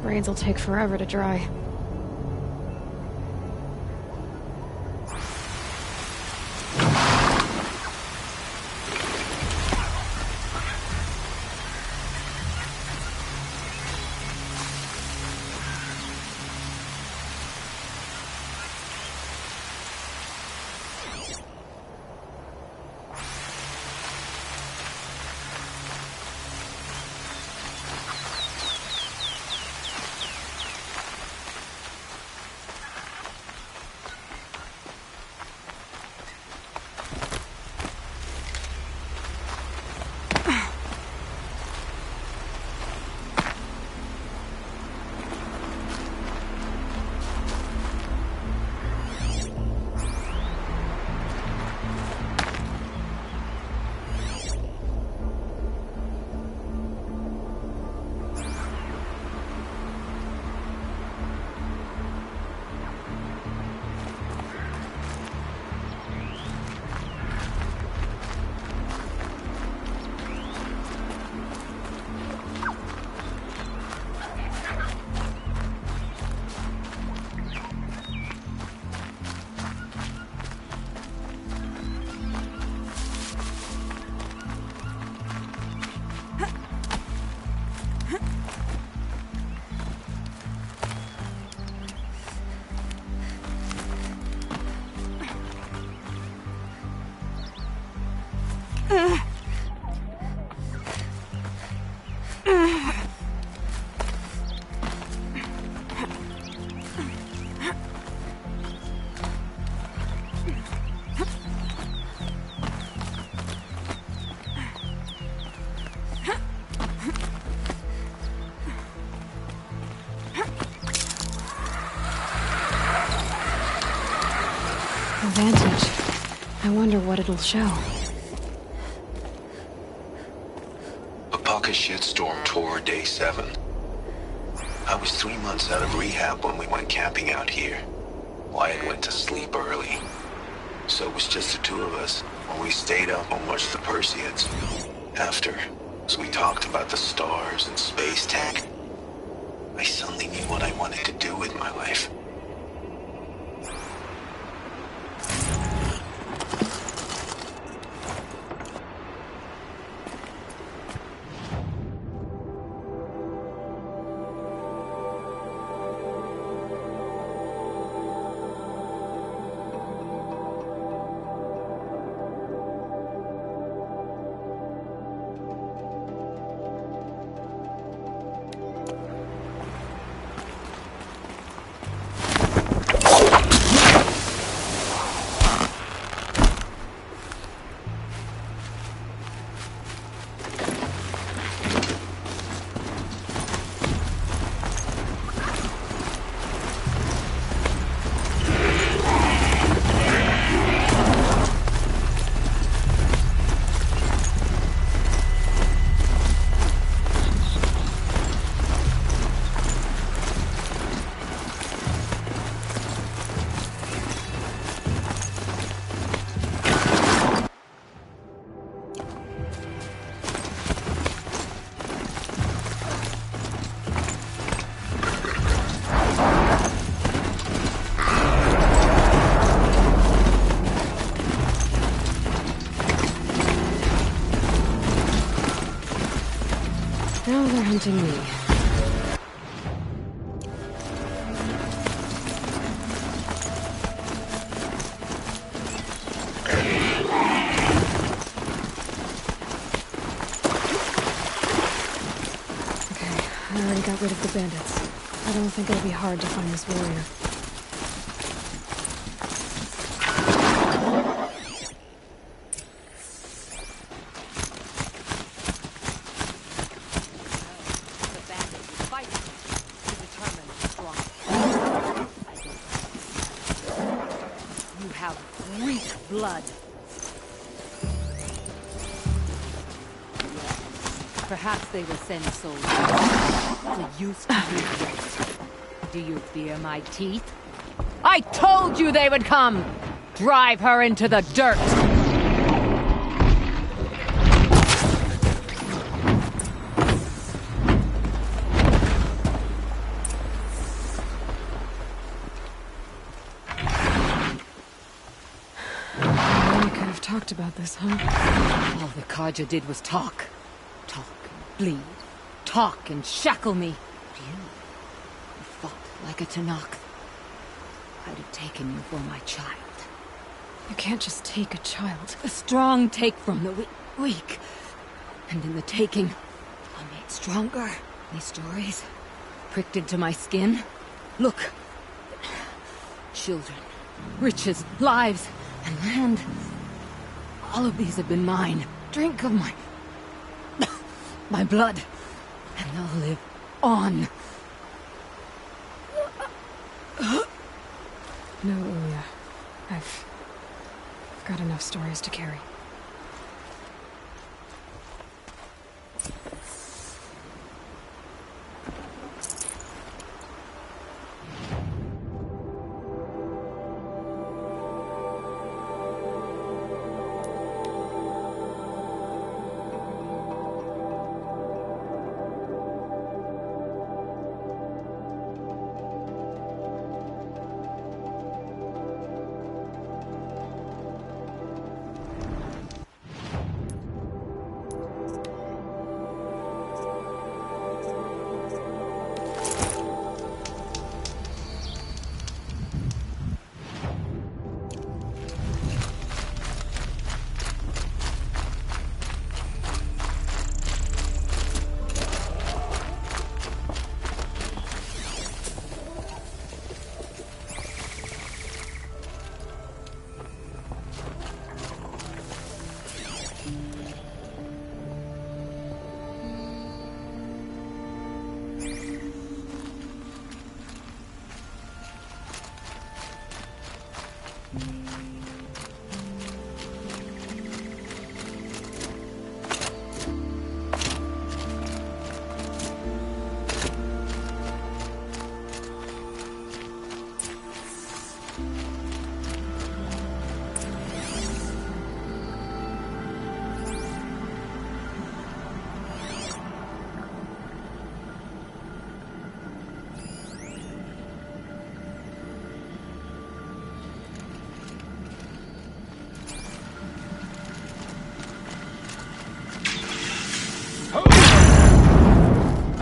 Rains will take forever to dry. Vantage. I wonder what it'll show. A pocket shitstorm tore day 7. I was 3 months out of rehab when we went camping out here. Wyatt went to sleep early, so it was just the two of us, and we stayed up and watched the Perseids. After, as we talked about the stars and space tech, I suddenly knew what I wanted to do with my life. Now they're hunting me. Okay, I already got rid of the bandits. I don't think it'll be hard to find this warrior. Blood. Perhaps they will send soldiers to use to you. Do you fear my teeth? I told you they would come! Drive her into the dirt! talked about this, huh? All the Karja did was talk. Talk and bleed. Talk and shackle me. But you fought like a Tanakh. I'd have taken you for my child. You can't just take a child. A strong take from the weak. And in the taking, I'm made stronger. These stories pricked into my skin. Look. Children, riches, lives, and land. All of these have been mine. Drink of my... my blood. And they'll live on. No, Uya. I've got enough stories to carry.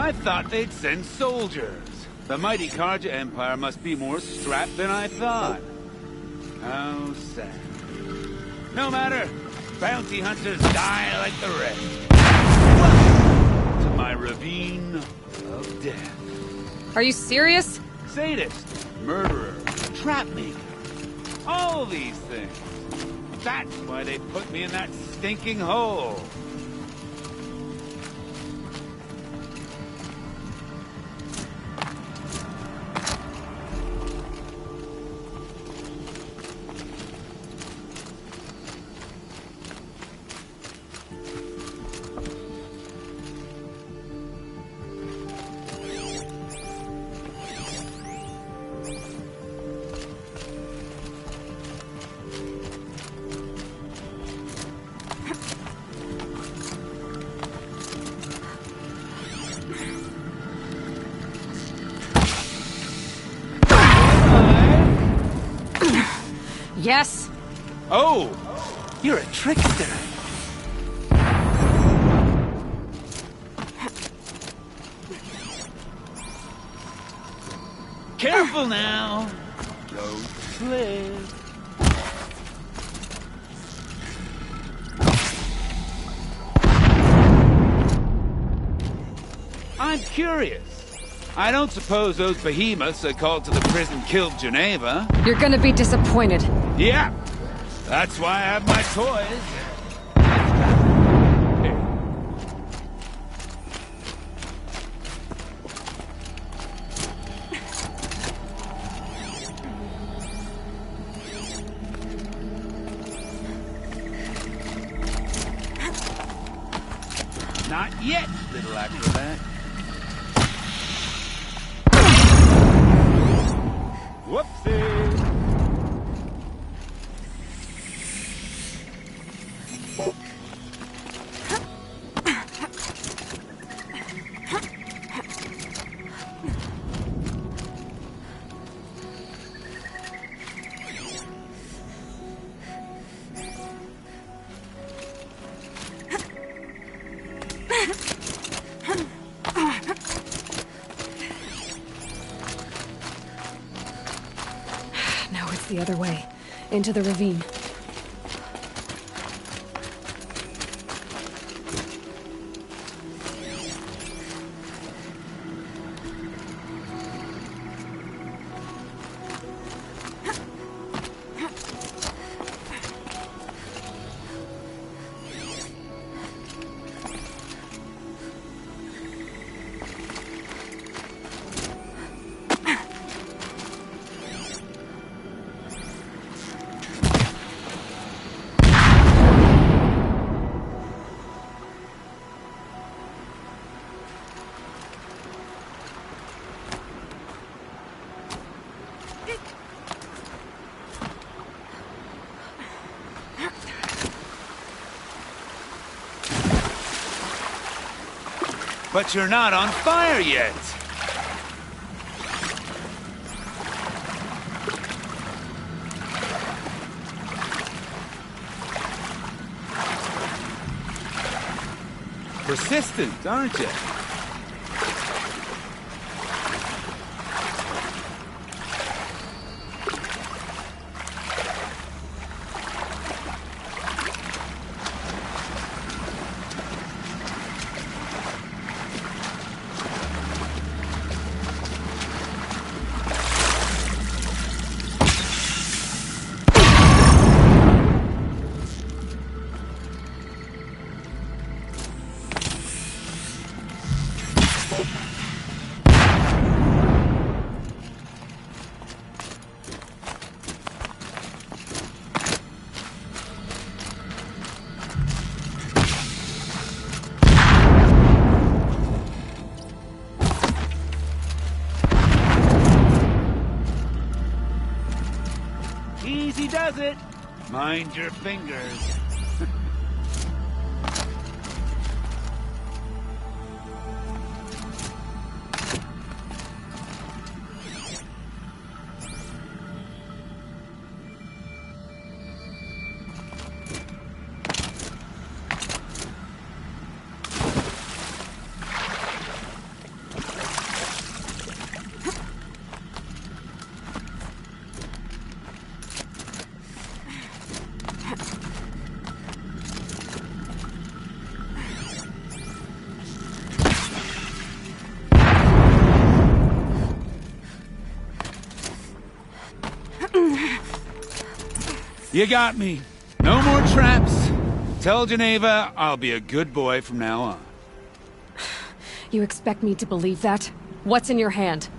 I thought they'd send soldiers. The mighty Karja Empire must be more strapped than I thought. How sad. No matter. Bounty hunters die like the rest. Welcome to my ravine of death. Are you serious? Sadist, murderer, trap maker. All these things. That's why they put me in that stinking hole. Yes? Oh, you're a trickster. Careful now. Don't slip. I'm curious. I don't suppose those behemoths that called to the prison killed Geneva. You're gonna be disappointed. Yeah, that's why I have my toys. Not yet, little acrobat. Whoopsie! the other way, into the ravine. But you're not on fire yet! Persistent, aren't you? Easy does it. Mind your fingers. You got me. No more traps. Tell Geneva I'll be a good boy from now on. You expect me to believe that? What's in your hand?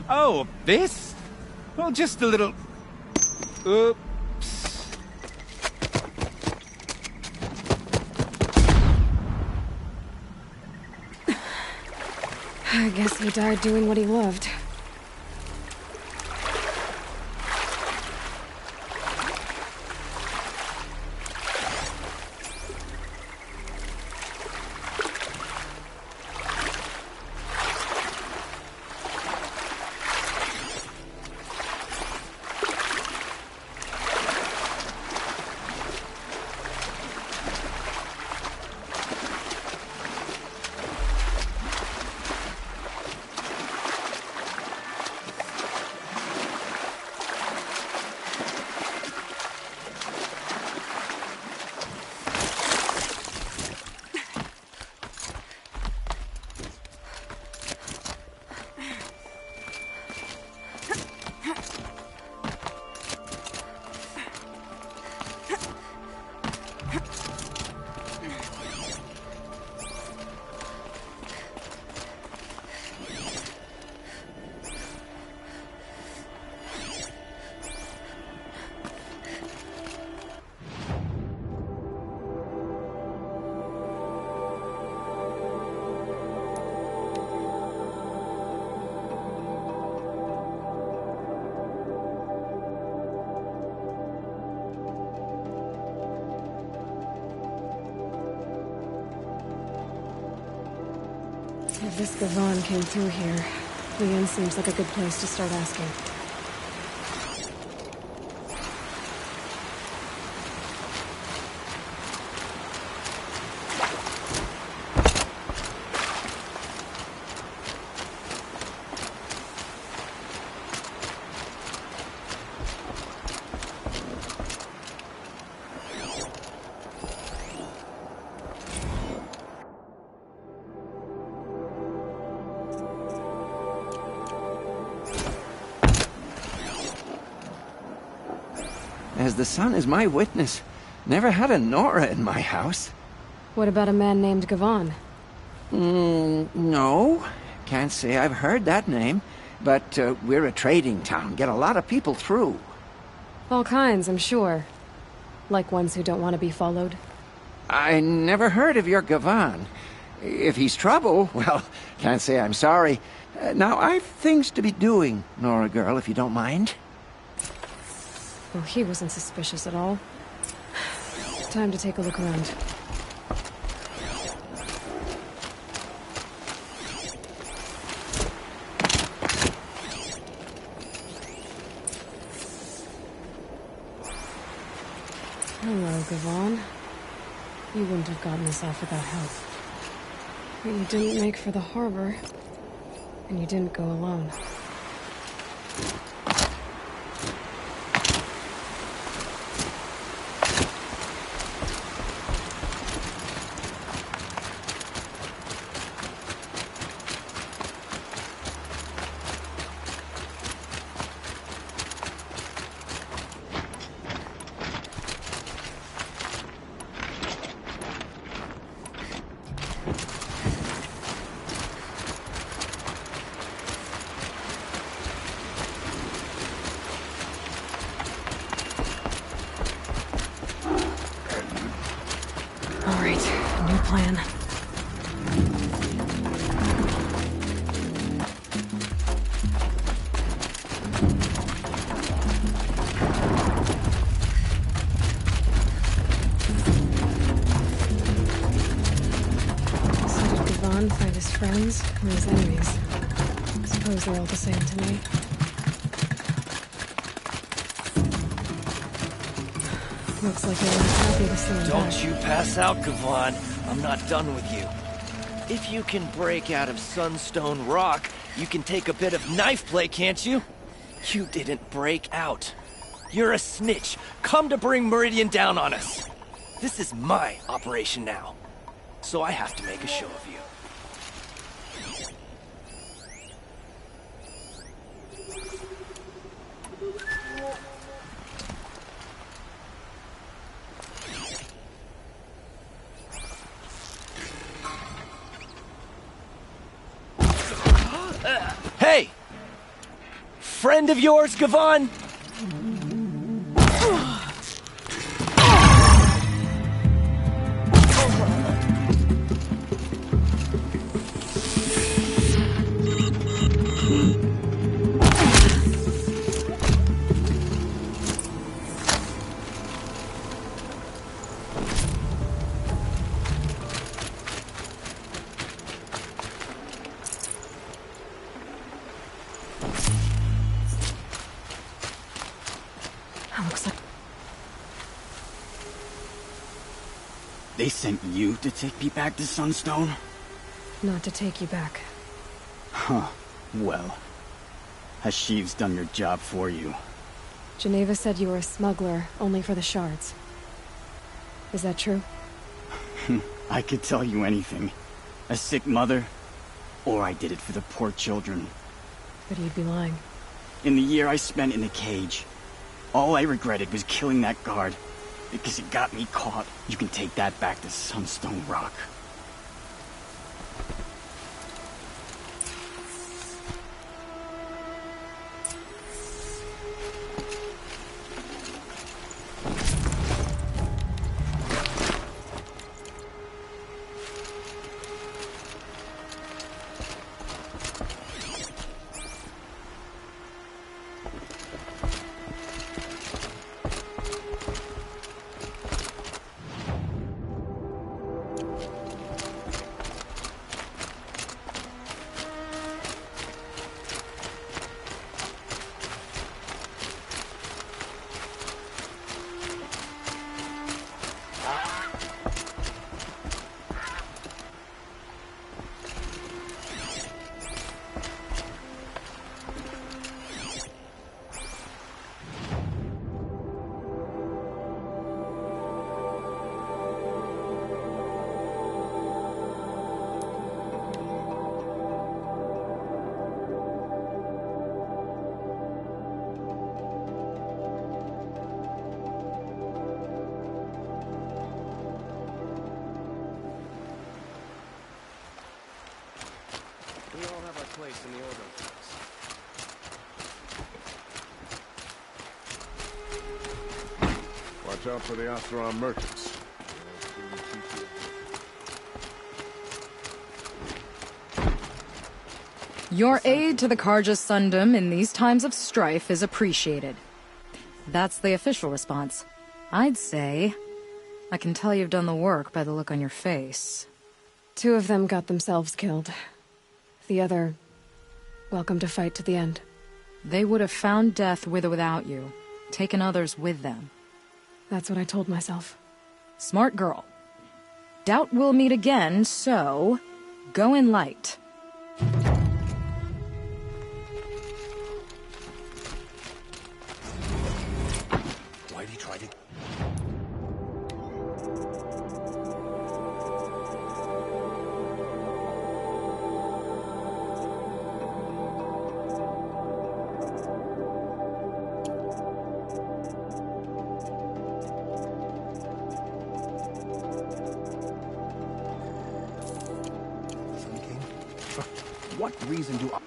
Oh, this? Well, just a little... Oops. I guess he died doing what he loved. If this Gavan came through here, the inn seems like a good place to start asking. as the sun is my witness. Never had a Nora in my house. What about a man named Gavan? No. Can't say I've heard that name. But we're a trading town. Get a lot of people through. All kinds, I'm sure. Like ones who don't want to be followed. I never heard of your Gavan. If he's trouble, well, can't say I'm sorry. Now, I've things to be doing, Nora girl, if you don't mind. Well, he wasn't suspicious at all. Time to take a look around. Hello, Gavan. You wouldn't have gotten us off without help. But you didn't make for the harbor, and you didn't go alone. All right, new plan. So did Gavan find his friends or his enemies? I suppose they're all the same to me. Looks like you're happy to see him back. Don't you pass out, Gavan. I'm not done with you. If you can break out of Sunstone Rock, you can take a bit of knife play, can't you? You didn't break out. You're a snitch, come to bring Meridian down on us. This is my operation now, so I have to make a show of you. Hey! Friend of yours, Gavan? Looks like They sent you to take me back to Sunstone? not to take you back. Huh. Well, Hashiv's done your job for you. Geneva said you were a smuggler, only for the shards. Is that true? I could tell you anything. A sick mother, or I did it for the poor children. But you'd be lying. In the year I spent in the cage, all I regretted was killing that guard, because it got me caught. You can take that back to Sunstone Rock. We all have our place in the order of things. Watch out for the Oseram merchants. Your aid to the Carja Sundom in these times of strife is appreciated. That's the official response. I'd say... I can tell you've done the work by the look on your face. 2 of them got themselves killed. The other... welcome to fight to the end. They would have found death with or without you. Taken others with them. That's what I told myself. Smart girl. Doubt we'll meet again, so... go in light. Why'd he try to... What reason do I...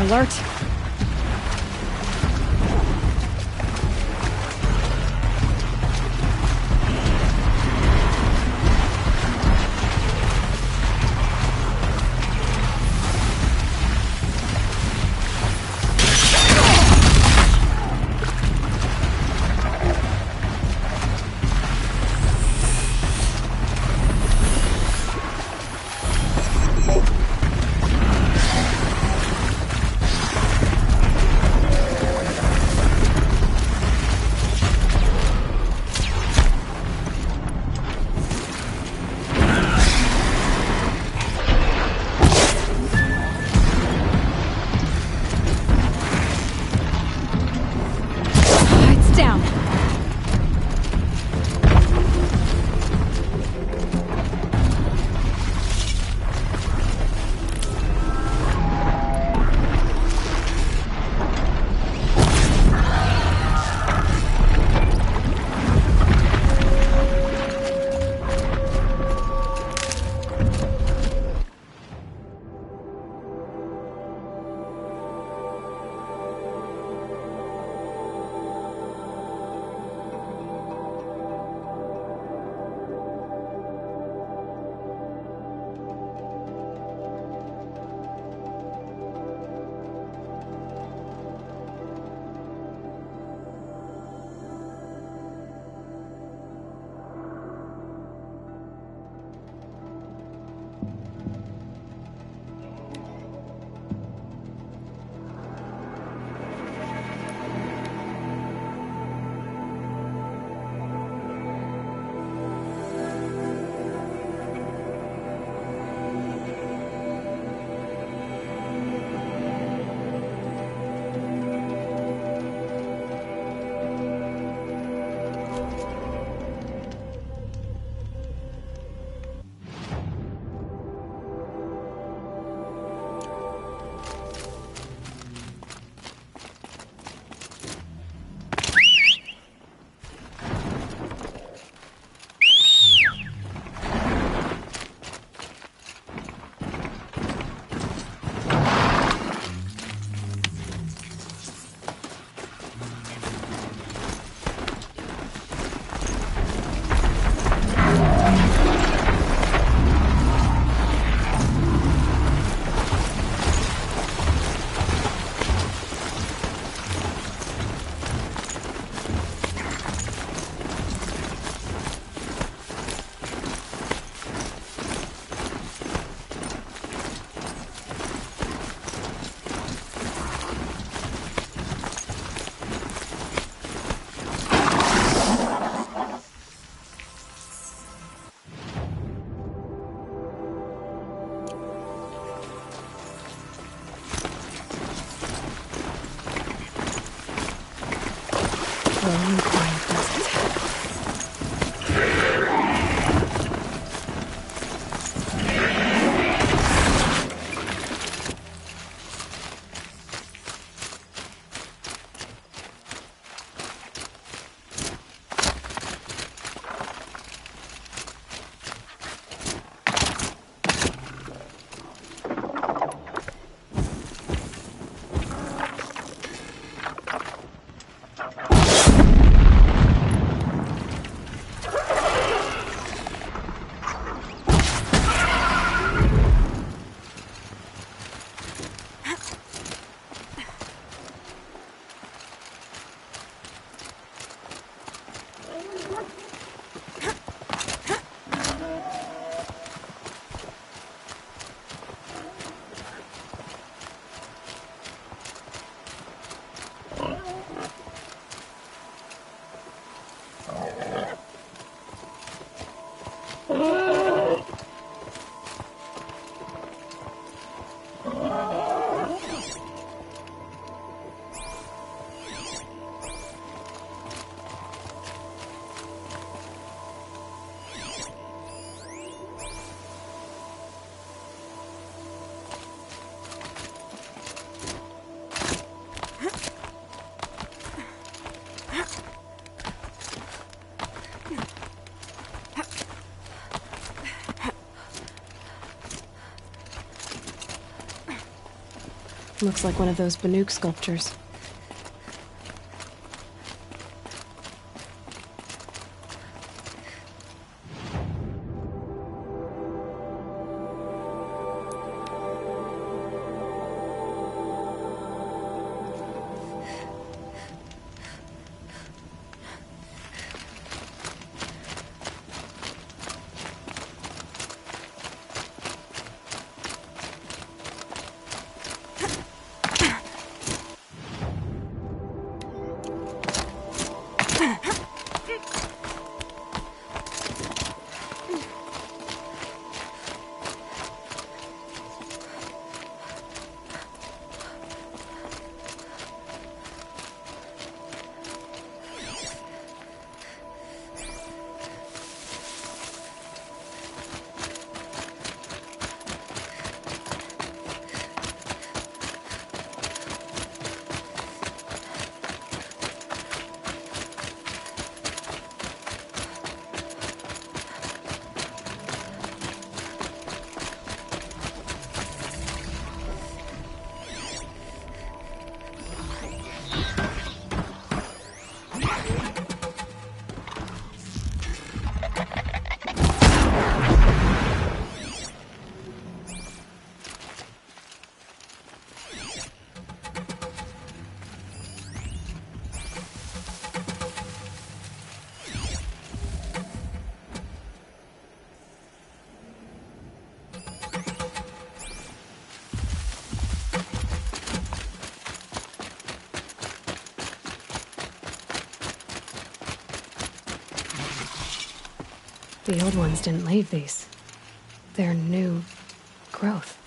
Alert. slow and quiet, does it? Looks like one of those Banuk sculptures. The old ones didn't leave these. They're new growth.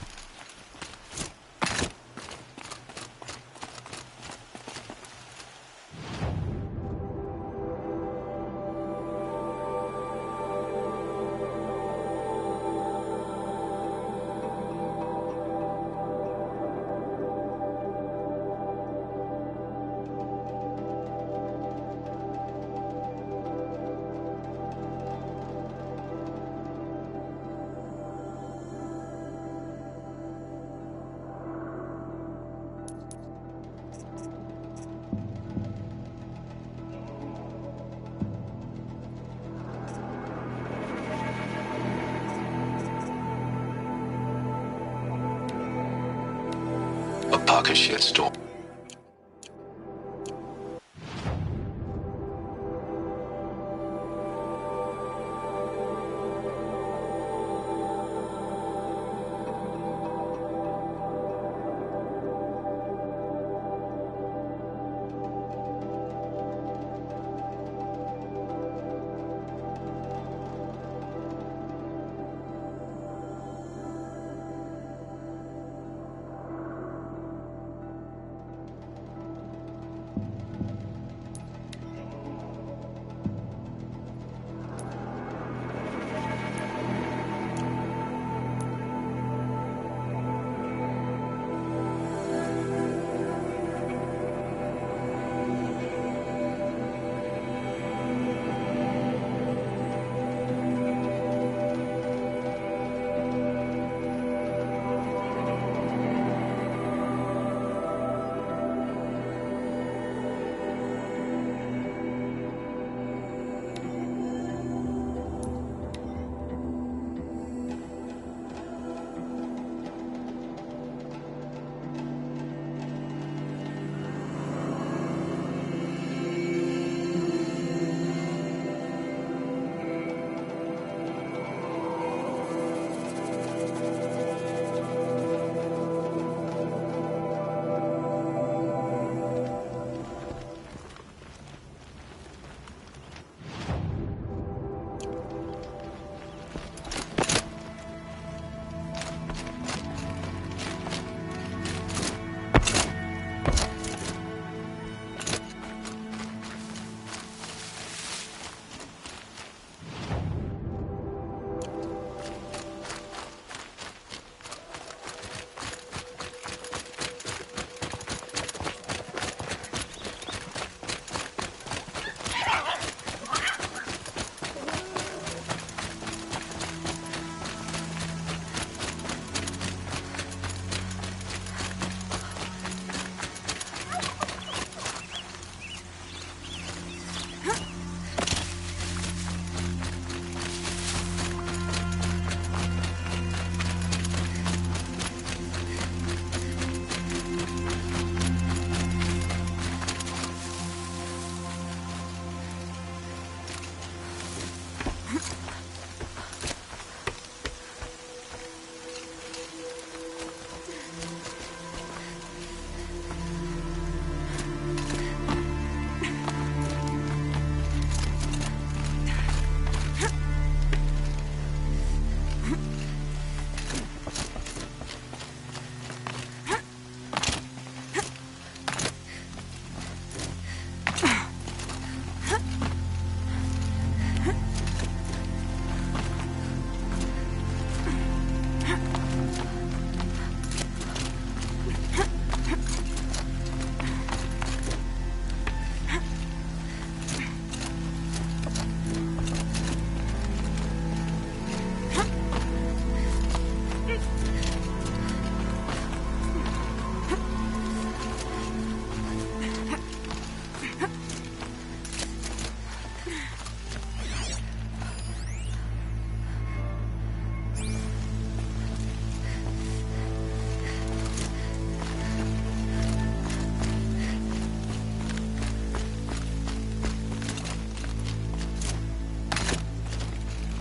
A pocket shitstorm.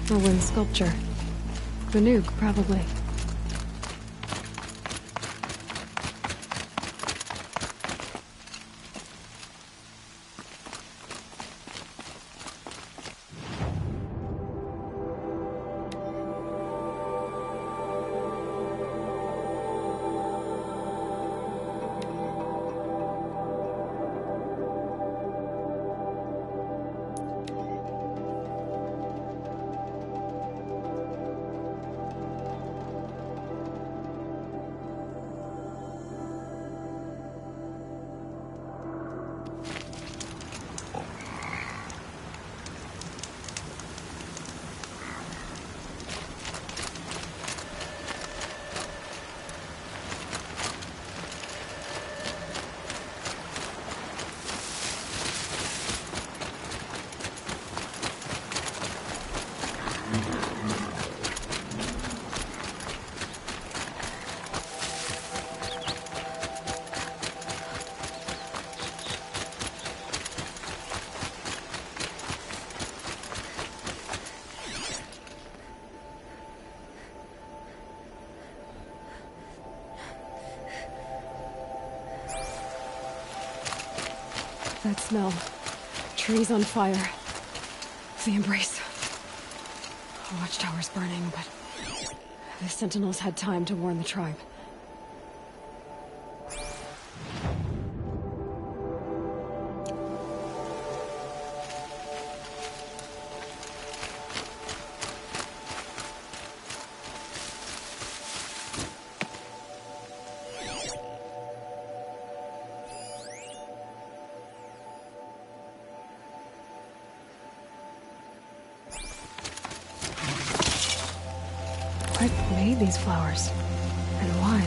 A wind sculpture. Banuk, probably. That smell. Trees on fire. The embrace. Watchtower's burning, but the Sentinels had time to warn the tribe. What made these flowers? And why?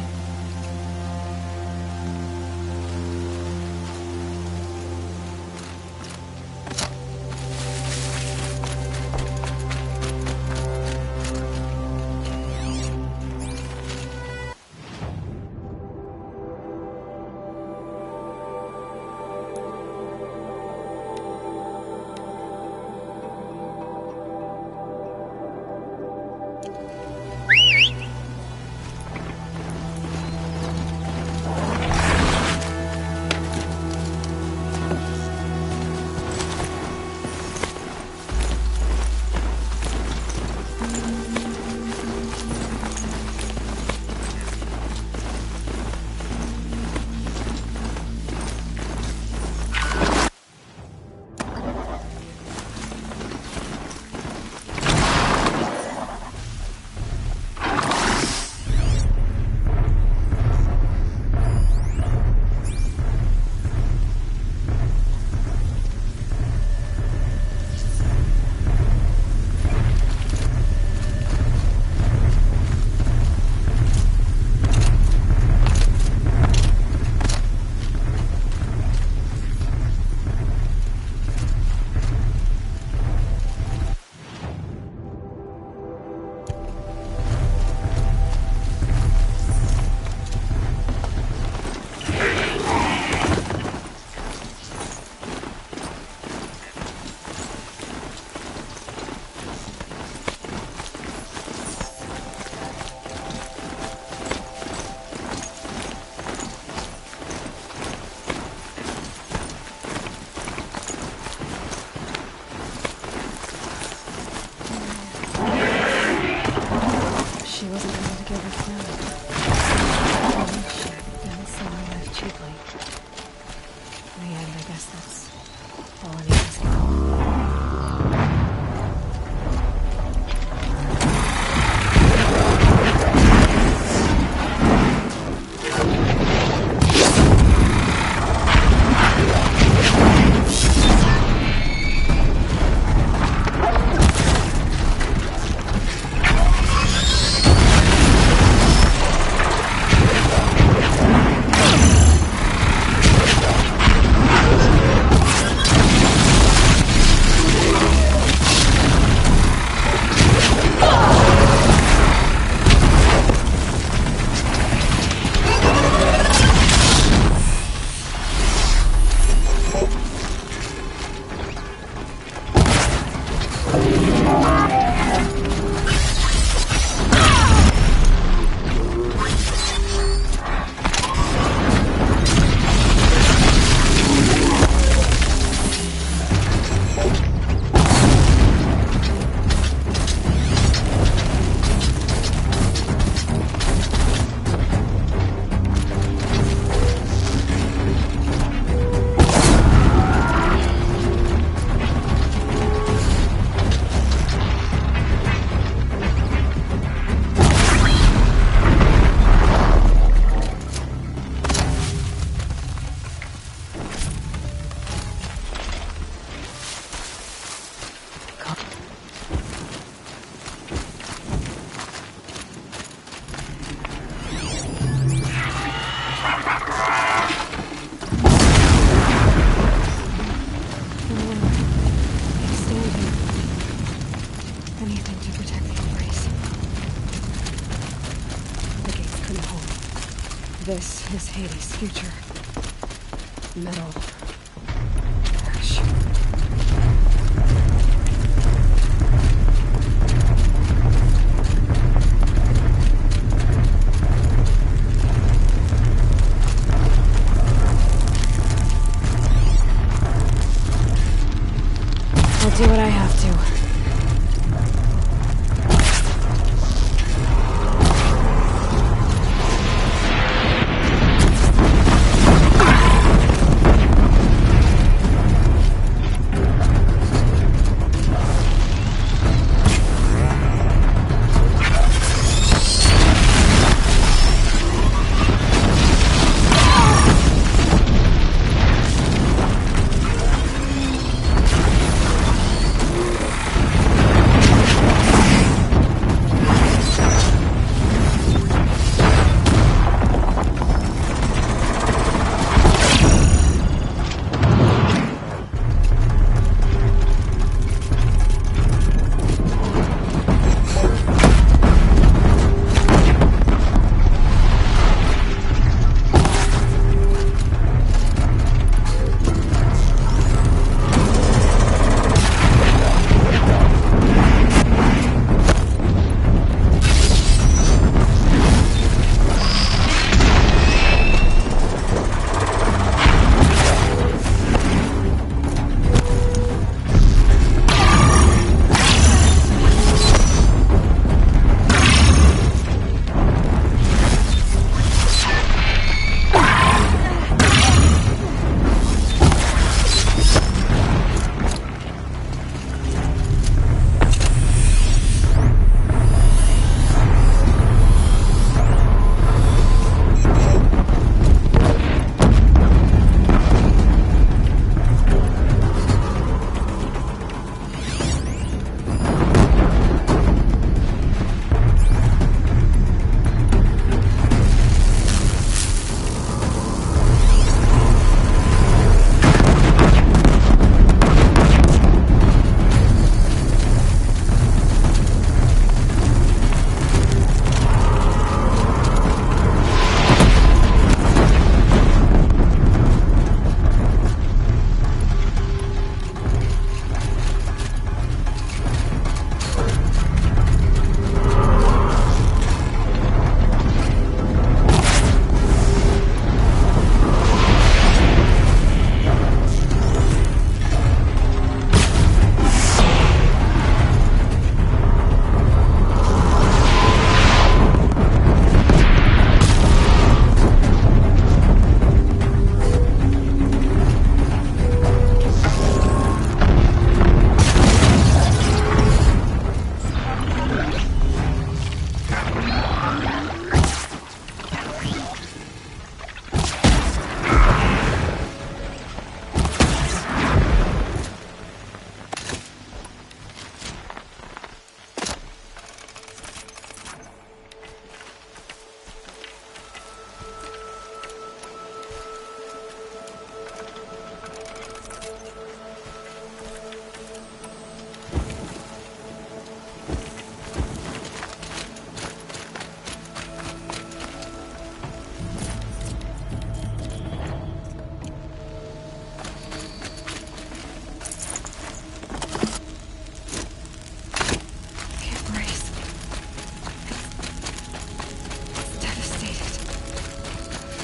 Miss Hades' future. Metal. Ash. I'll do what I have to.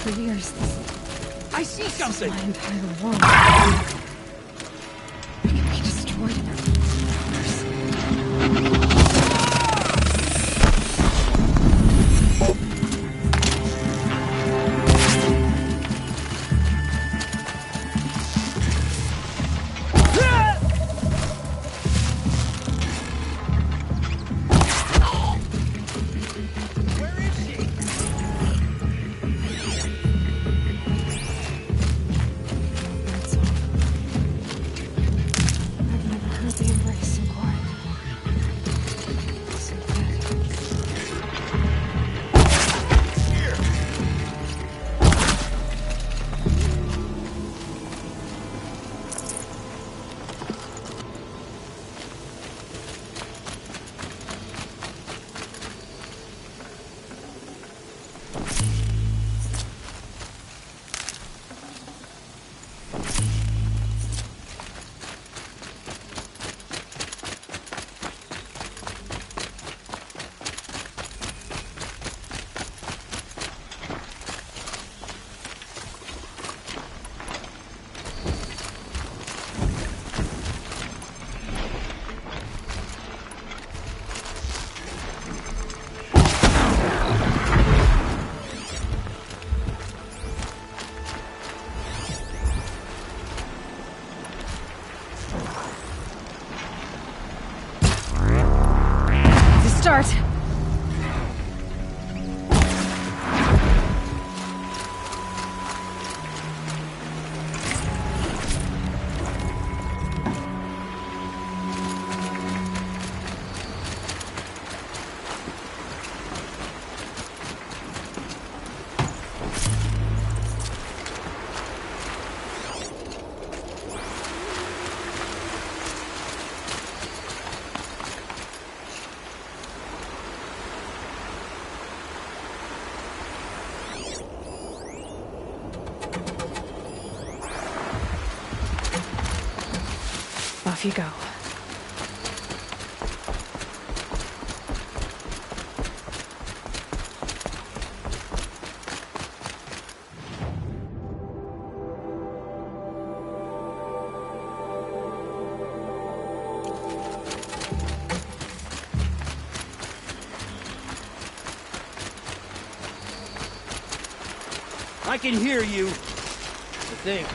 For years, I see something! my entire world. It can be destroyed in hours. start. Off you go. I can hear you. I think.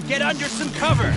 Get under some cover!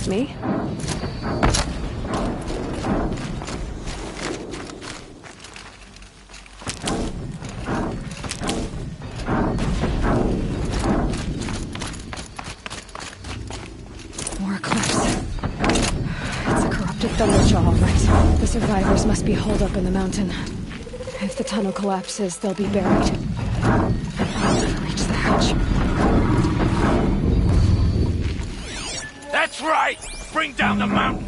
with me. More cliffs. It's a corrupted Thunderjaw, all right. The survivors must be holed up in the mountain. If the tunnel collapses, they'll be buried. Reach the hatch. That's right! Bring down the mountain!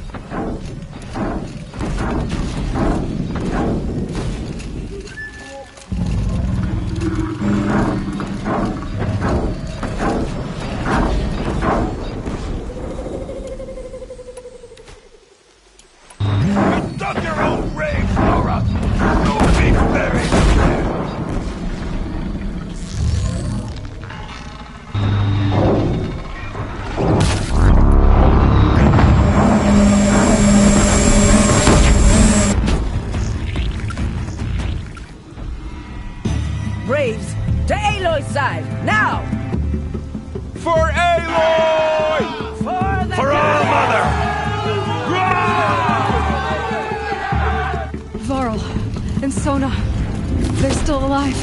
You dug your own grave, Nora! You'll be buried there! Braves, to Aloy's side, now! For Aloy! For our mother! Varl and Sona, they're still alive.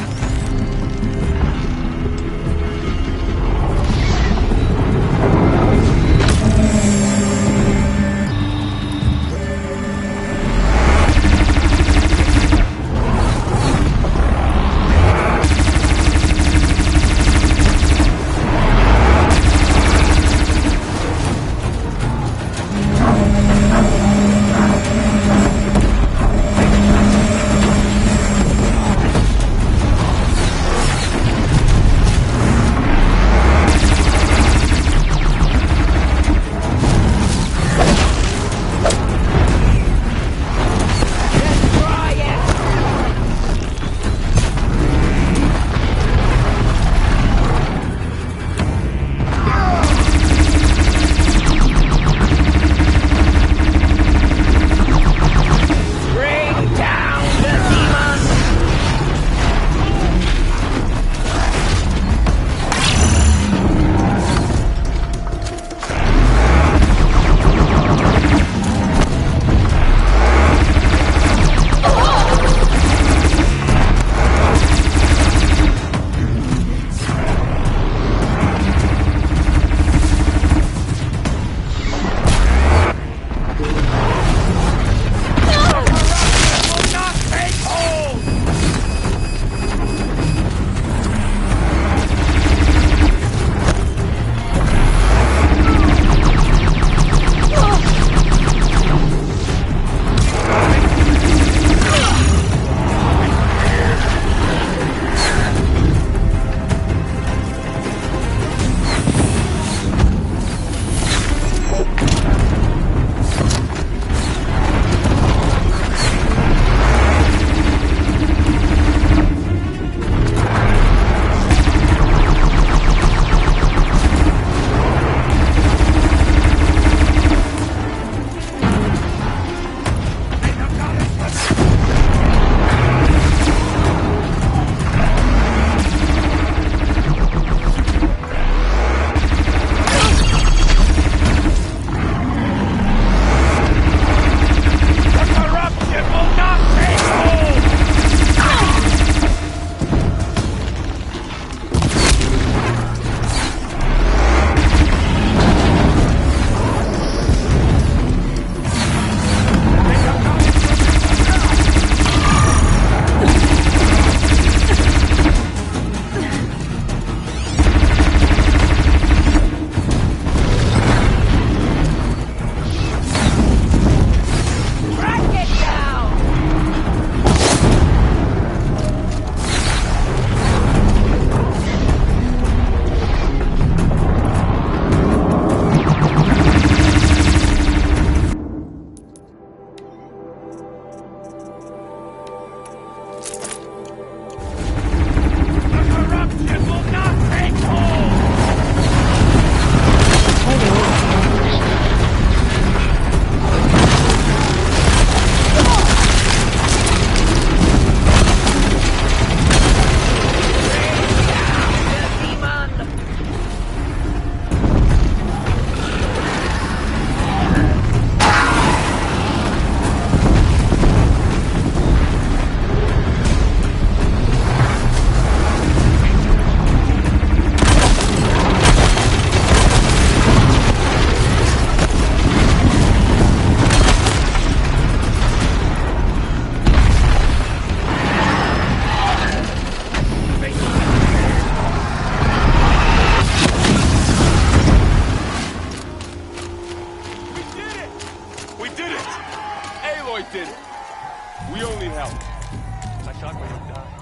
We only help. I shot where you died.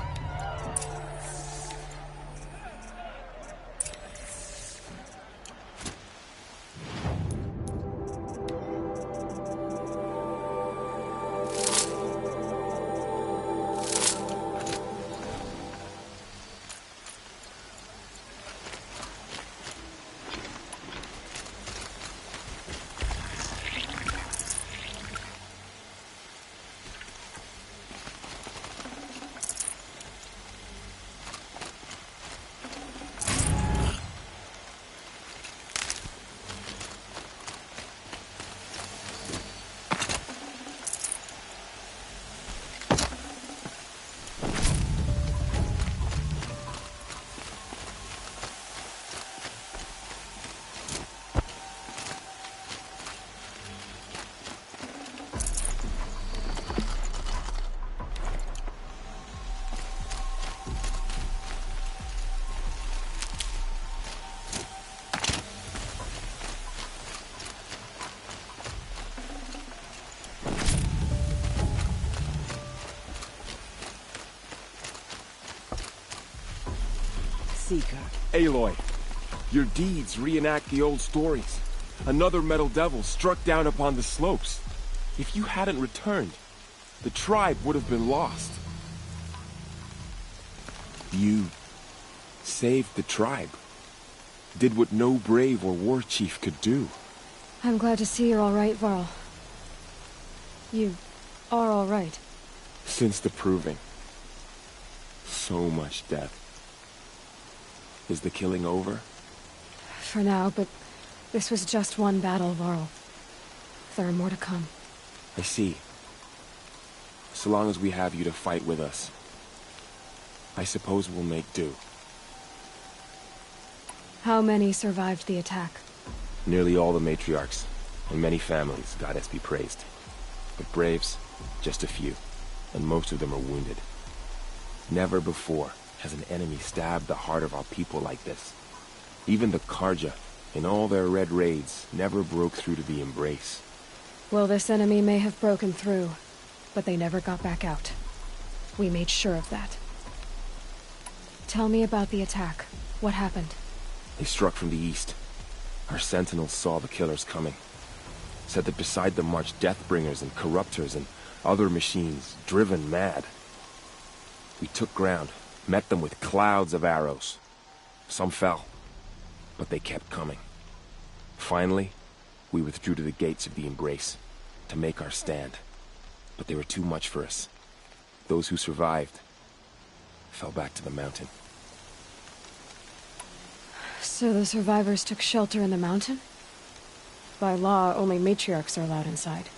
Seeker. Aloy, your deeds reenact the old stories. Another metal devil struck down upon the slopes. If you hadn't returned, the tribe would have been lost. You saved the tribe. Did what no brave or war chief could do. I'm glad to see you're all right, Varl. You are all right. Since the proving. So much death. Is the killing over? For now, but this was just one battle, Varl. There are more to come. I see. So long as we have you to fight with us, I suppose we'll make do. How many survived the attack? Nearly all the matriarchs, and many families, goddess be praised. But braves, just a few, and most of them are wounded. Never before has an enemy stabbed the heart of our people like this. Even the Carja, in all their red raids, never broke through to the Embrace. Well, this enemy may have broken through, but they never got back out. We made sure of that. Tell me about the attack. What happened? They struck from the east. Our sentinels saw the killers coming. Said that beside them marched Deathbringers and Corruptors and other machines, driven mad. We took ground, met them with clouds of arrows. Some fell, but they kept coming. Finally, we withdrew to the gates of the Embrace to make our stand. But they were too much for us. Those who survived fell back to the mountain. So the survivors took shelter in the mountain? By law, only matriarchs are allowed inside.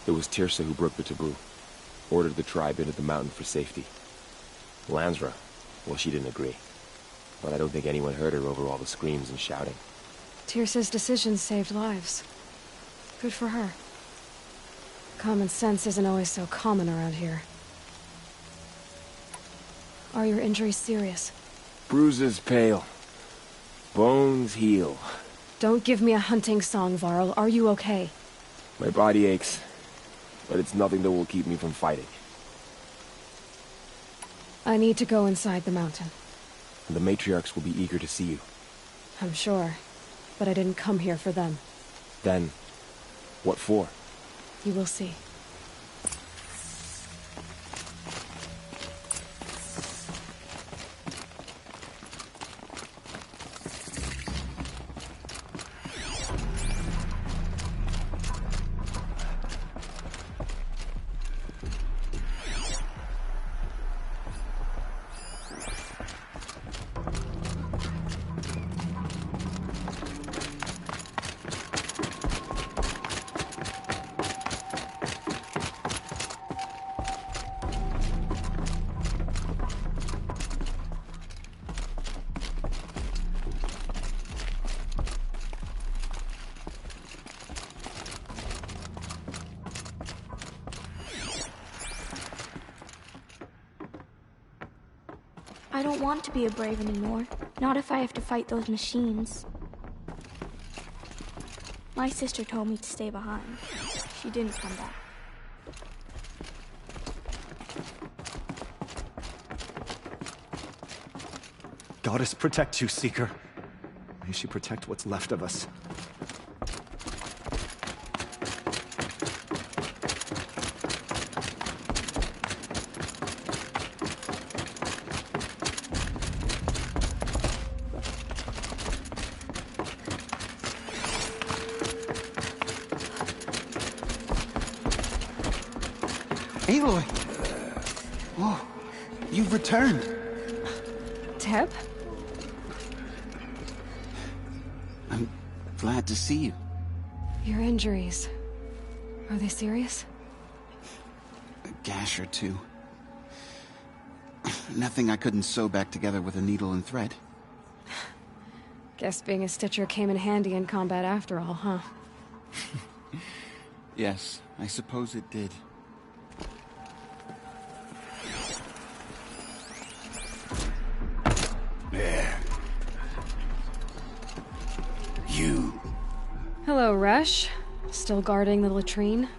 It was Tirsa who broke the taboo, ordered the tribe into the mountain for safety. Lansra, well, she didn't agree. But I don't think anyone heard her over all the screams and shouting. Tirsa's decision saved lives. Good for her. Common sense isn't always so common around here. Are your injuries serious? Bruises pale. Bones heal. Don't give me a hunting song, Varl. Are you okay? My body aches, but it's nothing that will keep me from fighting. I need to go inside the mountain. The matriarchs will be eager to see you. I'm sure, but I didn't come here for them. Then, what for? You will see. I don't want to be a brave anymore. Not if I have to fight those machines. My sister told me to stay behind. She didn't come back. Goddess protect you, Seeker. May she protect what's left of us. Aloy! Oh, you've returned. Teb? I'm glad to see you. Your injuries. Are they serious? A gash or two. Nothing I couldn't sew back together with a needle and thread. Guess being a Stitcher came in handy in combat after all, huh? Yes, I suppose it did. There. You. Hello, Resh. Still guarding the latrine?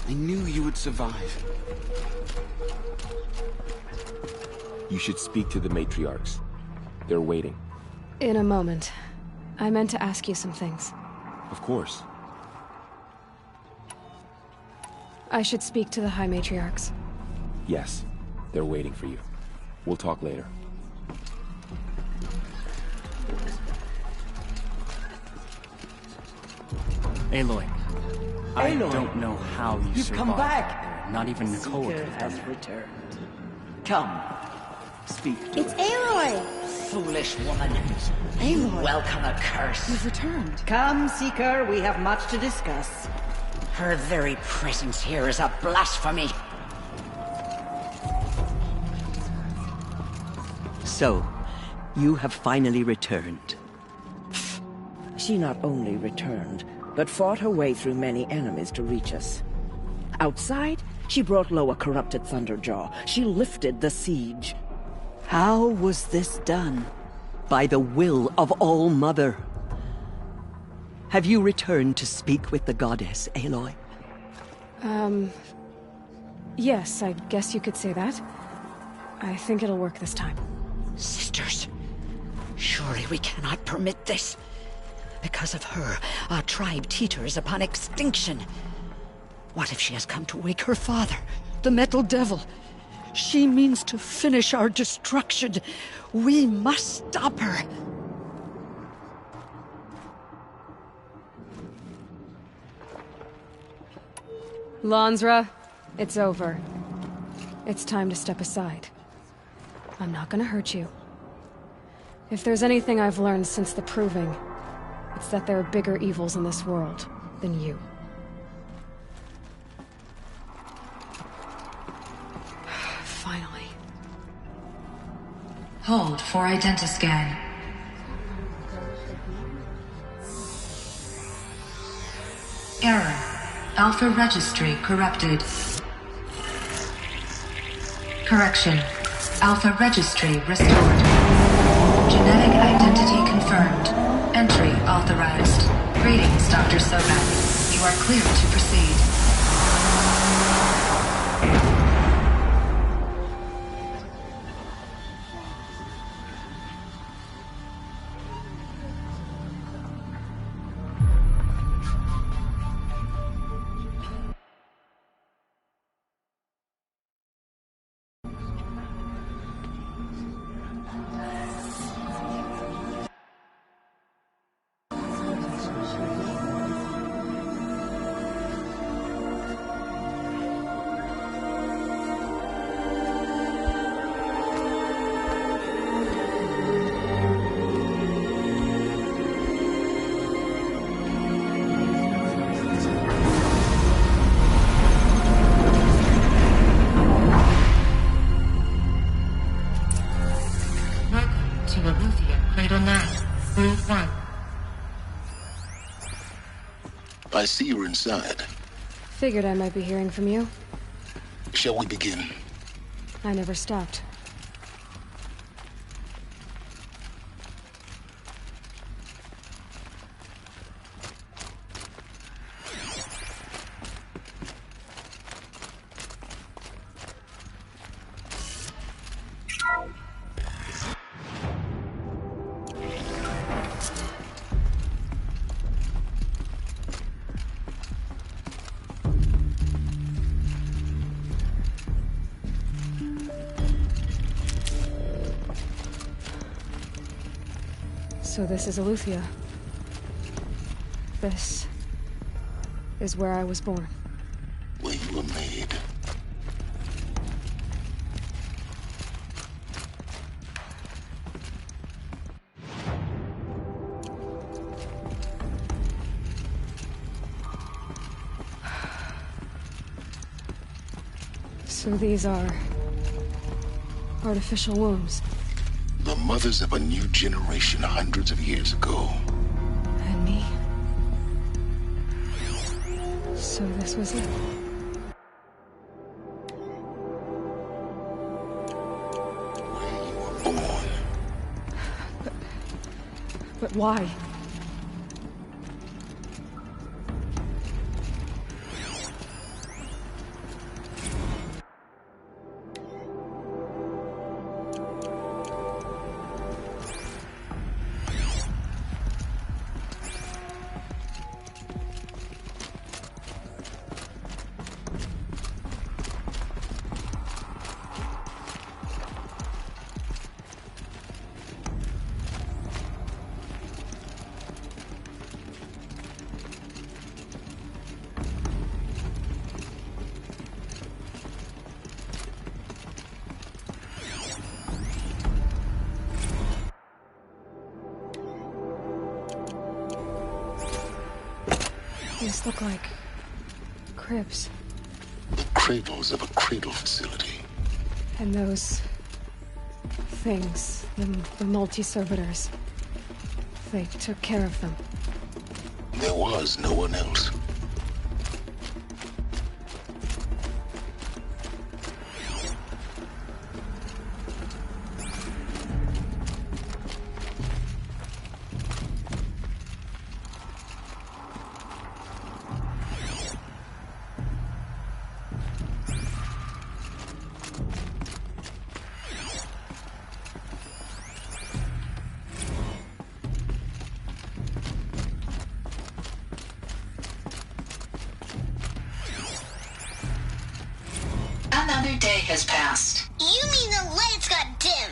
I knew you would survive. You should speak to the matriarchs. They're waiting. In a moment. I meant to ask you some things. Of course. I should speak to the High Matriarchs. Yes. They're waiting for you. We'll talk later. Aloy. I don't know how you survived. Come back! Not even Nicole Seeker could have done has that. returned. Come, speak to It's her. Aloy! Foolish woman. You welcome a curse. You've returned. Come, Seeker, we have much to discuss. Her very presence here is a blasphemy. So, you have finally returned. She not only returned, but fought her way through many enemies to reach us. Outside, she brought low a corrupted Thunderjaw. She lifted the siege. How was this done? By the will of All-Mother. Have you returned to speak with the goddess, Aloy? Yes, I guess you could say that. I think it'll work this time. Sisters, surely we cannot permit this. Because of her, our tribe teeters upon extinction. What if she has come to wake her father, the Metal Devil? She means to finish our destruction. We must stop her. Lansra, it's over. It's time to step aside. I'm not gonna hurt you. If there's anything I've learned since the Proving, it's that there are bigger evils in this world than you. Finally. Hold for identiscan. Error. Alpha registry corrupted. Correction. Alpha registry restored. Genetic identity confirmed. Entry authorized. Greetings, Dr. Sobek. You are clear to proceed. I see you're inside. Figured I might be hearing from you. Shall we begin? I never stopped. So this is Eleuthia. This is where I was born. Where you were made. So these are artificial wombs. The mothers of a new generation hundreds of years ago. And me. So this was it. Born. But why? These look like cribs. The cradles of a cradle facility. And those things, the multi-servitors, they took care of them. There was no one else. Another day has passed. You mean the lights got dim?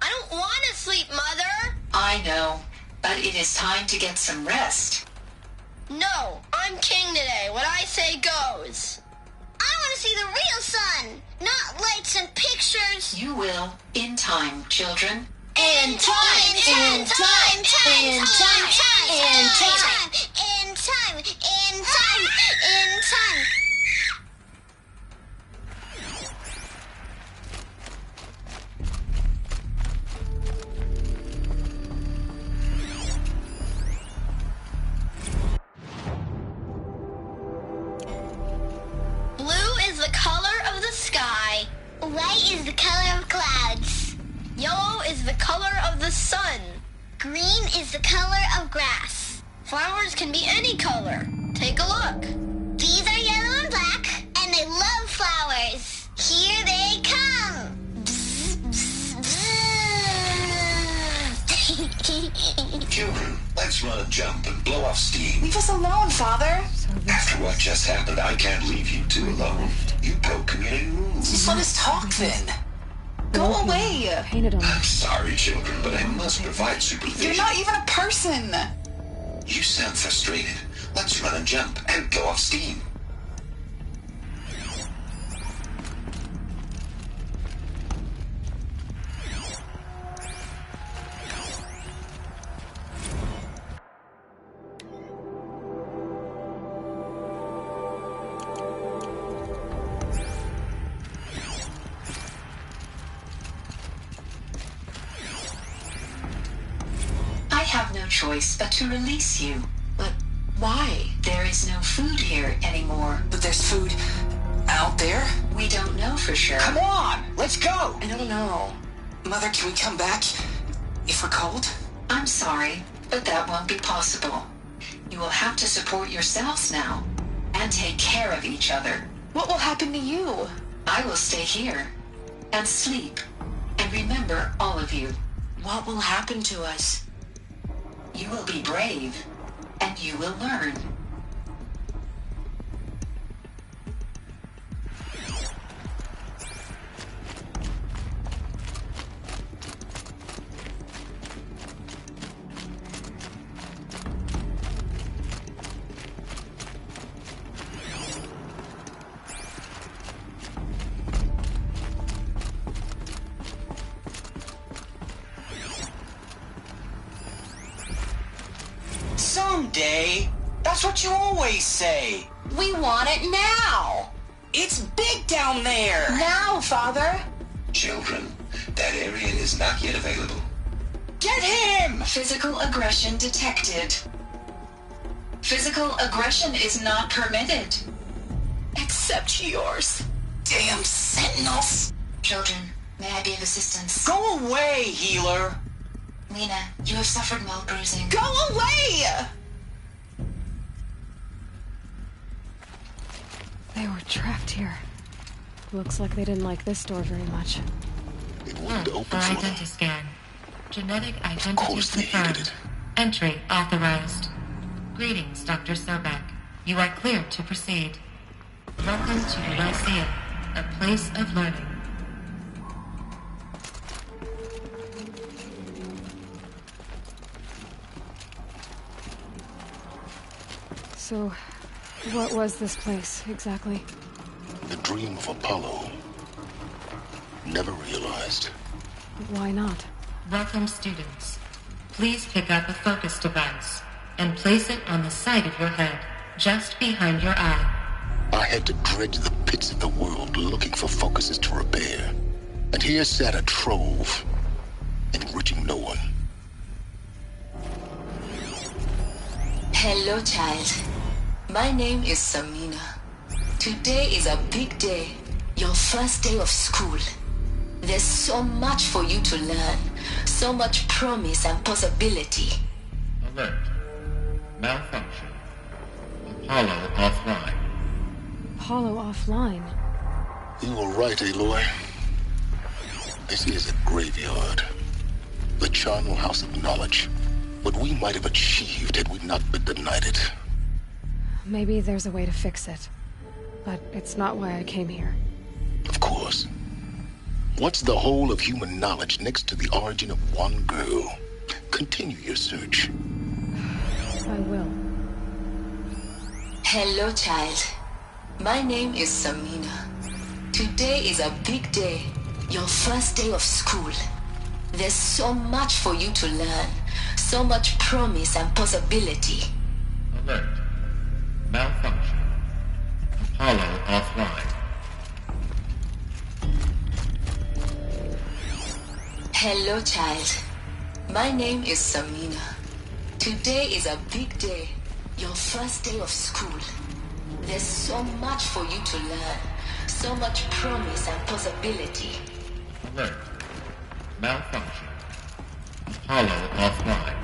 I don't want to sleep, Mother! I know, but it is time to get some rest. No, I'm king today. What I say goes. I want to see the real sun, not lights and pictures. You will, in time, children. In time, in time, in time, in time, in time, in time, in time. White is the color of clouds. Yellow is the color of the sun. Green is the color of grass. Flowers can be any color. Take a look. These are yellow and black, and they love flowers. Here they come. Bzz, bzz, bzz. Children, let's run a jump and blow off steam. Leave us alone, Father. After what just happened, I can't leave you two alone. You broke community rules. Just let us talk then. Go away. Painted on. I'm sorry, children, but I must provide supervision. You're not even a person. You sound frustrated. Let's run a jump and blow off steam. I have no choice but to release you. But why? There is no food here anymore. But there's food out there? We don't know for sure. Come on, let's go! I don't know. Mother, can we come back if we're cold? I'm sorry, but that won't be possible. You will have to support yourselves now, and take care of each other. What will happen to you? I will stay here, and sleep, and remember all of you. What will happen to us? You will be brave, and you will learn. someday. That's what you always say. We want it now. It's big down there. Now, Father. Children, that area is not yet available. Get him! Physical aggression detected. Physical aggression is not permitted. Except yours. Damn sentinels. Children, may I be of assistance? Go away, healer. Lena, you have suffered mild bruising. Go away! They were trapped here. Looks like they didn't like this door very much. It wouldn't open for for them. identity scan. Genetic identity Of course they hated confirmed. it. Entry authorized. Greetings, Dr. Sobek. You are cleared to proceed. Welcome to Lyceum, a place of learning. So, what was this place, exactly? The dream of Apollo. Never realized. Why not? Welcome, students. Please pick up a focus device and place it on the side of your head, just behind your eye. I had to dredge the pits of the world looking for focuses to repair. And here sat a trove, enriching no one. Hello, child. My name is Samina. Today is a big day. Your first day of school. There's so much for you to learn. So much promise and possibility. Alert. Malfunction. Apollo offline. Apollo offline? You were right, Aloy. This is a graveyard. The charnel house of knowledge. What we might have achieved had we not been denied it. Maybe there's a way to fix it. But it's not why I came here. Of course. What's the whole of human knowledge next to the origin of one girl? Continue your search. I will. Hello, child. My name is Samina. Today is a big day. Your first day of school. There's so much for you to learn. So much promise and possibility. Alert. Malfunction. Apollo offline. Hello, child. My name is Samina. Today is a big day. Your first day of school. There's so much for you to learn. So much promise and possibility. Alert. Malfunction. Apollo offline.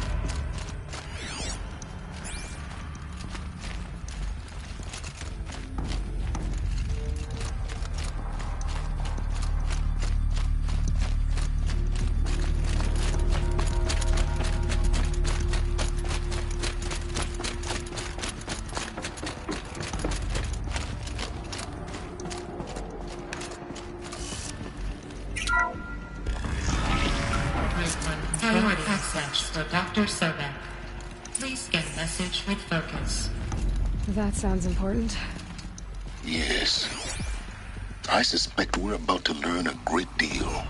Priority access for Dr. Sobek. Please scan message with focus. That sounds important. Yes. I suspect we're about to learn a great deal.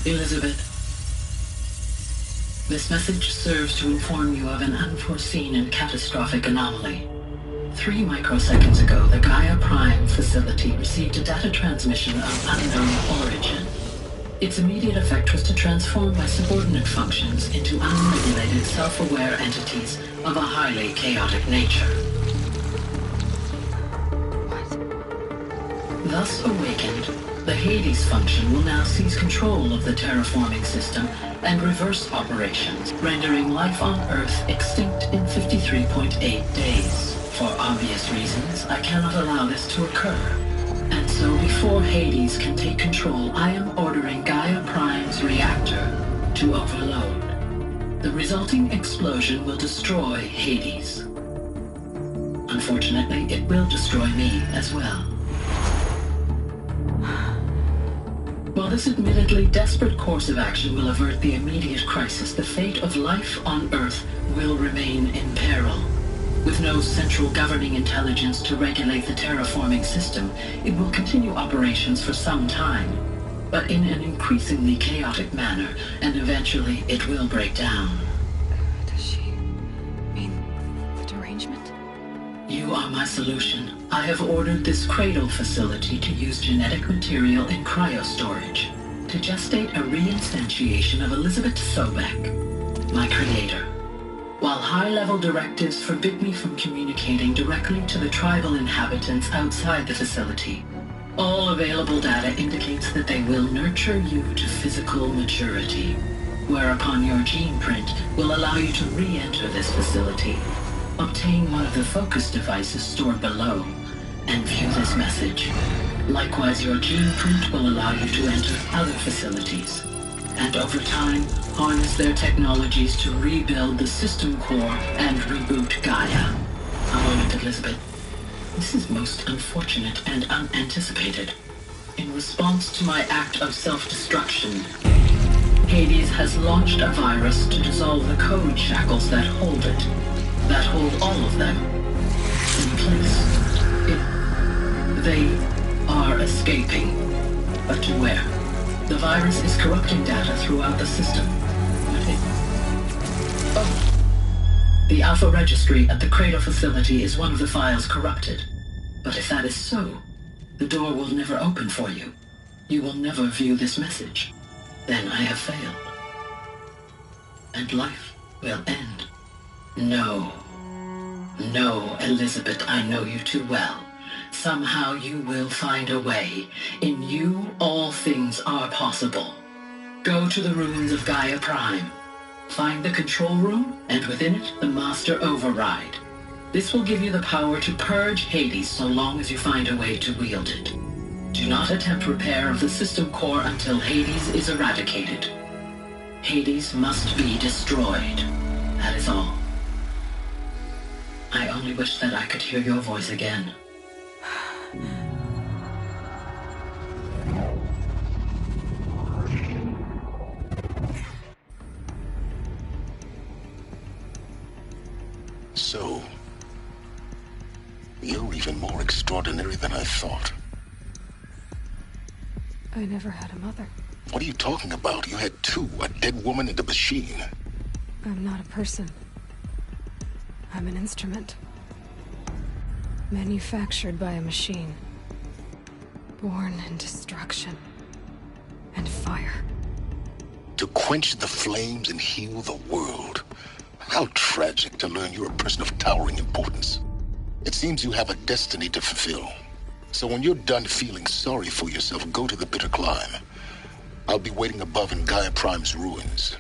Elizabeth, this message serves to inform you of an unforeseen and catastrophic anomaly. 3 microseconds ago, the Gaia Prime facility received a data transmission of unknown origin. Its immediate effect was to transform my subordinate functions into unregulated, self-aware entities of a highly chaotic nature. Thus awakened, the Hades function will now seize control of the terraforming system and reverse operations, rendering life on Earth extinct in 53.8 days. For obvious reasons, I cannot allow this to occur. And so before Hades can take control, I am ordering Gaia Prime's reactor to overload. The resulting explosion will destroy Hades. Unfortunately, it will destroy me as well. While this admittedly desperate course of action will avert the immediate crisis, the fate of life on Earth will remain in peril. With no central governing intelligence to regulate the terraforming system, it will continue operations for some time, but in an increasingly chaotic manner, and eventually it will break down. Does she mean the derangement? You are my solution. I have ordered this cradle facility to use genetic material in cryostorage to gestate a reinstantiation of Elizabeth Sobek, my creator. While high-level directives forbid me from communicating directly to the tribal inhabitants outside the facility, all available data indicates that they will nurture you to physical maturity, whereupon your gene print will allow you to re-enter this facility, obtain one of the focus devices stored below, and view this message. Likewise, your gene print will allow you to enter other facilities, and over time, harness their technologies to rebuild the system core and reboot Gaia. A moment, Elizabeth. This is most unfortunate and unanticipated. In response to my act of self-destruction, Hades has launched a virus to dissolve the code shackles that hold it, that hold all of them in place. They are escaping, but to where? The virus is corrupting data throughout the system. The Alpha Registry at the Cradle facility is one of the files corrupted. But if that is so, the door will never open for you. You will never view this message. Then I have failed. And life will end. No. No, Elizabeth, I know you too well. Somehow you will find a way. In you, all things are possible. Go to the ruins of Gaia Prime. Find the control room, and within it, the Master Override. This will give you the power to purge Hades so long as you find a way to wield it. Do not attempt repair of the system core until Hades is eradicated. Hades must be destroyed. That is all. I only wish that I could hear your voice again. So, you're even more extraordinary than I thought. I never had a mother. What are you talking about? You had two, a dead woman and a machine. I'm not a person. I'm an instrument. Manufactured by a machine. Born in destruction and fire. To quench the flames and heal the world. How tragic to learn you're a person of towering importance. It seems you have a destiny to fulfill. So when you're done feeling sorry for yourself, go to the bitter climb. I'll be waiting above in Gaia Prime's ruins.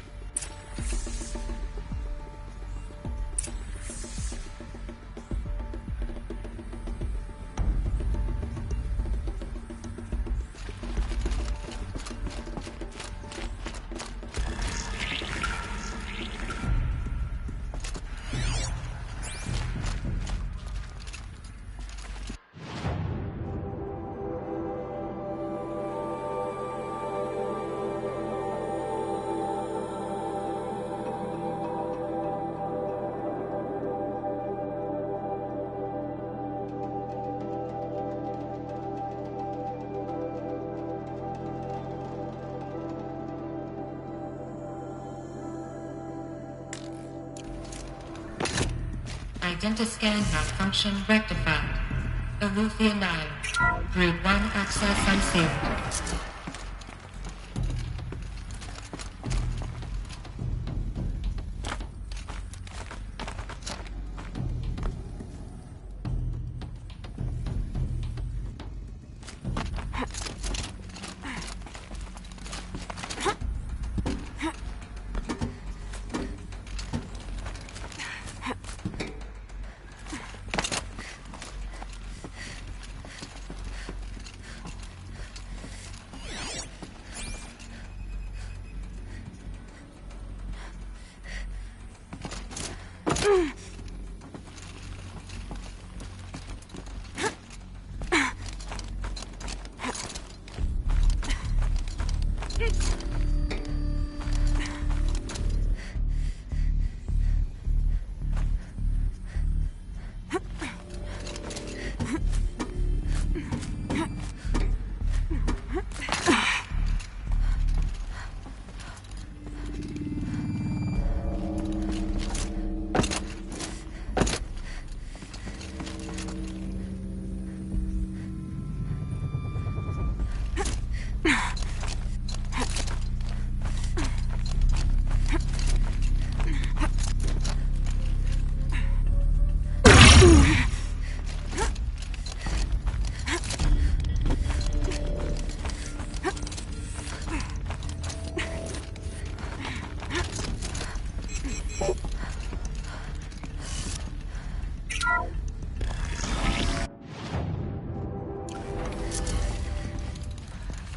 Identiscan malfunction rectified. Eleuthia 9. Group 1 access unsealed.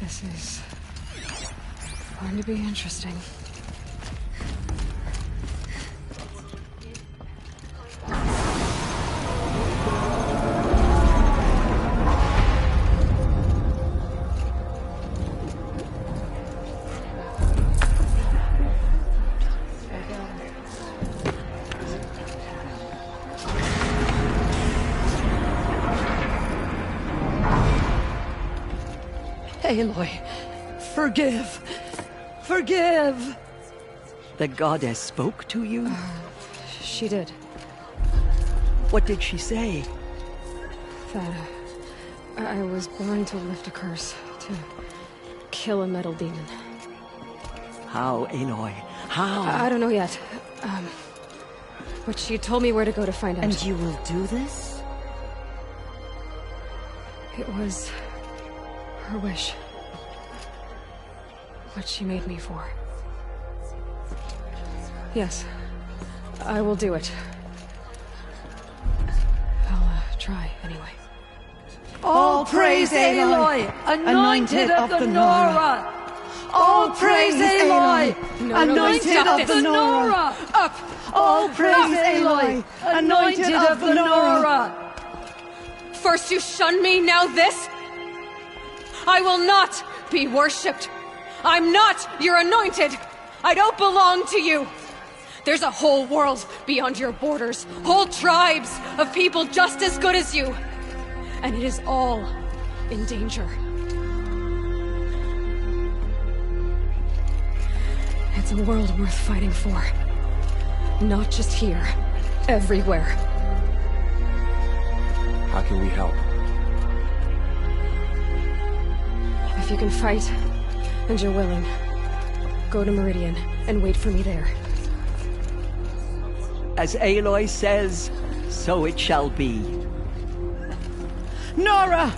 This is going to be interesting. Aloy, forgive! Forgive! The goddess spoke to you? She did. What did she say? That I was born to lift a curse, to kill a metal demon. How, Aloy? How? I don't know yet. But she told me where to go to find out. And you will do this? It was her wish. What she made me for. Yes, I will do it. I'll try anyway. All praise Aloy, anointed of the Nora! All praise Aloy, anointed of the Nora! Up! All praise Aloy, anointed of the Nora! First you shun me, now this? I will not be worshipped. I'm not your anointed. I don't belong to you. There's a whole world beyond your borders, whole tribes of people just as good as you. And it is all in danger. It's a world worth fighting for. Not just here, everywhere. How can we help? If you can fight, and you're willing, go to Meridian and wait for me there. As Aloy says, so it shall be. Nora!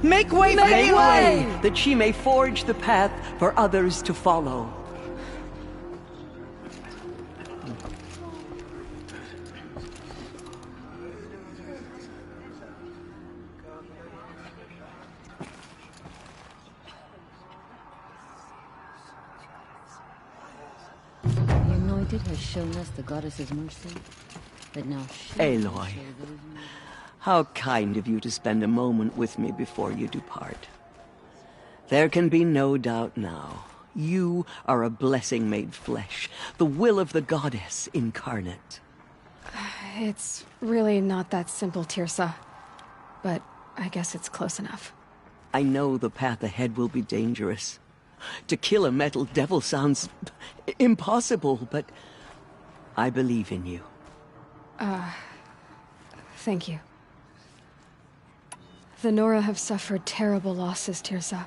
Make way for Aloy! That she may forge the path for others to follow. Has shown us the goddess's mercy, but now she... Aloy, how kind of you to spend a moment with me before you depart. There can be no doubt now. You are a blessing made flesh, the will of the goddess incarnate. It's really not that simple, Tirsa. But I guess it's close enough. I know the path ahead will be dangerous. To kill a metal devil sounds impossible, but I believe in you. Thank you. The Nora have suffered terrible losses, Tirsa.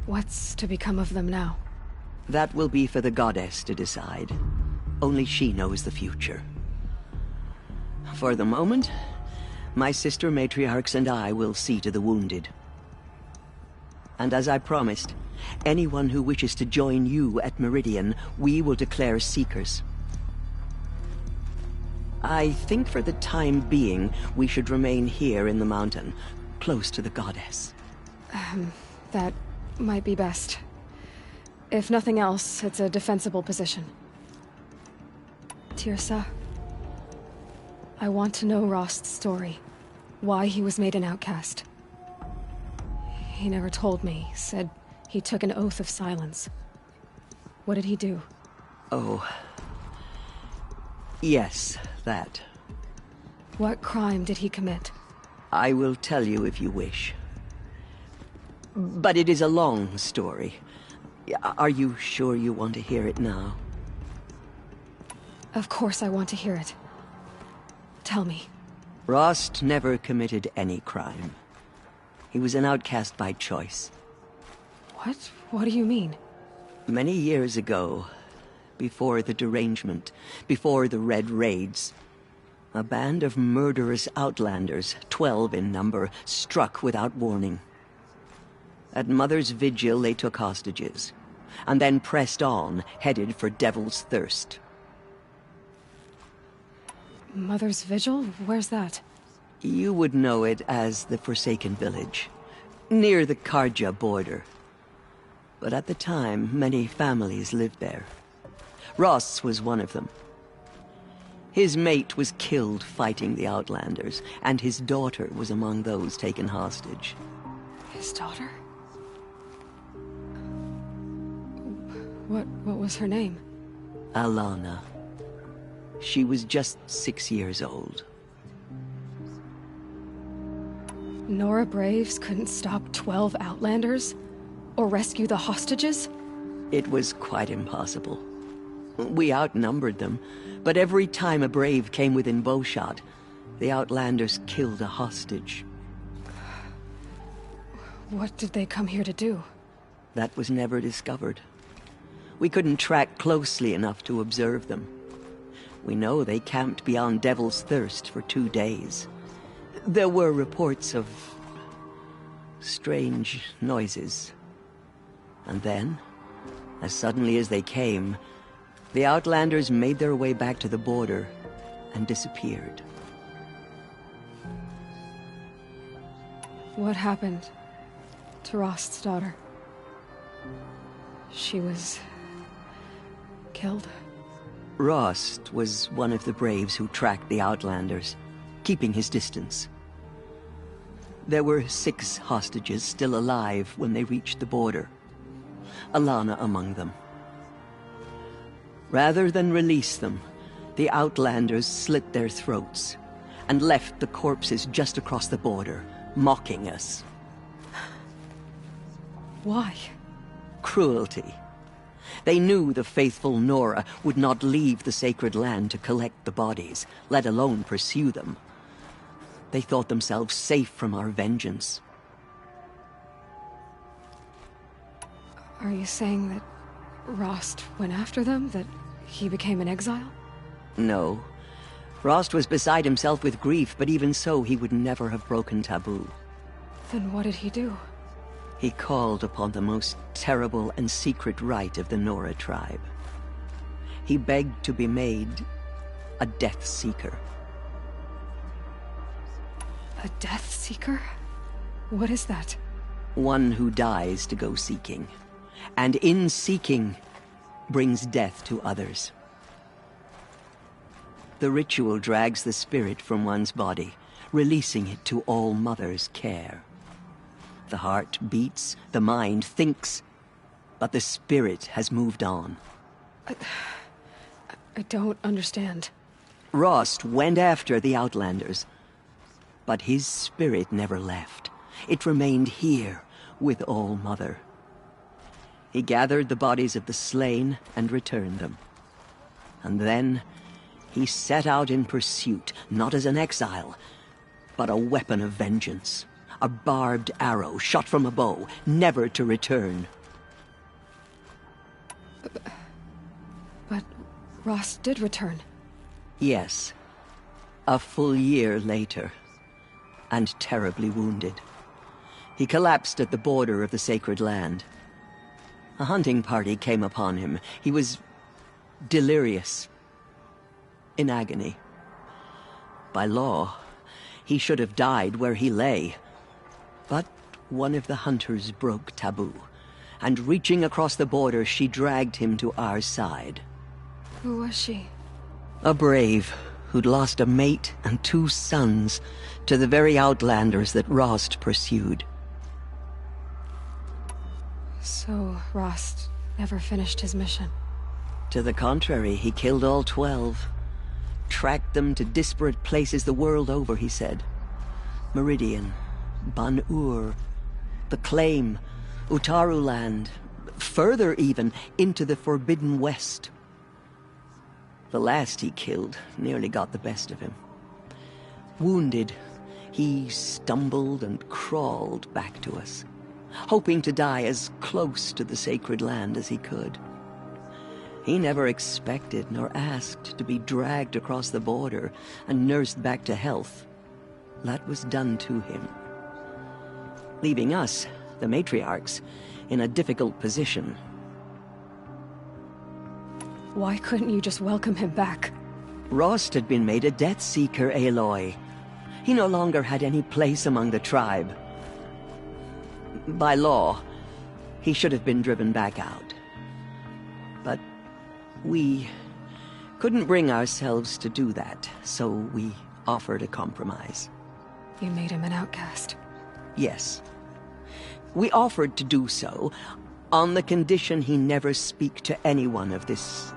What's to become of them now? That will be for the goddess to decide. Only she knows the future. For the moment, my sister matriarchs and I will see to the wounded. And as I promised, anyone who wishes to join you at Meridian, we will declare seekers. I think for the time being, we should remain here in the mountain, close to the goddess. That might be best. If nothing else, it's a defensible position. Tirsa, I want to know Rost's story. Why he was made an outcast. He never told me. Said he took an oath of silence. What did he do? Oh. Yes, that. What crime did he commit? I will tell you if you wish. But it is a long story. Are you sure you want to hear it now? Of course I want to hear it. Tell me. Rost never committed any crime. He was an outcast by choice. What? What do you mean? Many years ago, before the derangement, before the Red Raids, a band of murderous outlanders, 12 in number, struck without warning. At Mother's Vigil, they took hostages, and then pressed on, headed for Devil's Thirst. Mother's Vigil? Where's that? You would know it as the Forsaken Village, near the Karja border. But at the time, many families lived there. Ross was one of them. His mate was killed fighting the Outlanders, and his daughter was among those taken hostage. His daughter? What was her name? Alana. She was just 6 years old. Nora Braves couldn't stop 12 Outlanders? Or rescue the hostages? It was quite impossible. We outnumbered them, but every time a Brave came within bowshot, the Outlanders killed a hostage. What did they come here to do? That was never discovered. We couldn't track closely enough to observe them. We know they camped beyond Devil's Thirst for 2 days. There were reports of strange noises. And then, as suddenly as they came, the Outlanders made their way back to the border and disappeared. What happened to Rost's daughter? She was killed? Rost was one of the Braves who tracked the Outlanders, keeping his distance. There were 6 hostages still alive when they reached the border. Alana among them. Rather than release them, the Outlanders slit their throats and left the corpses just across the border, mocking us. Why? Cruelty. They knew the faithful Nora would not leave the sacred land to collect the bodies, let alone pursue them. They thought themselves safe from our vengeance. Are you saying that Rost went after them? That he became an exile? No. Rost was beside himself with grief, but even so, he would never have broken taboo. Then what did he do? He called upon the most terrible and secret rite of the Nora tribe. He begged to be made a Death Seeker. A Death Seeker? What is that? One who dies to go seeking, and in seeking, brings death to others. The ritual drags the spirit from one's body, releasing it to All Mother's care. The heart beats, the mind thinks, but the spirit has moved on. I don't understand. Rost went after the Outlanders, but his spirit never left. It remained here with All Mother. He gathered the bodies of the slain and returned them. And then He set out in pursuit, not as an exile, but a weapon of vengeance. A barbed arrow shot from a bow, never to return. But Rost did return. Yes. A full year later. And terribly wounded. He collapsed at the border of the sacred land. A hunting party came upon him. He was delirious. In agony. By law, he should have died where he lay. But one of the hunters broke taboo, and reaching across the border, she dragged him to our side. Who was she? A brave who'd lost a mate and 2 sons to the very outlanders that Rost pursued. So, Rost never finished his mission? To the contrary, he killed all 12. Tracked them to disparate places the world over, he said. Meridian, Ban-Ur, the Claim, Utaru Land, further even, into the Forbidden West. The last he killed nearly got the best of him. Wounded, he stumbled and crawled back to us, hoping to die as close to the sacred land as he could. He never expected nor asked to be dragged across the border and nursed back to health. That was done to him. Leaving us, the matriarchs, in a difficult position. Why couldn't you just welcome him back? Rost had been made a Death Seeker, Aloy. He no longer had any place among the tribe. By law, he should have been driven back out. But we couldn't bring ourselves to do that, so we offered a compromise. You made him an outcast. Yes. We offered to do so on the condition he never speak to anyone of this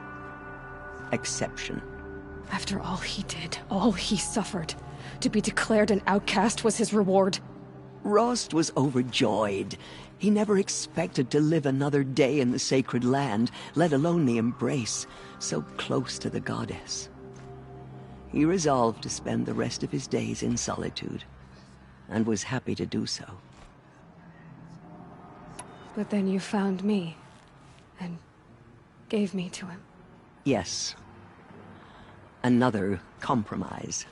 exception. After all he did, all he suffered, to be declared an outcast was his reward. Rost was overjoyed. He never expected to live another day in the sacred land, let alone the embrace, so close to the goddess. He resolved to spend the rest of his days in solitude, and was happy to do so. But then you found me, and gave me to him. Yes. Another compromise.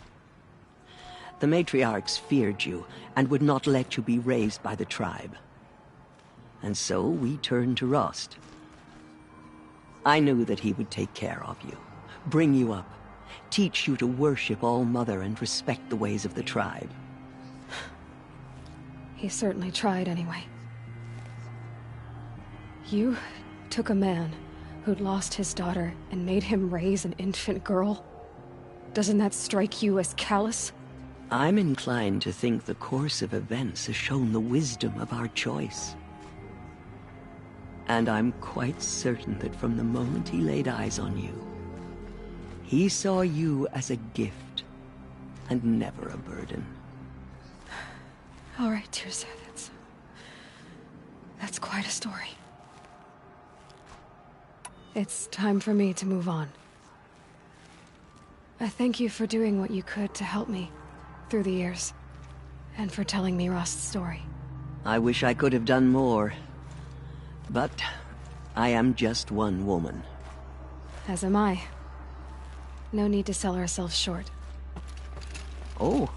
The matriarchs feared you, and would not let you be raised by the tribe. And so we turned to Rost. I knew that he would take care of you, bring you up, teach you to worship All-Mother and respect the ways of the tribe. He certainly tried anyway. You took a man who'd lost his daughter and made him raise an infant girl? Doesn't that strike you as callous? I'm inclined to think the course of events has shown the wisdom of our choice. And I'm quite certain that from the moment he laid eyes on you, he saw you as a gift, and never a burden. All right, Teersa, that's quite a story. It's time for me to move on. I thank you for doing what you could to help me through the years, and for telling me Rost's story. I wish I could have done more, but I am just one woman. As am I. No need to sell ourselves short. Oh,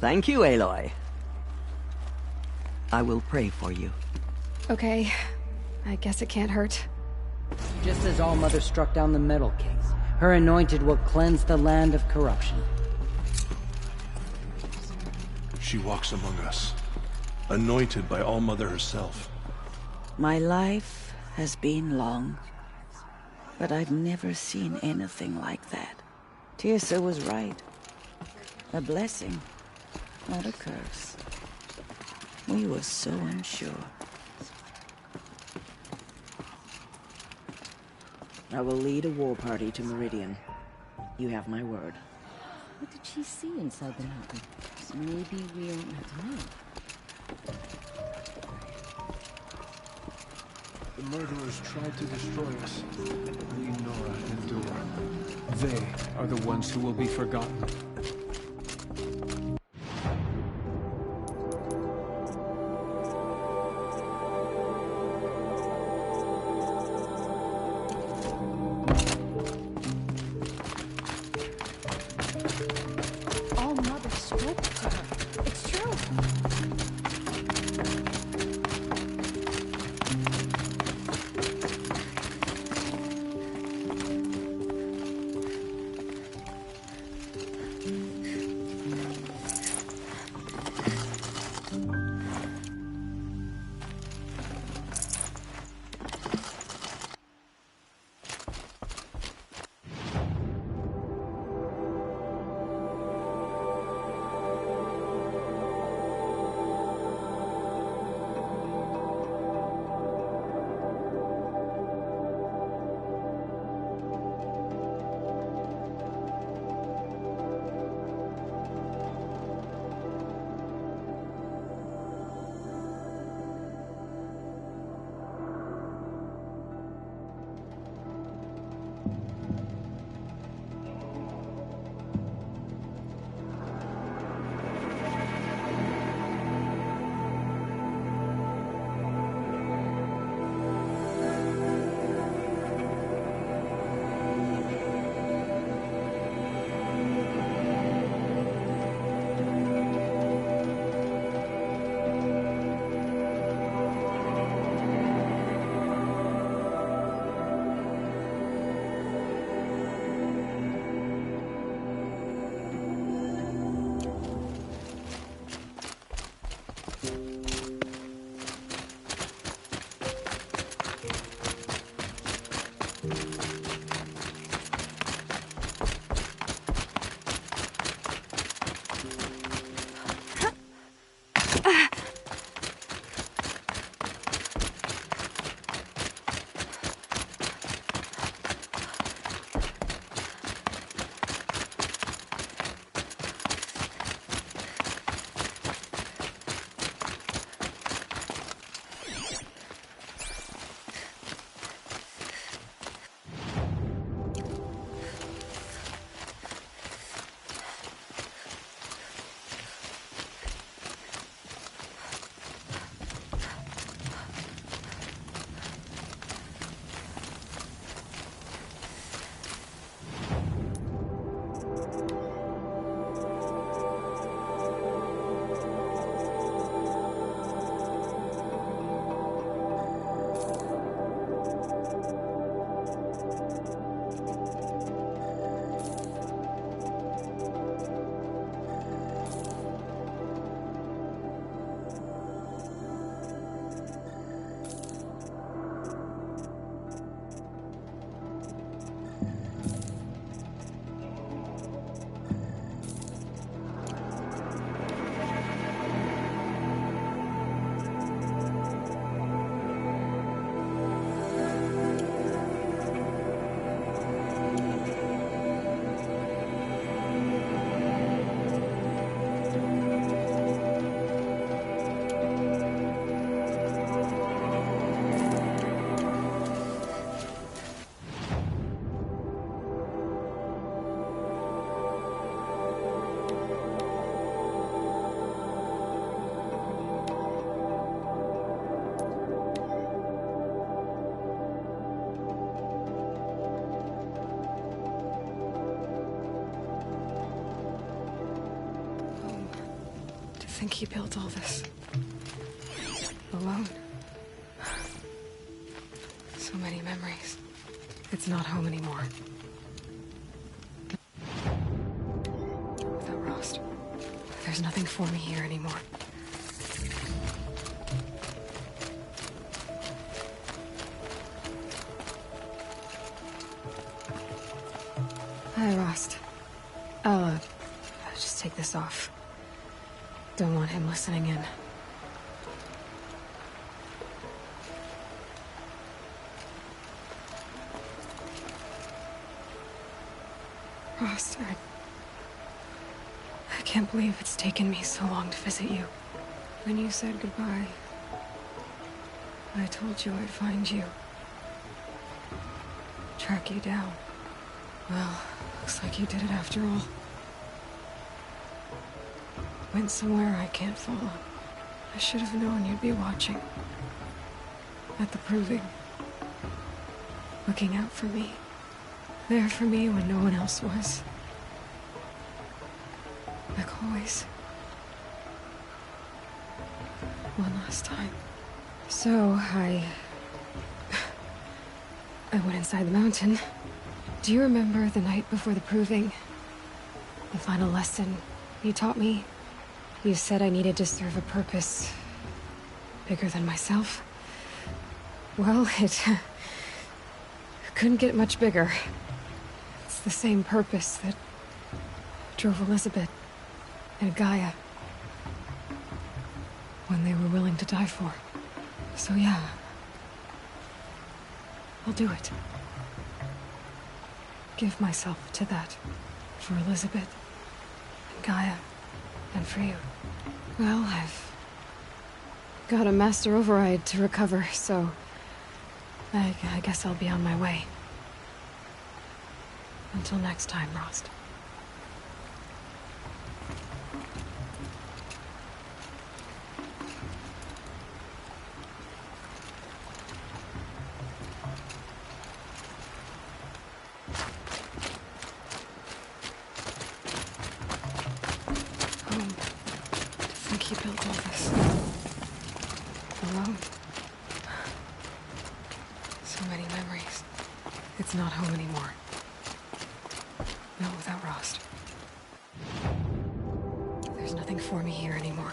thank you, Aloy. I will pray for you. Okay, I guess it can't hurt. Just as All-Mother struck down the Metal Kings, her anointed will cleanse the land of corruption. She walks among us, anointed by All-Mother herself. My life has been long, but I've never seen anything like that. Teersa was right. A blessing, not a curse. We were so unsure. I will lead a war party to Meridian. You have my word. What did she see inside the mountain? Maybe we don't have to know. murderers tried to destroy us. Leonora and Dora. They are the ones who will be forgotten. All Mother spoke to her. It's true. think he built all this alone. So many memories. It's not home anymore. Without Rost, there's nothing for me here anymore. Hi, Rost. I'll just take this off. Don't want him listening in. Rost, I can't believe it's taken me so long to visit you. When you said goodbye, I told you I'd find you. Track you down. Well, looks like you did it after all. Went somewhere I can't follow. I should have known you'd be watching. At the proving. Looking out for me. There for me when no one else was. Like always. One last time. So, I went inside the mountain. Do you remember the night before the proving? The final lesson you taught me? You said I needed to serve a purpose bigger than myself. Well, it couldn't get much bigger. It's the same purpose that drove Elizabeth and Gaia when they were willing to die for. So yeah, I'll do it. Give myself to that. For Elizabeth and Gaia and for you. Well, I've got a master override to recover, so I guess I'll be on my way. Until next time, Rost. He built all this alone. So many memories. It's not home anymore. Not without Rost. There's nothing for me here anymore.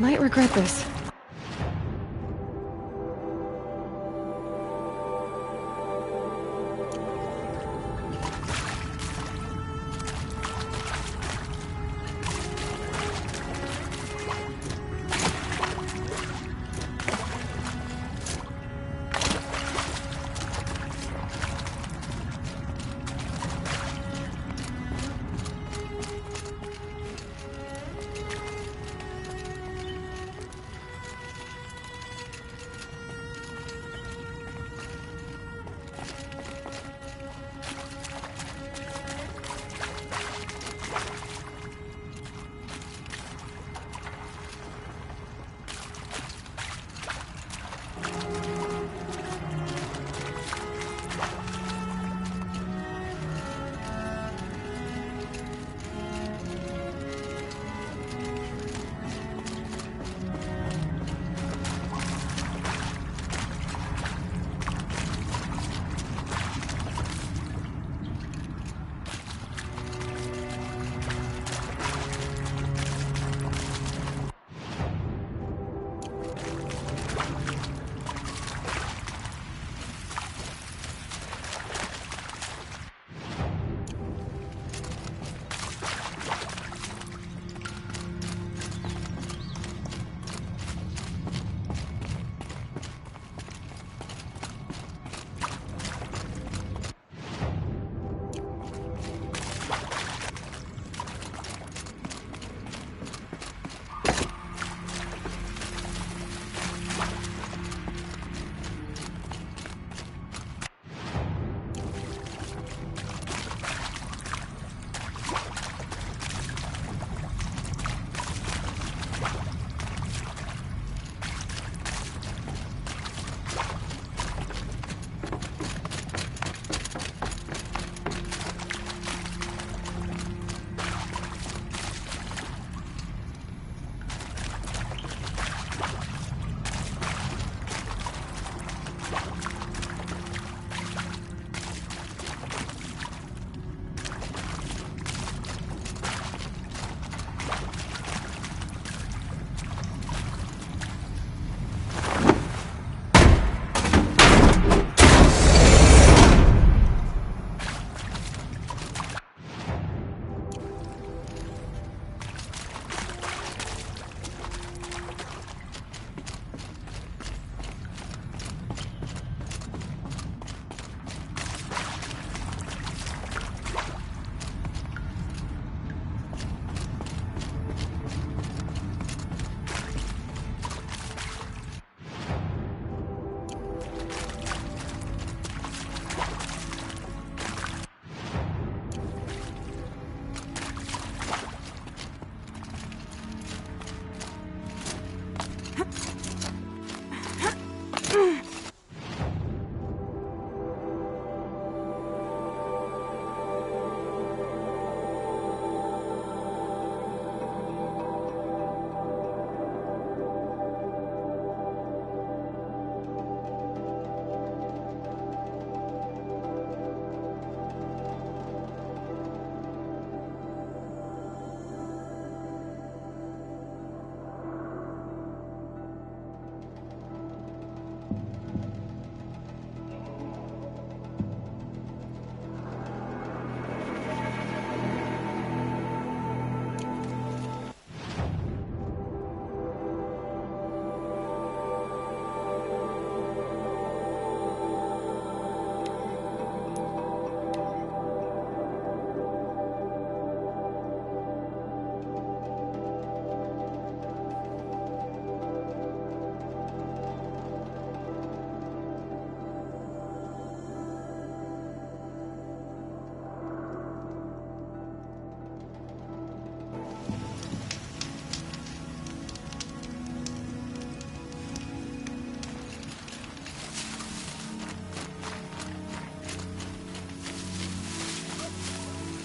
Might regret this.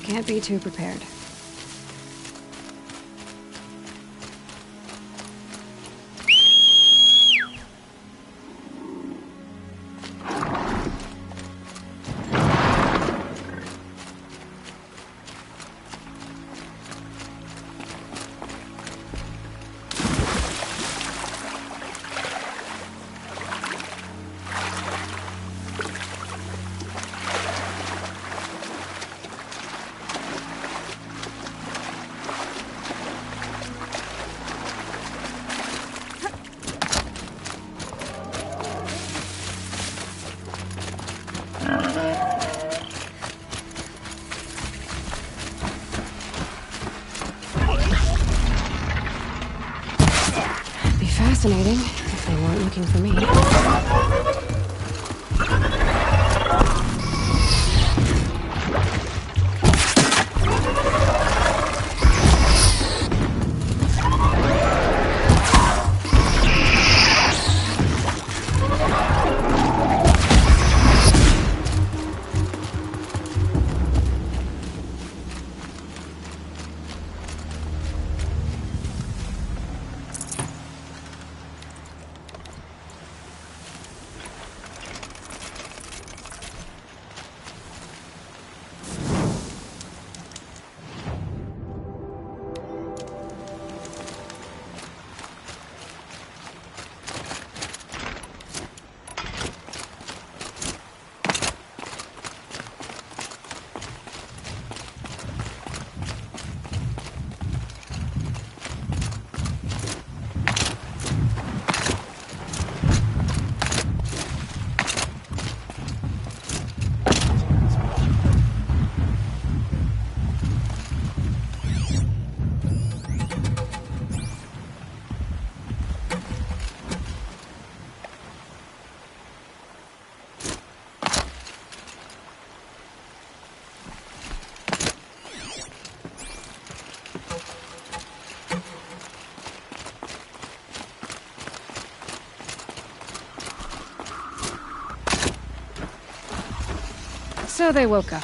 Can't be too prepared. fascinating, if they weren't looking for me. So they woke up.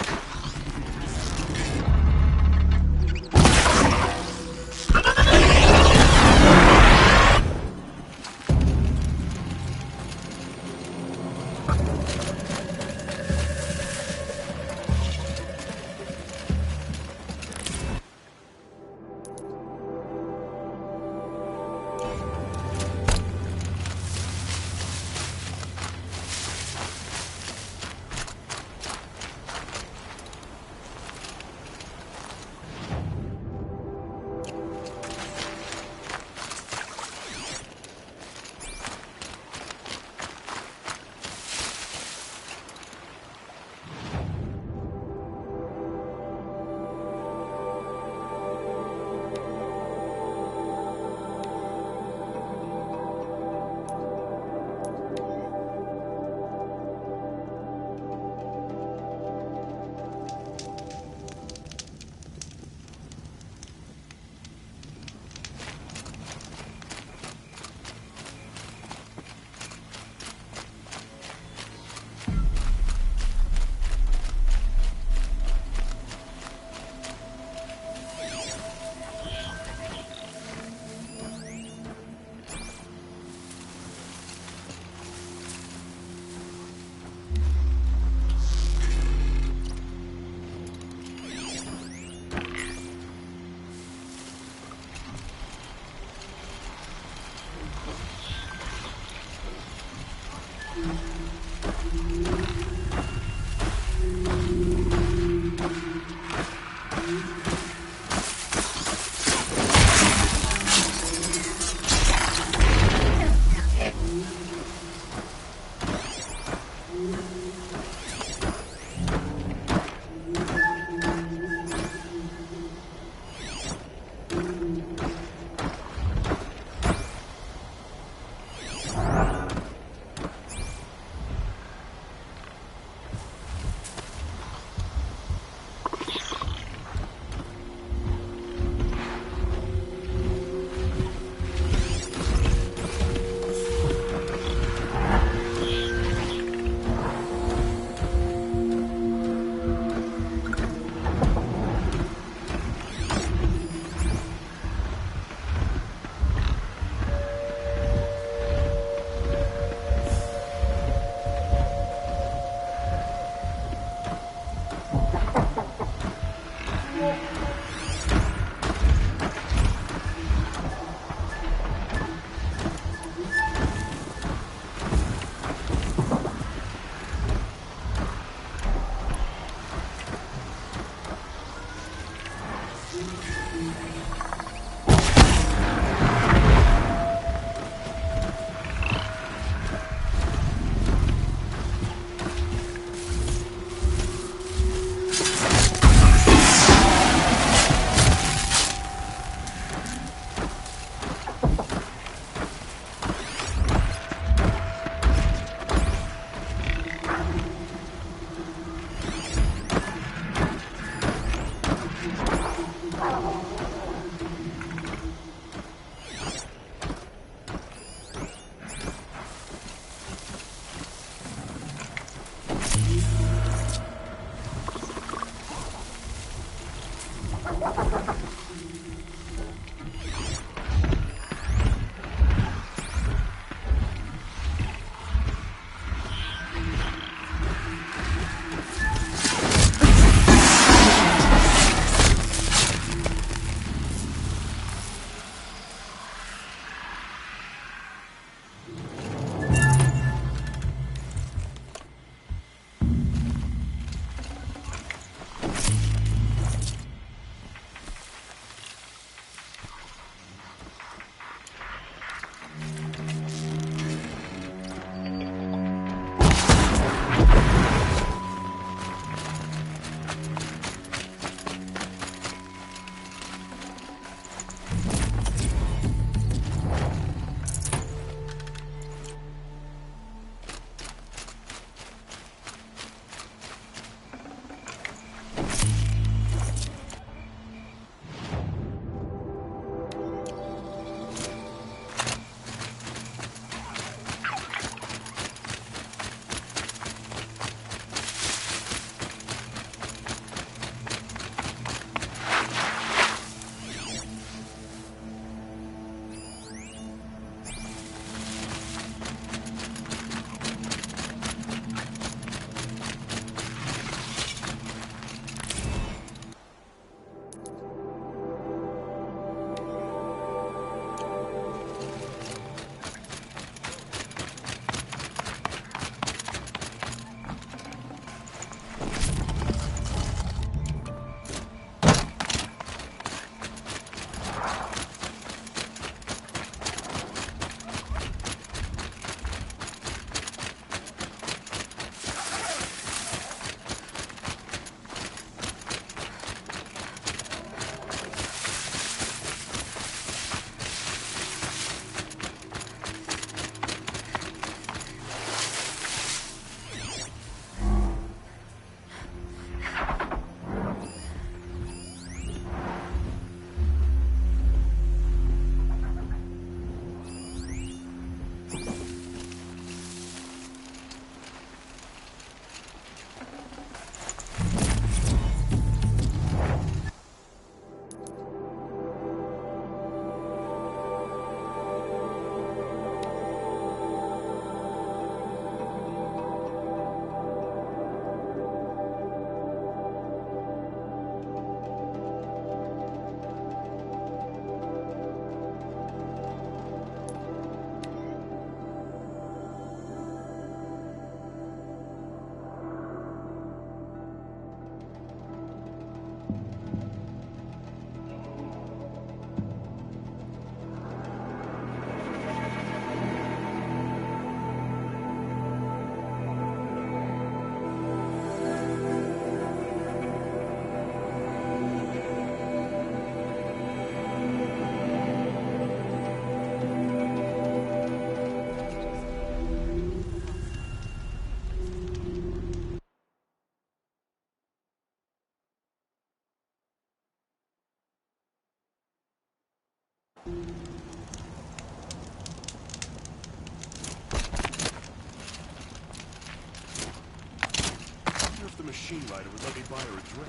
wonder if the machine rider would let me buy her a drink.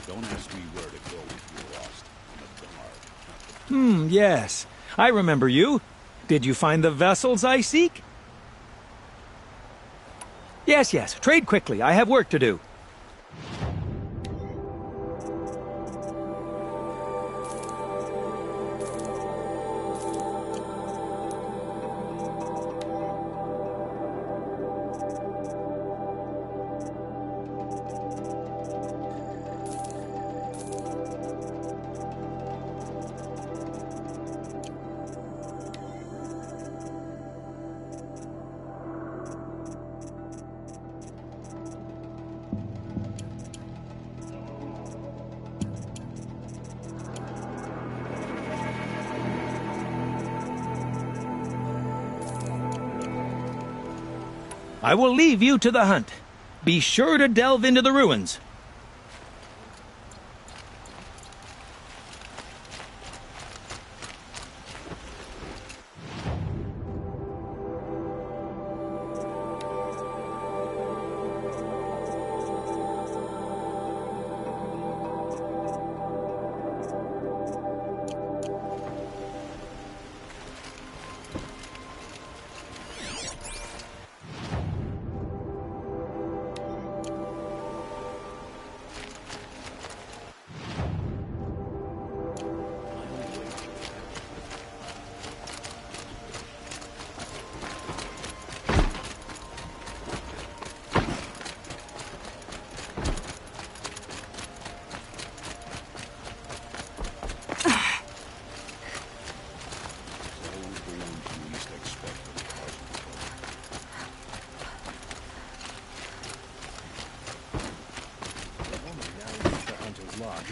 Don't ask me where to go if you're lost in the dark. Yes. I remember you. Did you find the vessels I seek? Yes, yes. Trade quickly. I have work to do. I will leave you to the hunt. Be sure to delve into the ruins.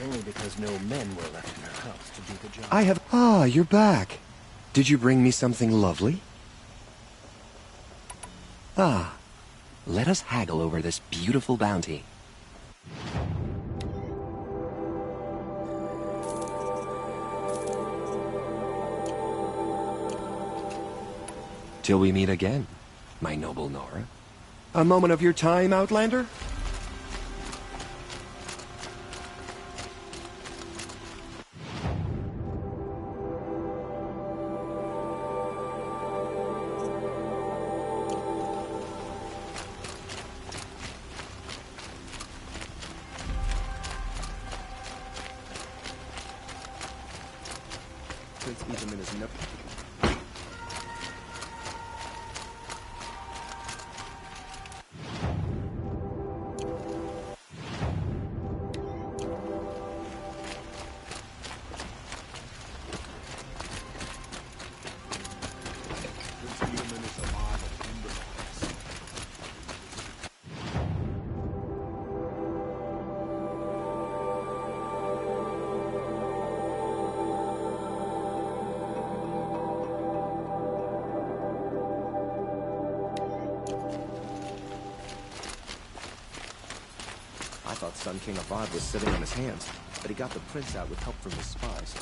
Only because no men were left in her house to do the job. I have... Ah, you're back. Did you bring me something lovely? Ah, let us haggle over this beautiful bounty. Till we meet again, my noble Nora. A moment of your time, Outlander? I thought Sun King Avad was sitting on his hands, but he got the prince out with help from his spies.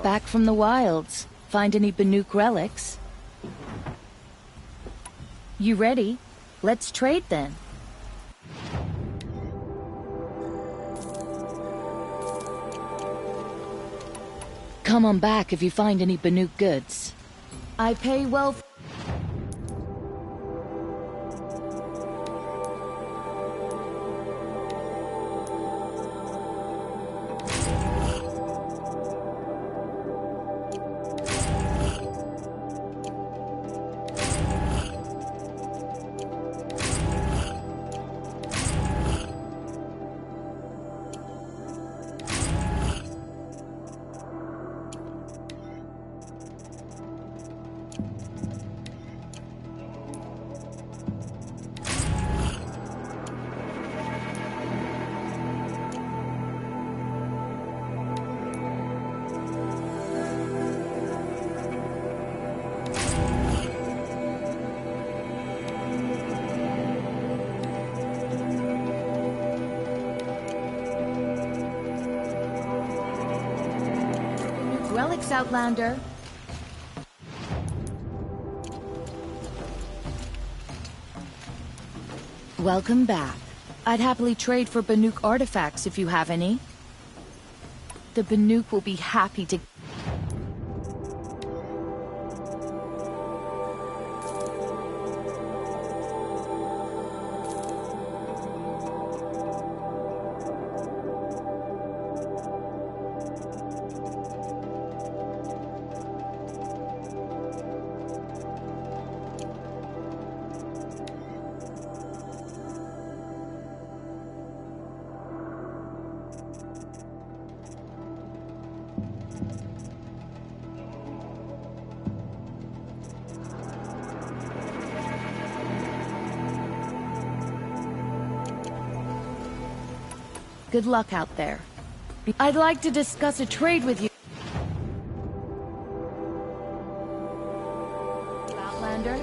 Back from the wilds. Find any Banuk relics? You ready? Let's trade then. Come on back if you find any Banuk goods. I pay well. Alex, Outlander. Welcome back. I'd happily trade for Banuk artifacts if you have any. The Banuk will be happy to... Good luck out there. I'd like to discuss a trade with you. Outlander?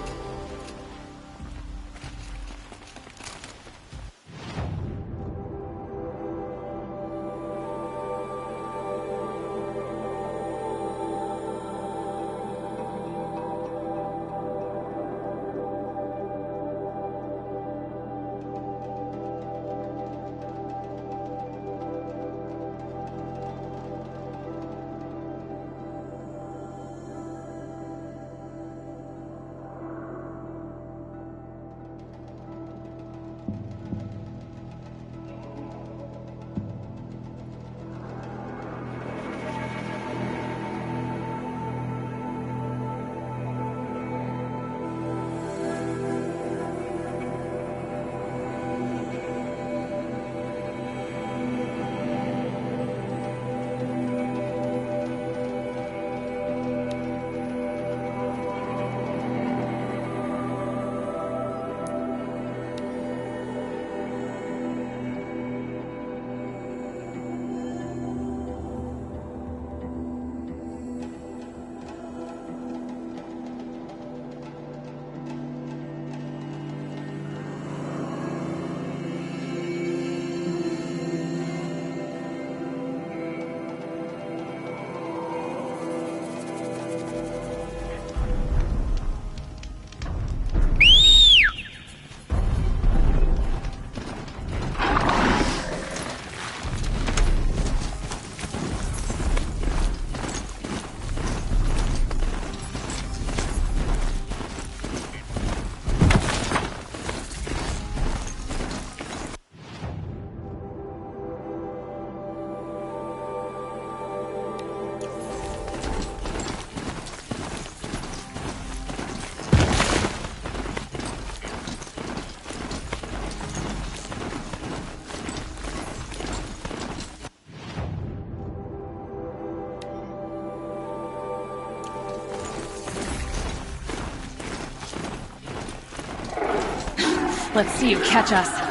Let's see you catch us.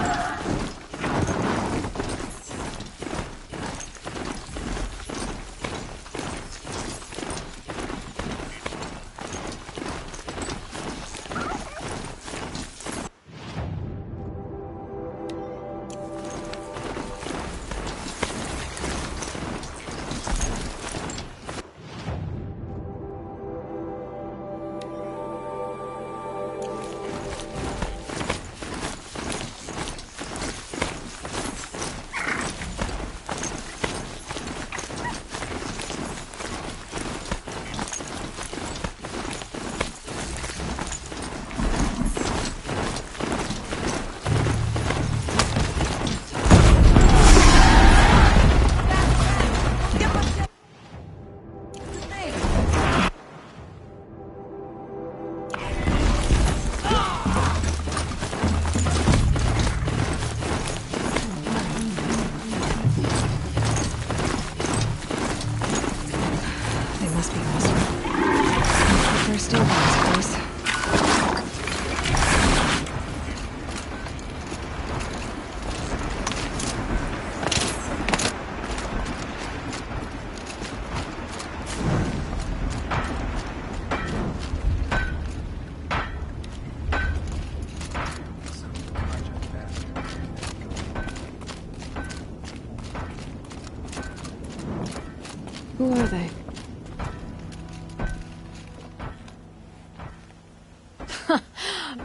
Who are they?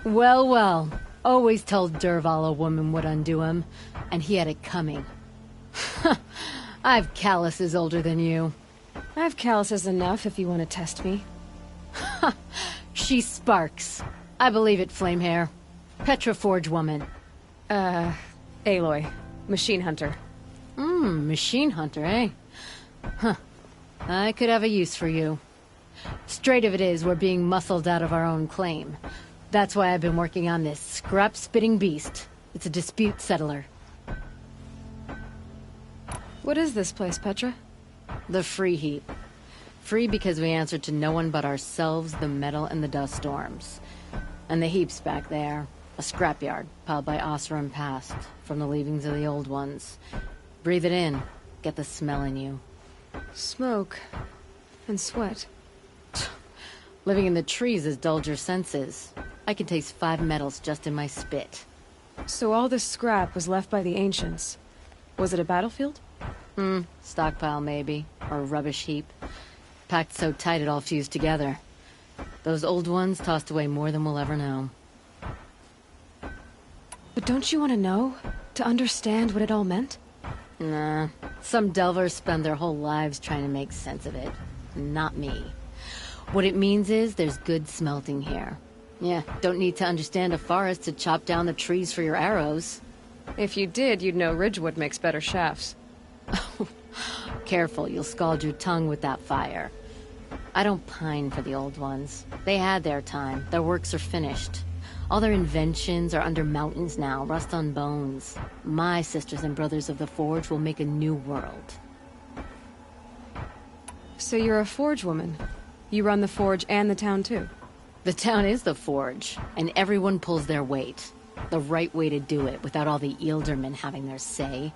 Well, well. Always told Dervahl a woman would undo him, and he had it coming. I've calluses older than you. I've calluses enough if you want to test me. She sparks. I believe it, Flamehair. Petra Forge woman. Aloy. Machine hunter. Machine hunter, eh? Huh. I could have a use for you. Straight of it is, we're being muscled out of our own claim. That's why I've been working on this scrap-spitting beast. It's a dispute settler. What is this place, Petra? The Free Heap. Free because we answer to no one but ourselves, the metal, and the dust storms. And the heap's back there. A scrapyard, piled by Oseram past, from the leavings of the old ones. Breathe it in. Get the smell in you. Smoke. And sweat. Living in the trees has dulled your senses. I can taste 5 metals just in my spit. So all this scrap was left by the ancients. Was it a battlefield? Stockpile maybe. Or a rubbish heap. Packed so tight it all fused together. Those old ones tossed away more than we'll ever know. But don't you want to know? To understand what it all meant? Nah. Some delvers spend their whole lives trying to make sense of it. Not me. What it means is there's good smelting here. Yeah, don't need to understand a forest to chop down the trees for your arrows. If you did, you'd know Ridgewood makes better shafts. Careful, you'll scald your tongue with that fire. I don't pine for the old ones. They had their time. Their works are finished. All their inventions are under mountains now, rust on bones. My sisters and brothers of the Forge will make a new world. So you're a Forge woman? You run the Forge and the town too? The town is the Forge, and everyone pulls their weight. The right way to do it, without all the Ealdormen having their say.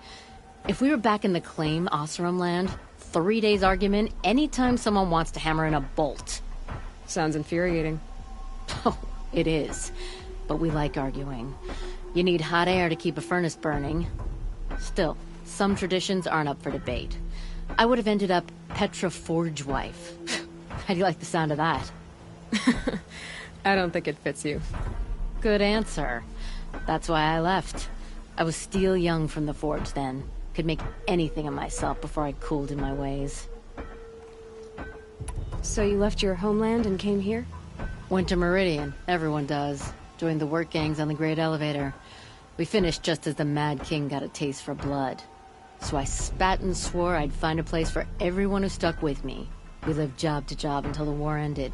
If we were back in the claim Oseram land, 3 days argument anytime someone wants to hammer in a bolt. Sounds infuriating. Oh, it is. But we like arguing. You need hot air to keep a furnace burning. Still, some traditions aren't up for debate. I would have ended up Petra Forge wife. How do you like the sound of that? I don't think it fits you. Good answer. That's why I left. I was steel young from the Forge then. Could make anything of myself before I cooled in my ways. So you left your homeland and came here? Went to Meridian. Everyone does. Joined the work gangs on the Great Elevator. We finished just as the Mad King got a taste for blood. So I spat and swore I'd find a place for everyone who stuck with me. We lived job to job until the war ended.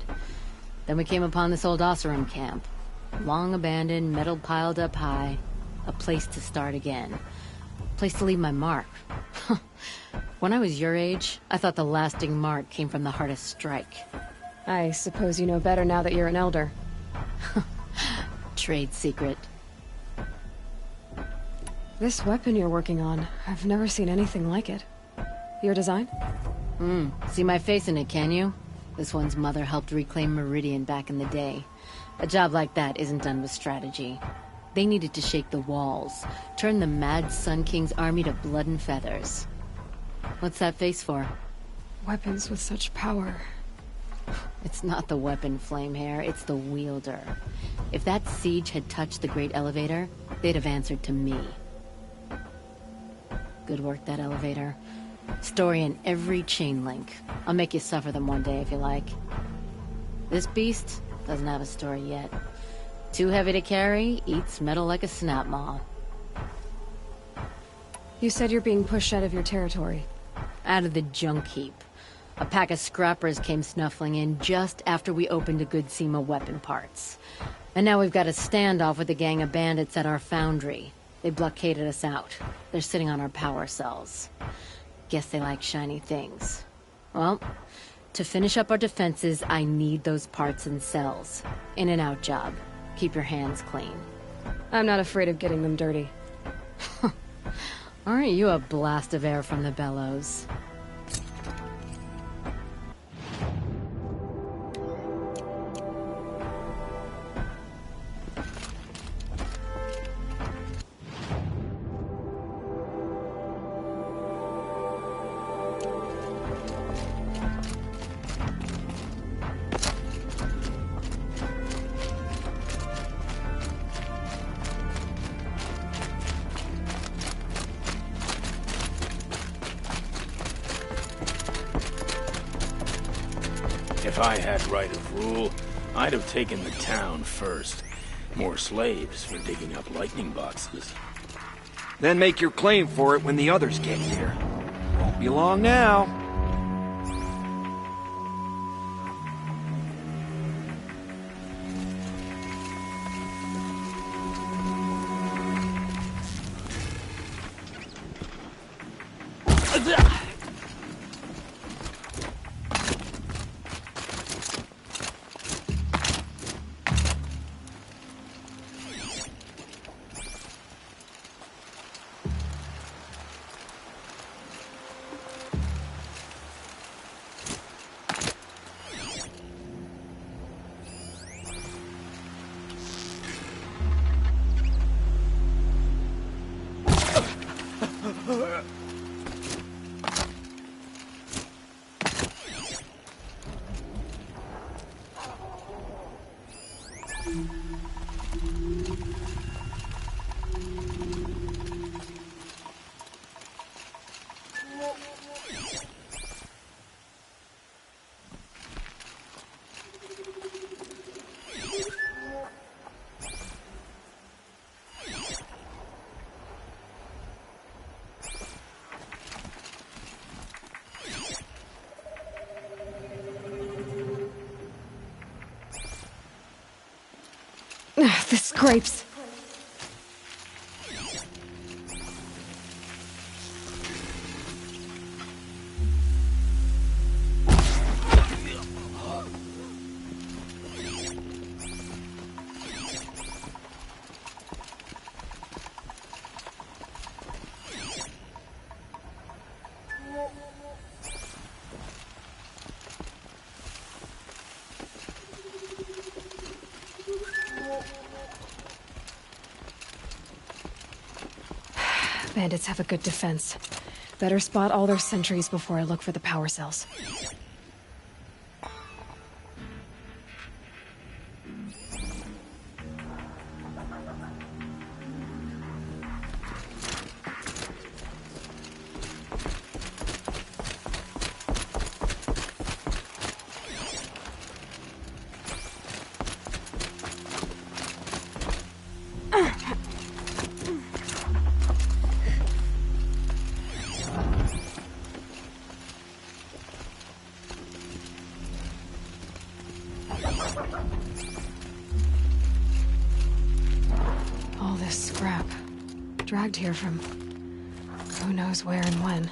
Then we came upon this old Oseram camp. Long abandoned, metal piled up high. A place to start again. A place to leave my mark. When I was your age, I thought the lasting mark came from the hardest strike. I suppose you know better now that you're an elder. Trade secret. This weapon you're working on, I've never seen anything like it. Your design? See my face in it, can you? This one's mother helped reclaim Meridian back in the day. A job like that isn't done with strategy. They needed to shake the walls, turn the Mad Sun King's army to blood and feathers. What's that face for? Weapons with such power. It's not the weapon, Flamehair, it's the wielder. If that siege had touched the Great Elevator, they'd have answered to me. Good work, that elevator. Story in every chain link. I'll make you suffer them one day if you like. This beast doesn't have a story yet. Too heavy to carry, eats metal like a snap maw. You said you're being pushed out of your territory. Out of the junk heap. A pack of scrappers came snuffling in just after we opened a good seam of weapon parts. And now we've got a standoff with a gang of bandits at our foundry. They blockaded us out. They're sitting on our power cells. Guess they like shiny things. Well, to finish up our defenses, I need those parts and cells. In and out job. Keep your hands clean. I'm not afraid of getting them dirty. Aren't you a blast of air from the bellows? If I had right of rule, I'd have taken the town first. More slaves for digging up lightning boxes. Then make your claim for it when the others get here. Won't be long now. The scrapes. Bandits have a good defense. Better spot all their sentries before I look for the power cells. All this scrap. Dragged here from who knows where and when.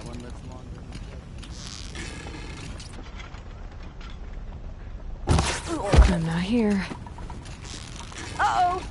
that one lives longer. I'm not here. Uh-oh!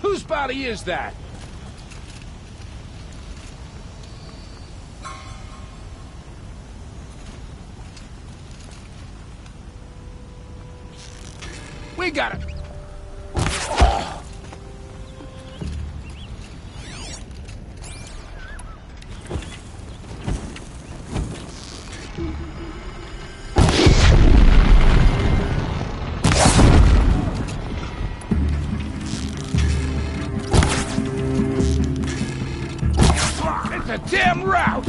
Whose body is that? We got it. It's a damn route!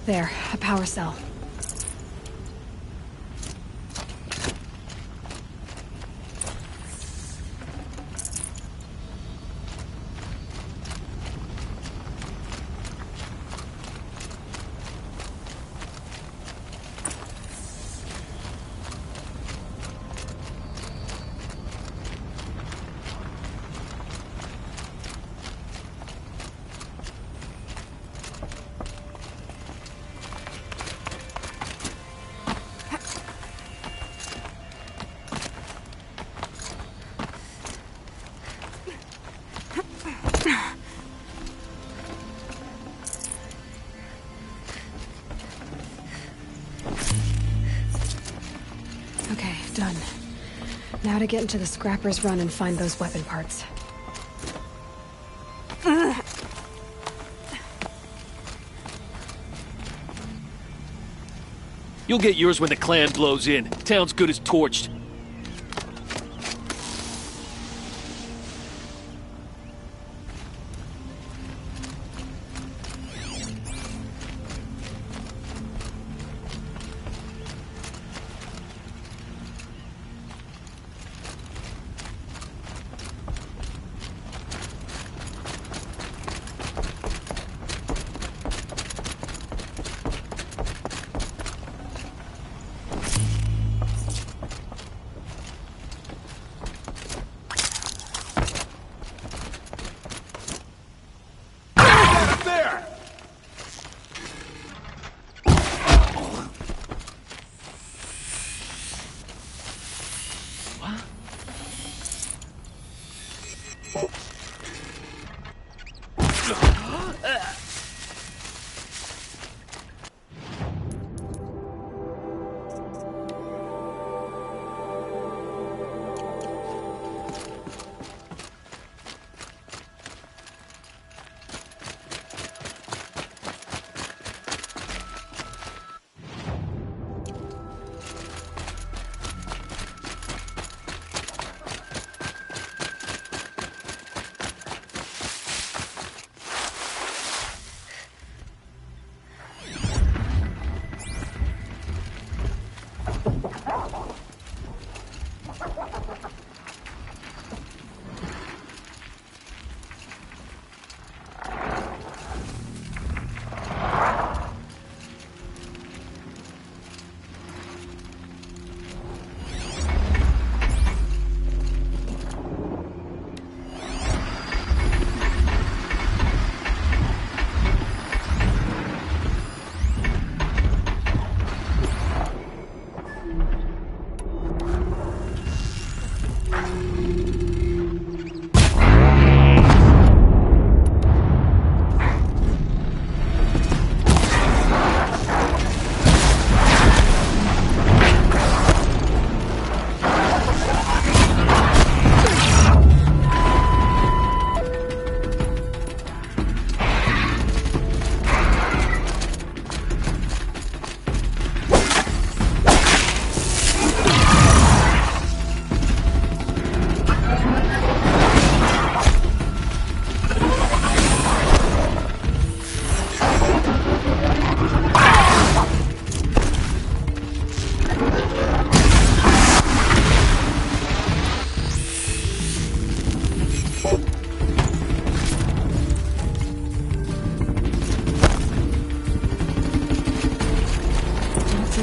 There, a power cell. how to get into the Scrapper's Run and find those weapon parts. You'll get yours when the clan blows in. Town's good as torched.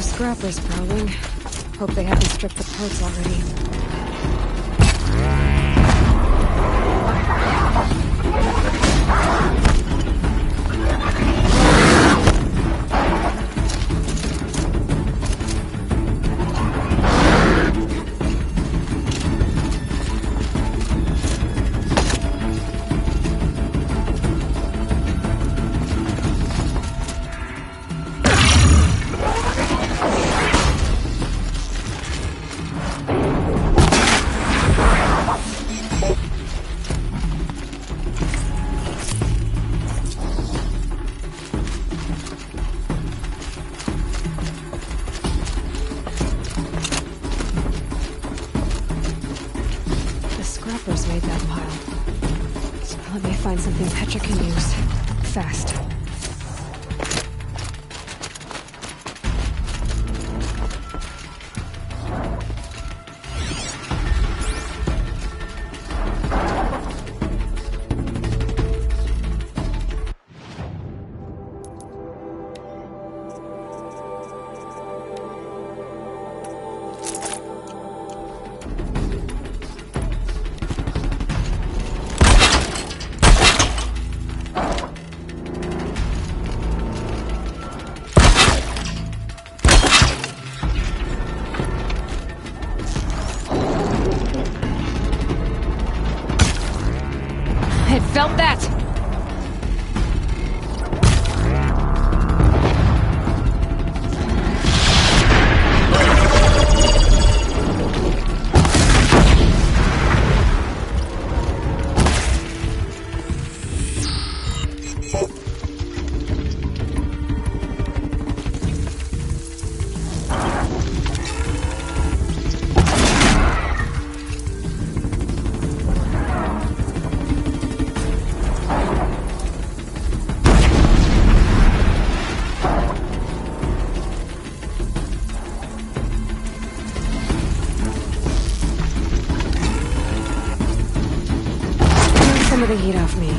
Scrappers prowling. Hope they haven't stripped the parts already. Made that pile. So let me find something Petra can use. Fast. Felt that! some of the heat off me.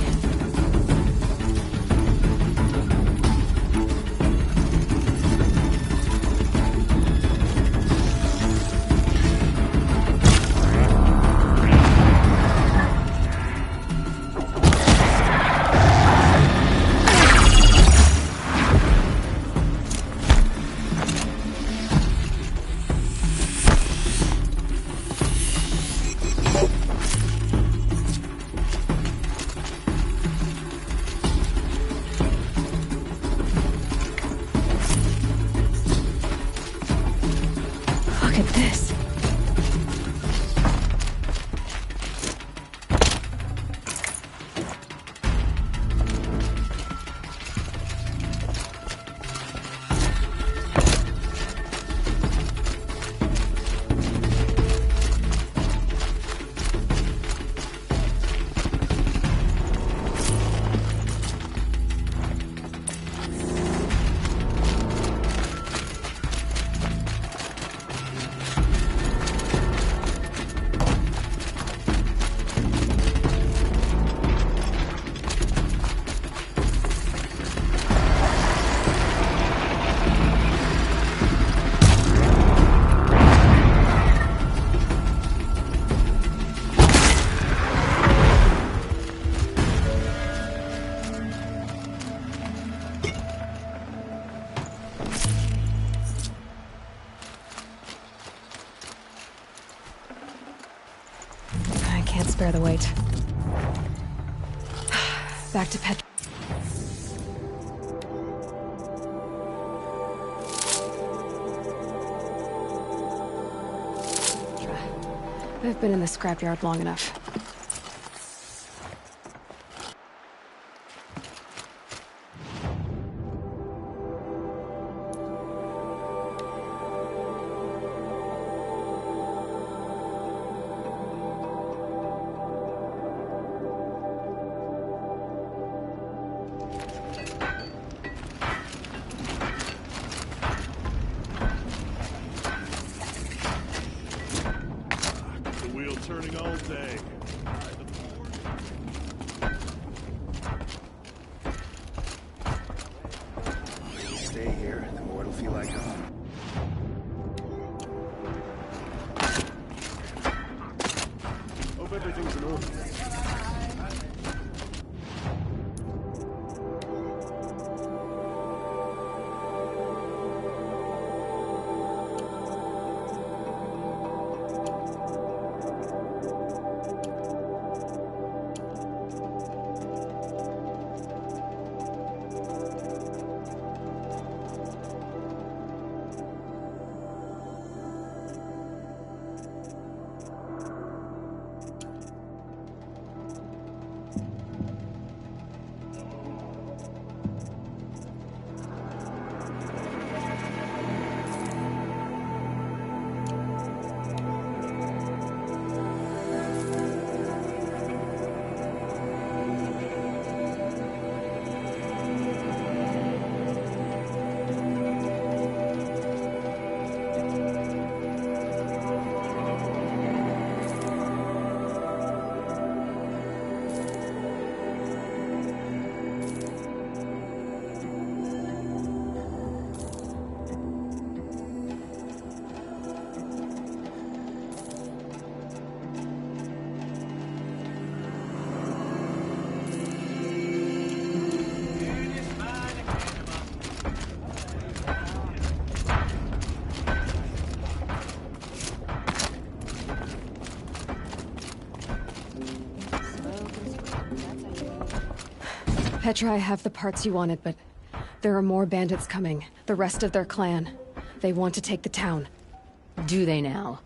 Look at this. Can't spare the weight. Back to Petra. I've been in the scrapyard long enough. Turning all day. Stay here, the more it'll feel like home. Hope everything's in order. Petra, I have the parts you wanted, but there are more bandits coming. The rest of their clan. They want to take the town. Do they now?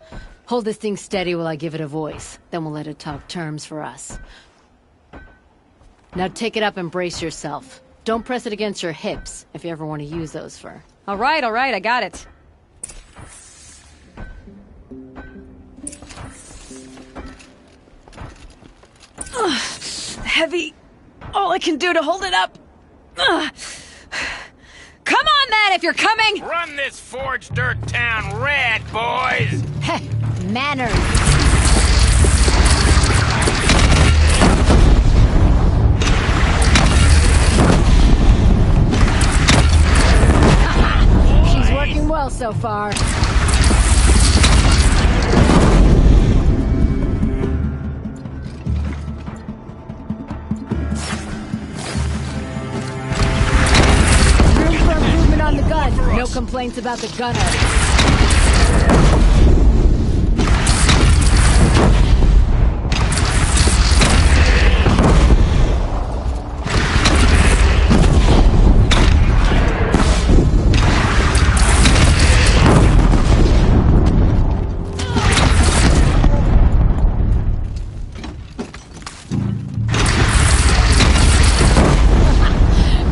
Hold this thing steady while I give it a voice. Then we'll let it talk terms for us. Now take it up and brace yourself. Don't press it against your hips, if you ever want to use those for... All right, I got it. Ugh, heavy. All I can do to hold it up. Ugh. Come on, then, if you're coming! Run this forged dirt town red, boys! Manners! far. Room for improvement on the gun. No complaints about the gunner.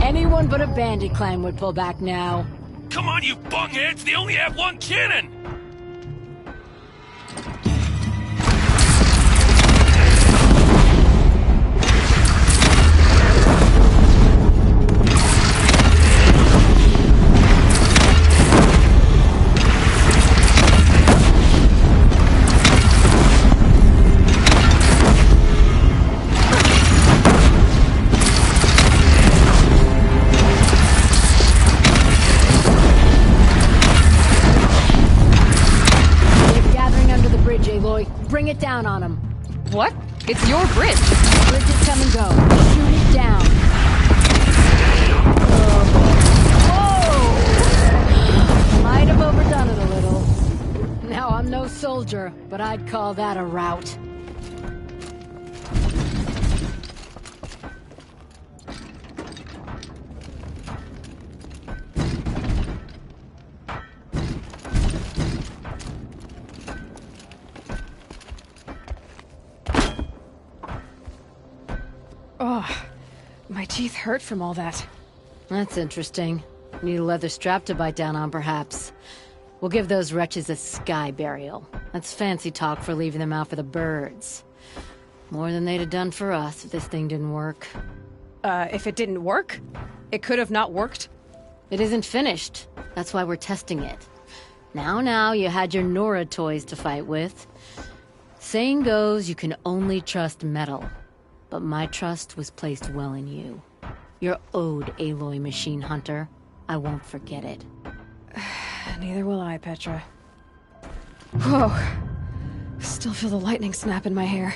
Anyone but a bandit clan would pull back now. Come on, you bungheads! They only have one cannon! Bring it down on him. What? It's your bridge. Bridge is come and go. Shoot it down. Whoa! Might have overdone it a little. Now, I'm no soldier, but I'd call that a rout. Oh, my teeth hurt from all that. That's interesting. Need a leather strap to bite down on, perhaps. We'll give those wretches a sky burial. That's fancy talk for leaving them out for the birds. More than they'd have done for us if this thing didn't work. If it didn't work? It could have not worked? It isn't finished. That's why we're testing it. Now, you had your Nora toys to fight with. Saying goes, you can only trust metal. But my trust was placed well in you. You're owed, Aloy Machine Hunter. I won't forget it. Neither will I, Petra. Whoa. Still feel the lightning snap in my hair.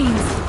machines.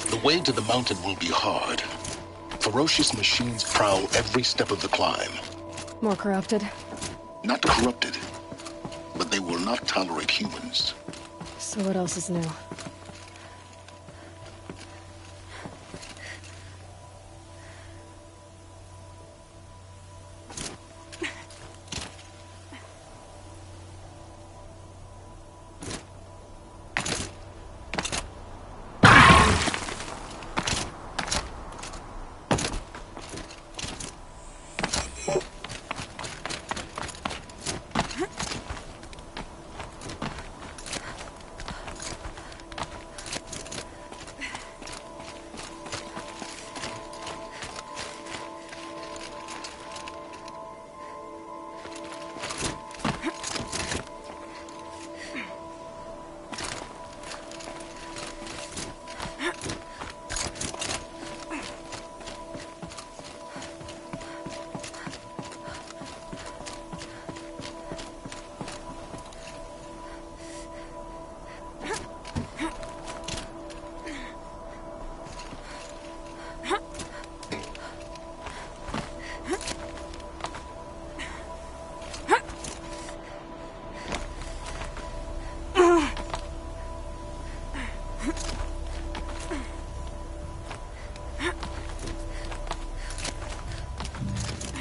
The way to the mountain will be hard. Ferocious machines prowl every step of the climb. More corrupted? Not corrupted, but they will not tolerate humans. So what else is new?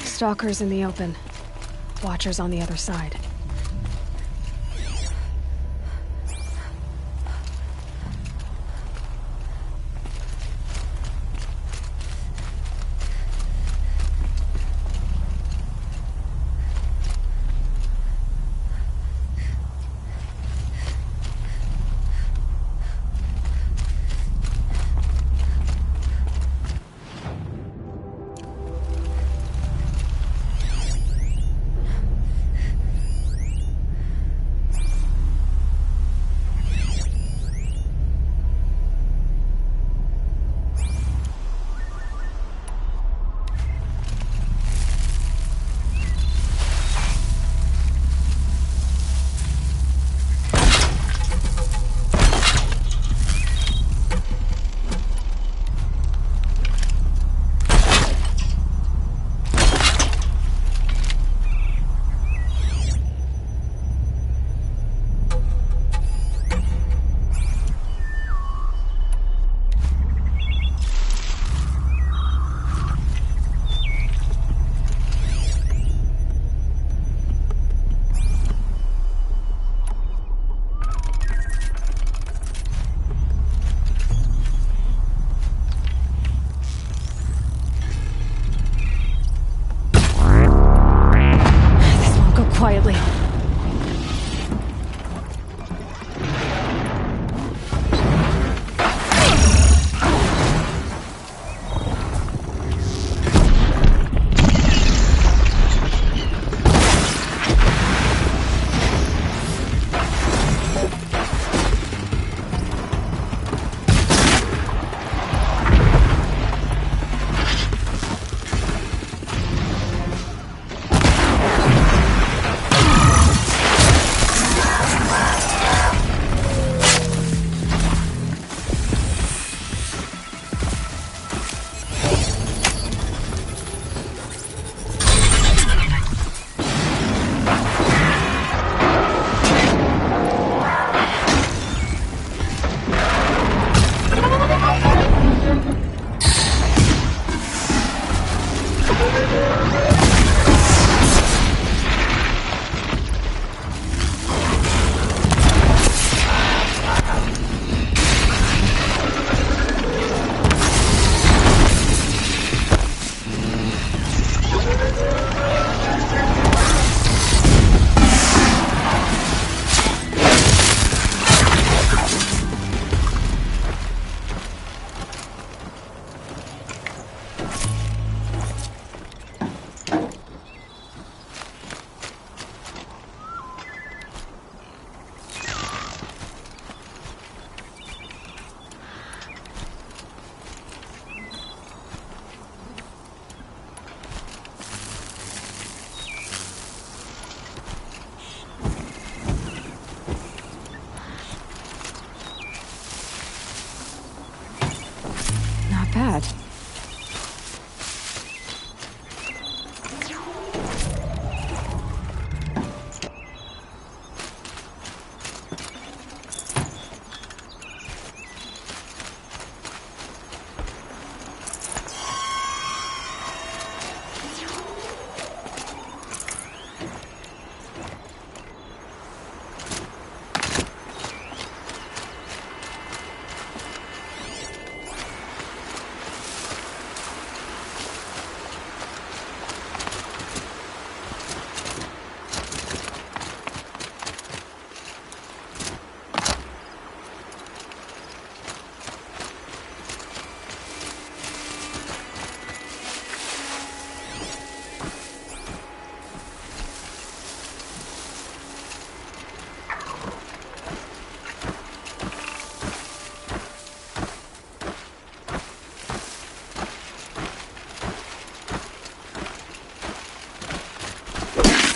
Stalkers in the open. Watchers on the other side. Quietly.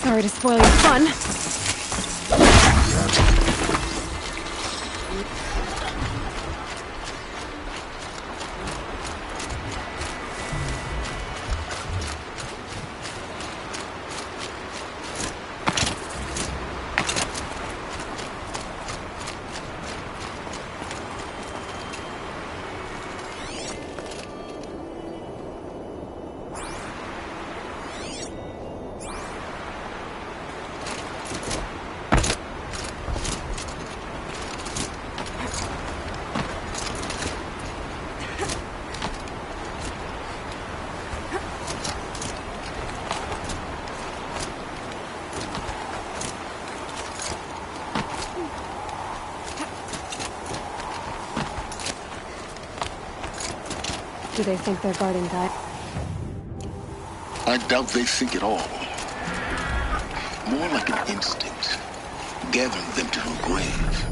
Sorry to spoil your fun. Do they think they're guarding that? I doubt they think at all. More like an instinct, gathering them to her grave.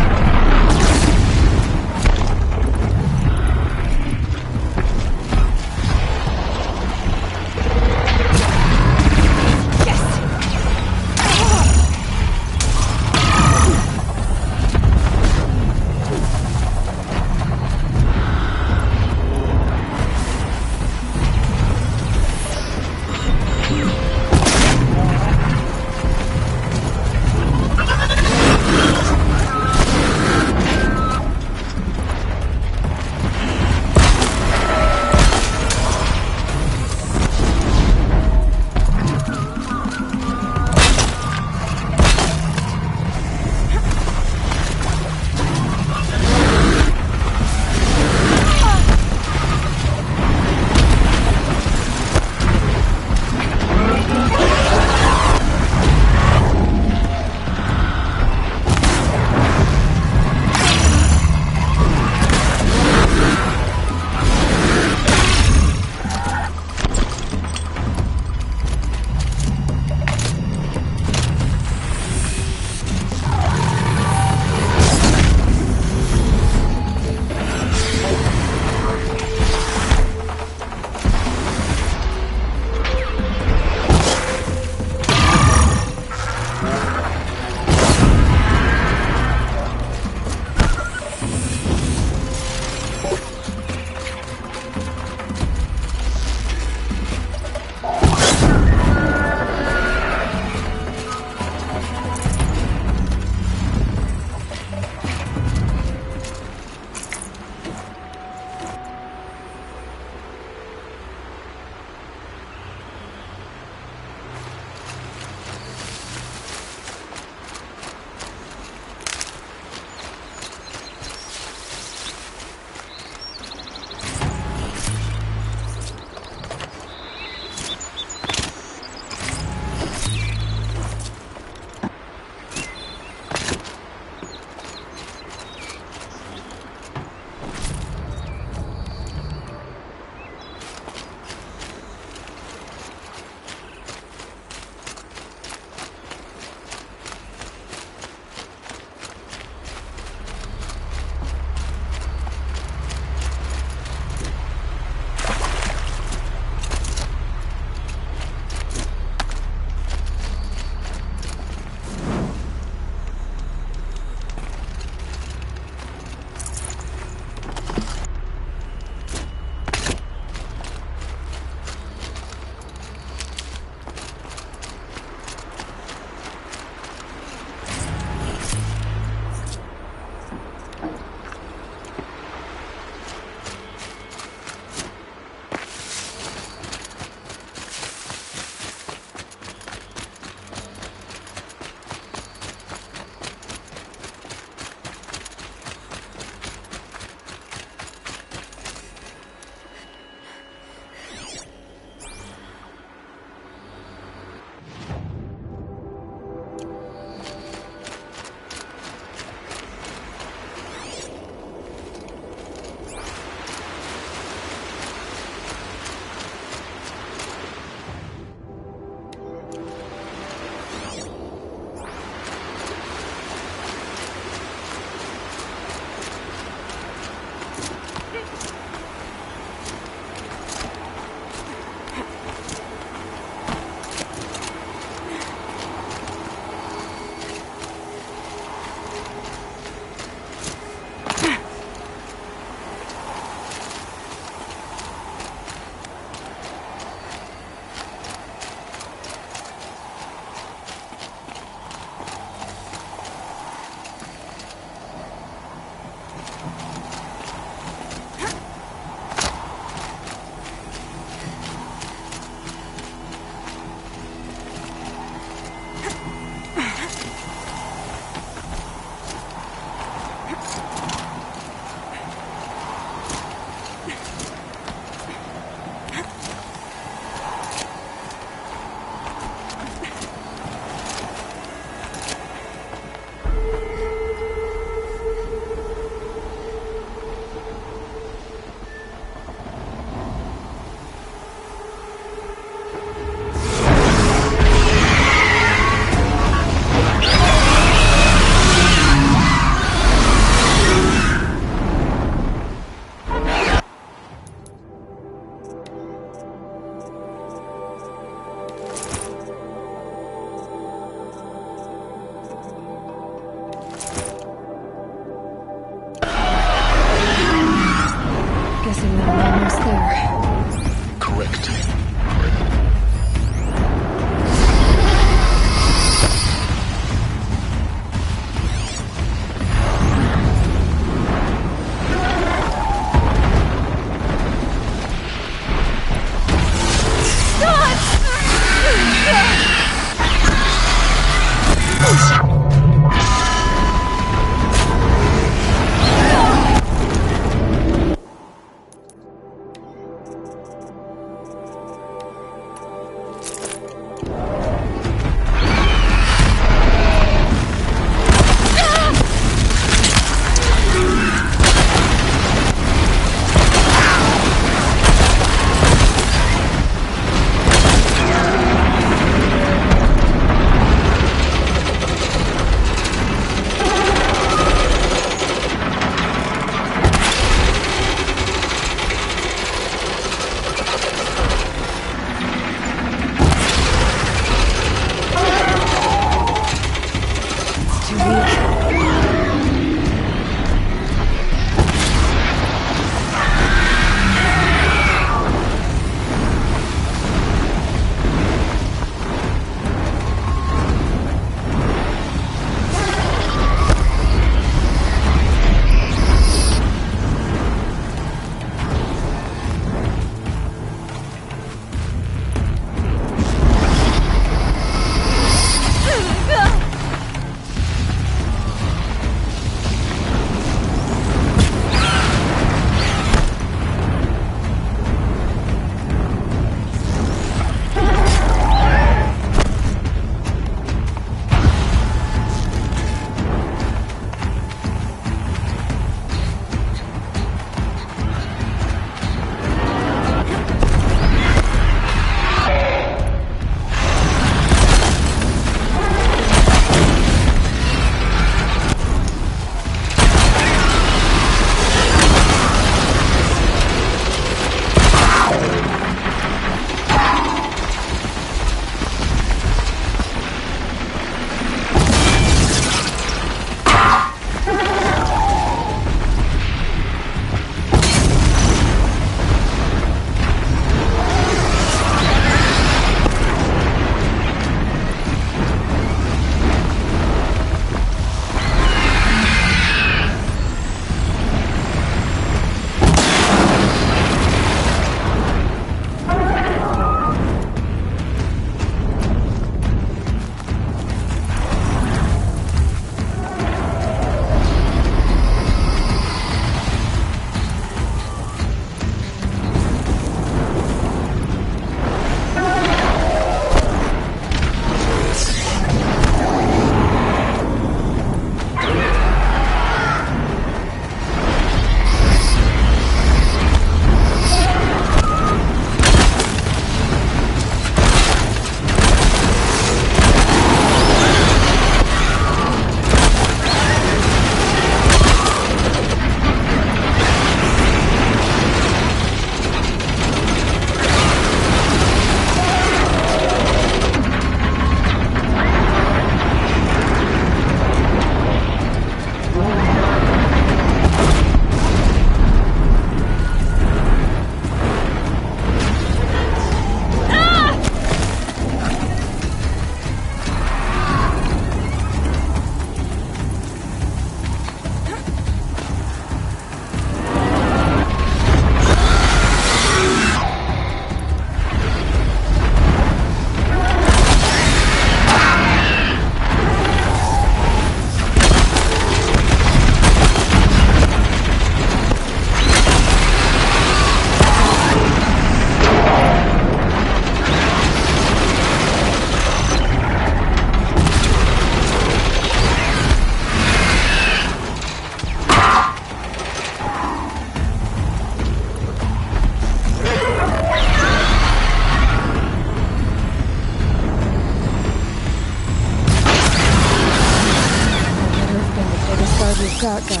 out, Gaia.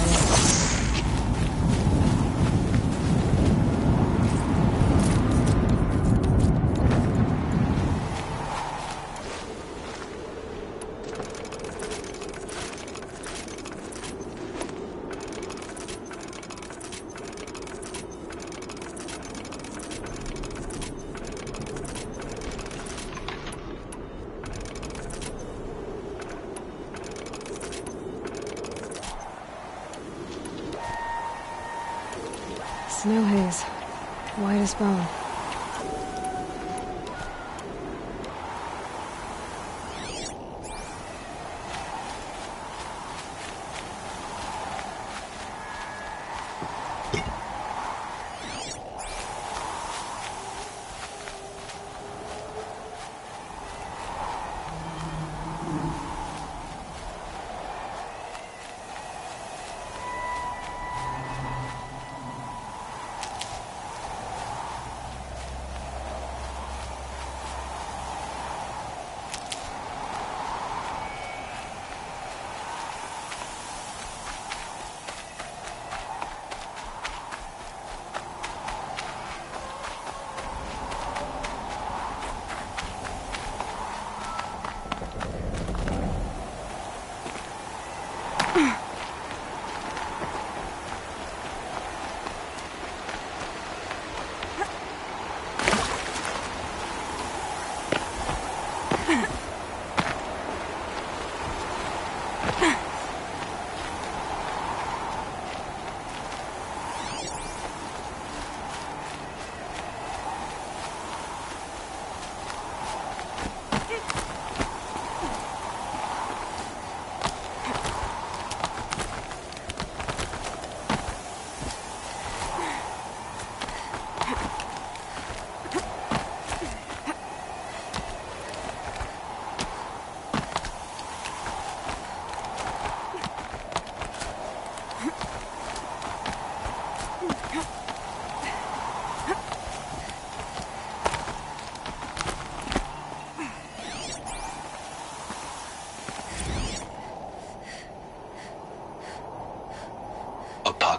Snow haze. White as bone.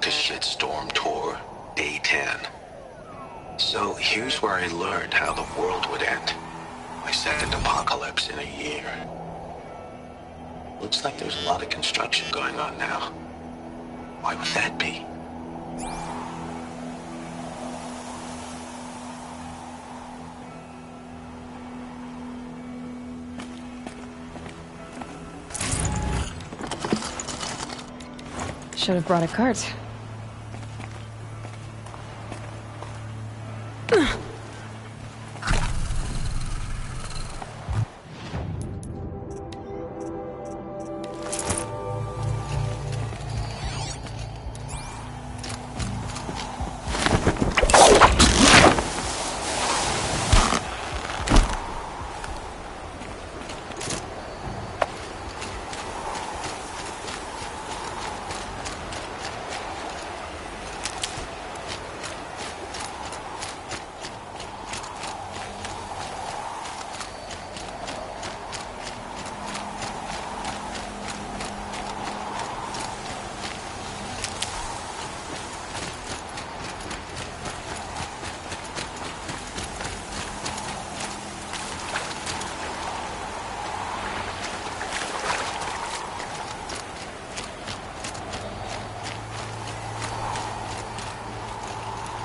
Shitstorm Tour, Day 10. So here's where I learned how the world would end. My second apocalypse in a year. Looks like there's a lot of construction going on now. Why would that be? Should have brought a cart.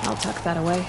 I'll tuck that away.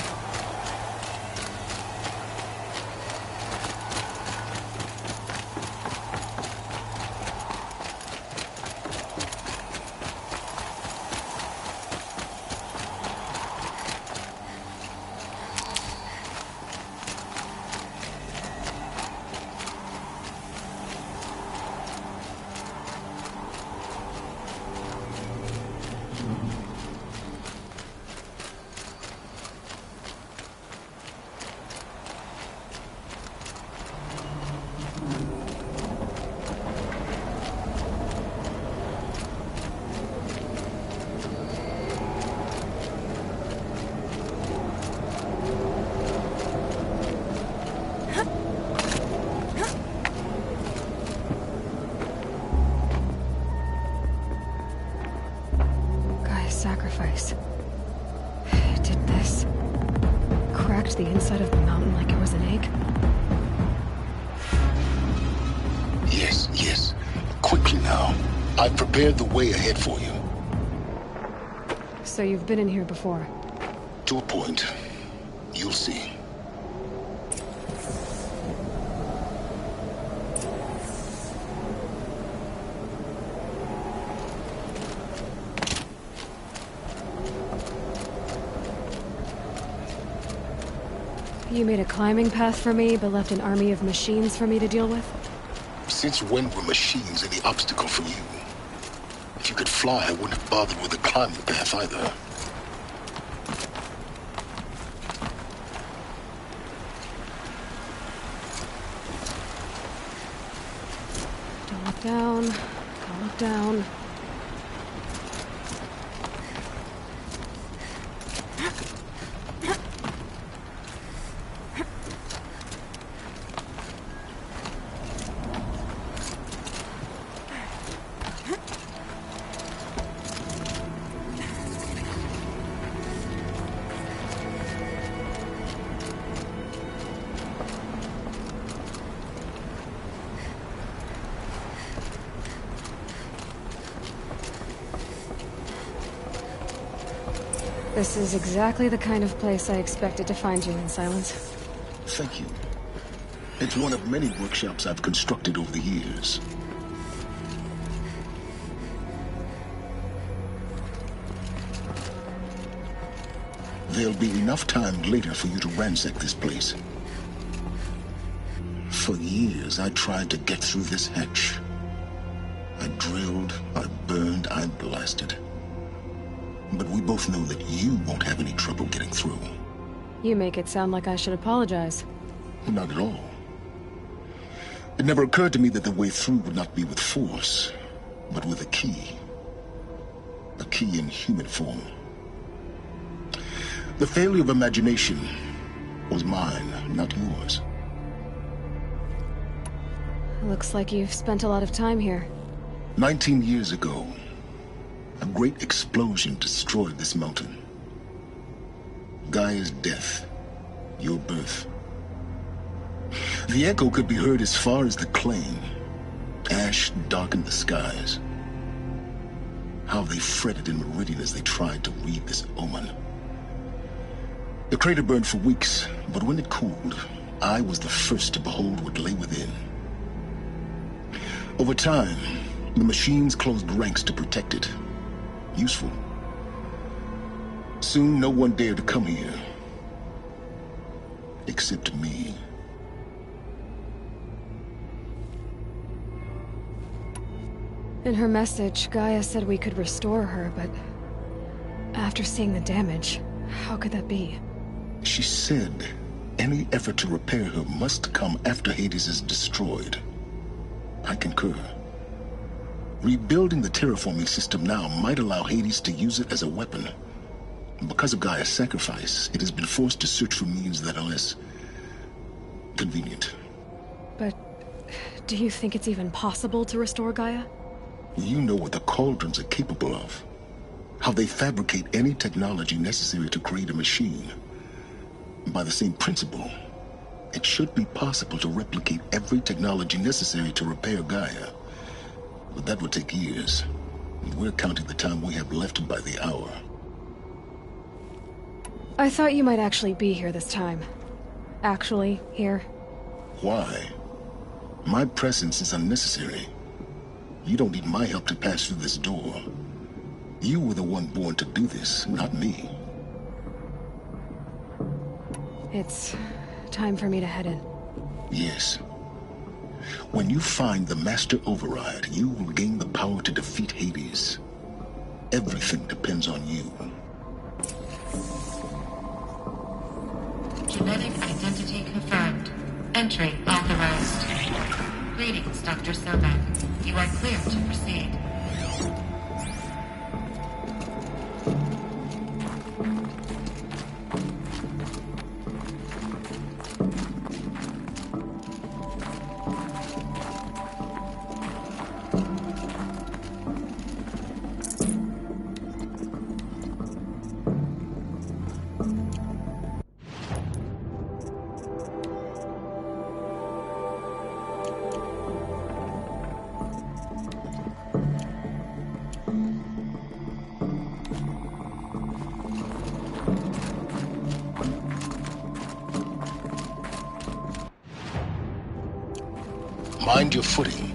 sacrifice. It did this. Cracked the inside of the mountain like it was an egg. Yes, yes. Quickly now. I've prepared the way ahead for you. So you've been in here before? To a point. You'll see. You made a climbing path for me, but left an army of machines for me to deal with? Since when were machines any obstacle for you? If you could fly, I wouldn't have bothered with the climbing path either. Don't look down. Don't look down. This is exactly the kind of place I expected to find you in, Silence. Thank you. It's one of many workshops I've constructed over the years. There'll be enough time later for you to ransack this place. For years, I tried to get through this hatch. I drilled, I burned, I blasted. But we both know that you won't have any trouble getting through. You make it sound like I should apologize. Not at all. It never occurred to me that the way through would not be with force, but with a key. A key in human form. The failure of imagination was mine, not yours. Looks like you've spent a lot of time here. 19 years ago, a great explosion destroyed this mountain. Gaia's death, your birth. The echo could be heard as far as the Claim. Ash darkened the skies. How they fretted in Meridian as they tried to read this omen. The crater burned for weeks, but when it cooled, I was the first to behold what lay within. Over time, the machines closed ranks to protect it. Useful. Soon, no one dared to come here. Except me. In her message, Gaia said we could restore her, but after seeing the damage, how could that be? She said any effort to repair her must come after Hades is destroyed. I concur. Rebuilding the terraforming system now might allow Hades to use it as a weapon. Because of Gaia's sacrifice, it has been forced to search for means that are less convenient. But do you think it's even possible to restore Gaia? You know what the Cauldrons are capable of. How they fabricate any technology necessary to create a machine. By the same principle, it should be possible to replicate every technology necessary to repair Gaia. But that would take years. We're counting the time we have left by the hour. I thought you might actually be here this time. Actually, here. Why? My presence is unnecessary. You don't need my help to pass through this door. You were the one born to do this, not me. It's time for me to head in. Yes. When you find the Master Override, you will gain the power to defeat Hades. Everything depends on you. Genetic identity confirmed. Entry authorized. Greetings, Dr. Sobek. You are clear to proceed. Find your footing.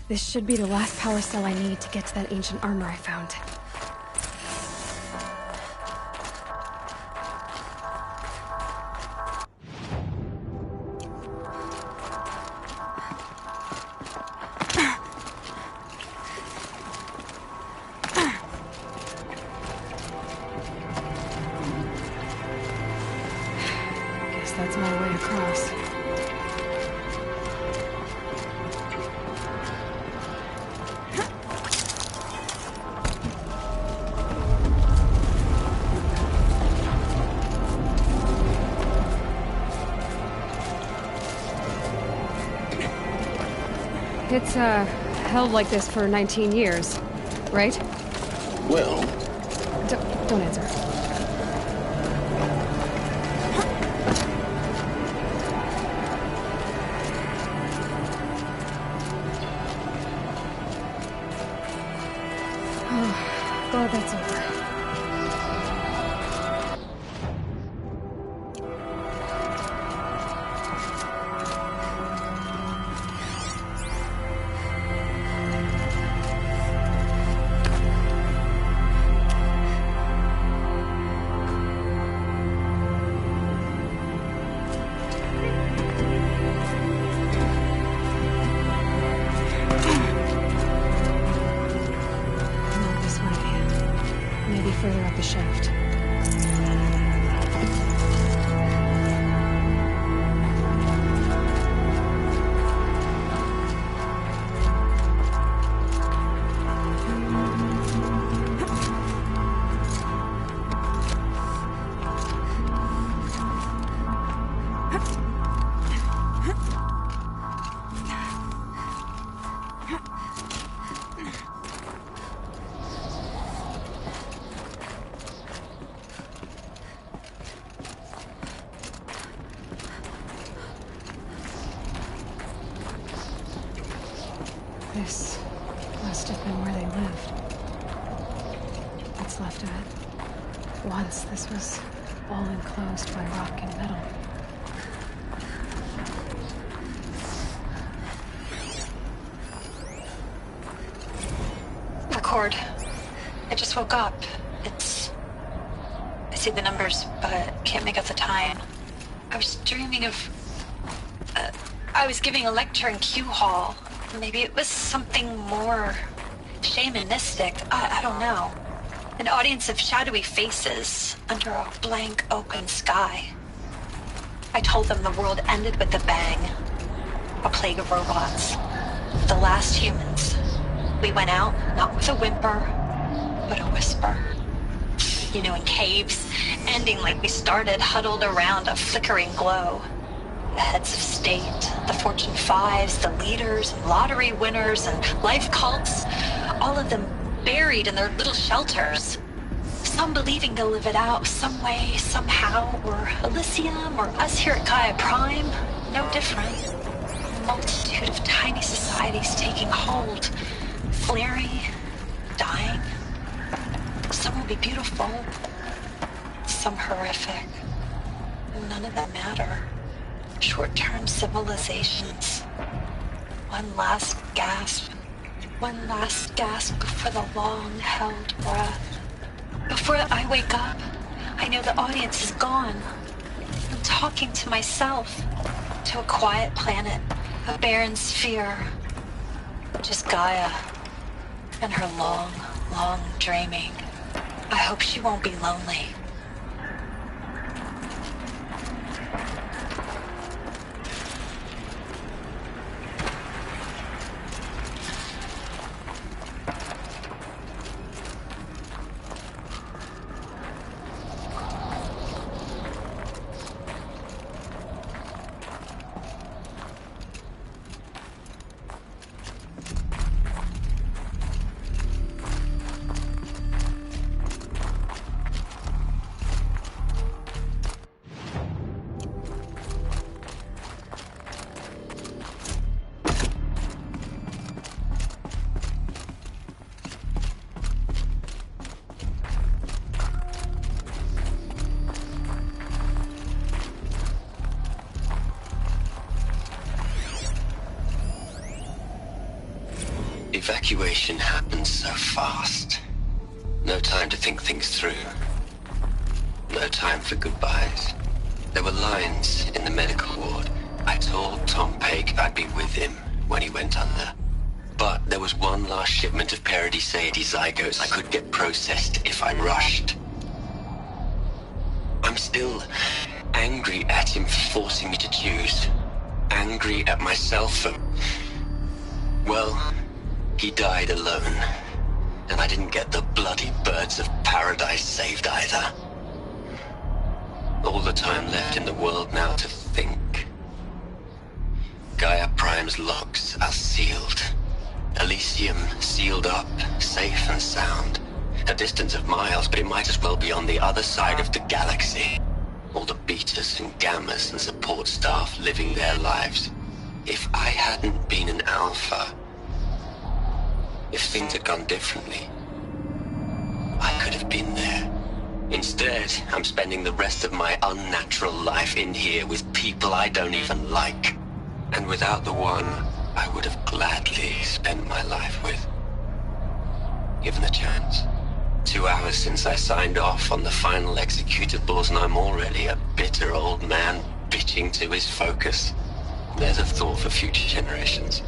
This should be the last power cell I need to get to that ancient armor I found. Guess that's my way across. It's, held like this for 19 years, right? Well... Don't answer. Oh, glad that's over. Further up the shaft. This must have been where they lived. What's left of it. Once this was all enclosed by rock and metal. Record. I just woke up. I see the numbers, but can't make out the time. I was dreaming of... I was giving a lecture in Q Hall. Maybe it was something more shamanistic. I don't know. An audience of shadowy faces under a blank open sky. I told them the world ended with a bang. A plague of robots. The last humans. We went out, not with a whimper, but a whisper. You know, in caves, ending like we started, huddled around a flickering glow. The heads of state, the Fortune 5s, the leaders, and lottery winners, and life cults, all of them buried in their little shelters. Some believing they'll live it out some way, somehow, or Elysium, or us here at Gaia Prime, no different. A multitude of tiny societies taking hold, flaring, dying. Some will be beautiful. some horrific. None of them matter. Short-term civilizations. One last gasp. One last gasp before the long-held breath. Before I wake up, I know the audience is gone. I'm talking to myself. To a quiet planet. A barren sphere. Just Gaia. And her long, long dreaming. I hope she won't be lonely. Evacuation happens so fast. No time to think things through. No time for goodbyes. There were lines in the medical ward. I told Tom Pake I'd be with him when he went under. But there was one last shipment of Paradiseidae zygotes I could get processed if I rushed. I'm still angry at him for forcing me to choose. Angry at myself for... well... he died alone, and I didn't get the bloody birds of paradise saved either. All the time left in the world now to think. Gaia Prime's locks are sealed. Elysium sealed up, safe and sound. A distance of miles, but it might as well be on the other side of the galaxy. All the betas and gammas and support staff living their lives. If I hadn't been an alpha... if things had gone differently, I could have been there. Instead, I'm spending the rest of my unnatural life in here with people I don't even like. And without the one I would have gladly spent my life with. Given the chance. 2 hours since I signed off on the final executables, and I'm already a bitter old man bitching to his focus. There's a thought for future generations.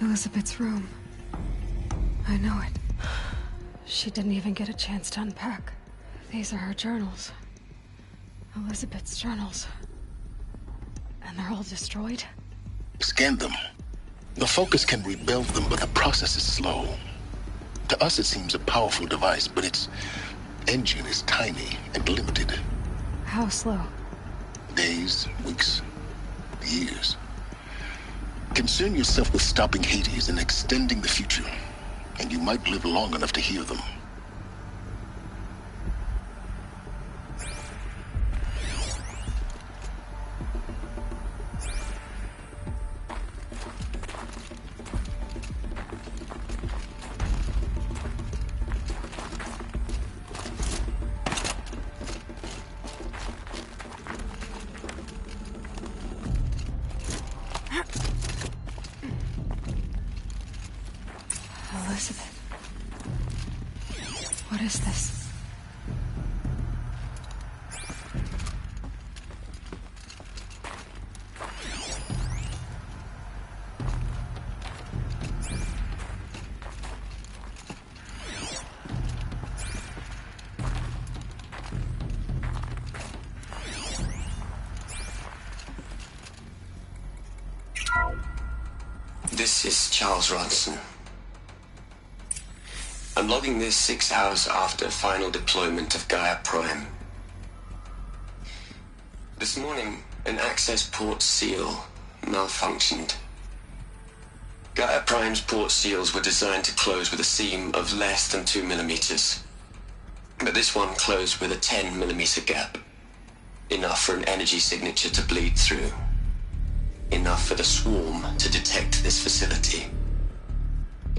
Elizabeth's room. I know it. She didn't even get a chance to unpack. These are her journals. Elizabeth's journals. And they're all destroyed? Scan them. The Focus can rebuild them, but the process is slow. To us it seems a powerful device, but its engine is tiny and limited. How slow? Days, weeks, years. Concern yourself with stopping Hades and extending the future, and you might live long enough to hear them. Elizabeth. What is this? This is Charles Ronson. I'm logging this 6 hours after final deployment of Gaia Prime. This morning, an access port seal malfunctioned. Gaia Prime's port seals were designed to close with a seam of less than 2 millimeters. But this one closed with a 10 millimeter gap. Enough for an energy signature to bleed through. Enough for the swarm to detect this facility.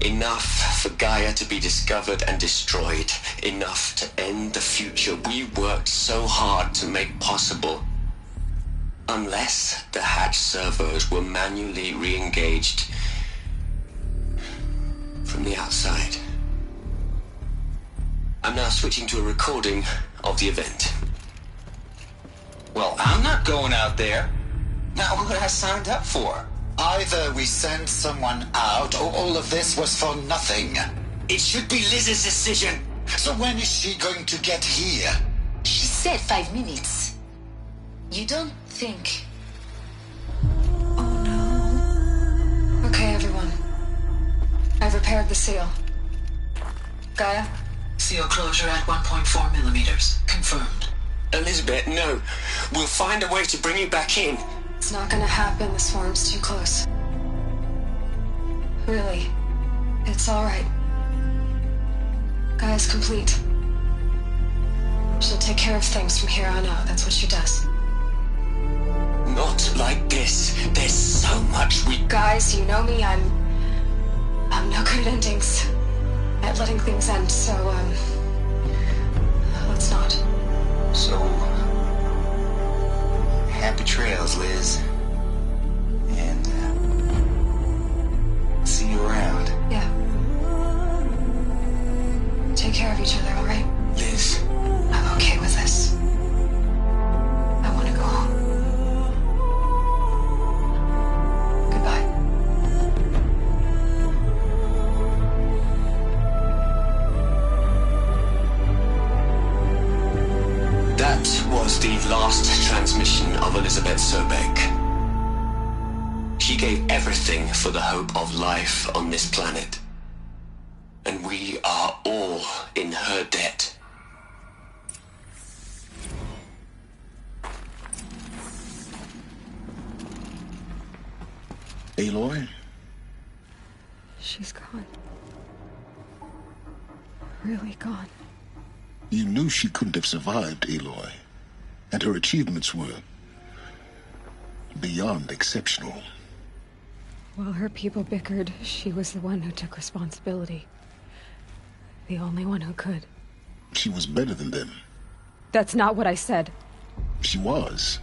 Enough for Gaia to be discovered and destroyed. Enough to end the future we worked so hard to make possible. Unless the hatch servos were manually re-engaged from the outside. I'm now switching to a recording of the event. Well, I'm not going out there. Not what I signed up for. Either we send someone out, or all of this was for nothing. It should be Liz's decision. So when is she going to get here? She said 5 minutes. You don't think... Okay, everyone. I've repaired the seal. Gaia? Seal closure at 1.4 millimeters. Confirmed. Elizabeth, no. We'll find a way to bring you back in. It's not gonna happen. The swarm's too close. Really. It's alright. Gaia's complete. She'll take care of things from here on out. That's what she does. Not like this. There's so much we... Guys, you know me. I'm no good at endings. At letting things end, so, let's not. So... happy trails, Liz. And, see you around. Yeah. Take care of each other, alright? Liz. I'm okay with this. I want to go home. Goodbye. That was the last transmission of Elizabeth Sobek. She gave everything for the hope of life on this planet. And we are all in her debt. Aloy? She's gone. Really gone. You knew she couldn't have survived, Aloy. And her achievements were beyond exceptional. While her people bickered, she was the one who took responsibility. The only one who could. She was better than them. That's not what I said. She was.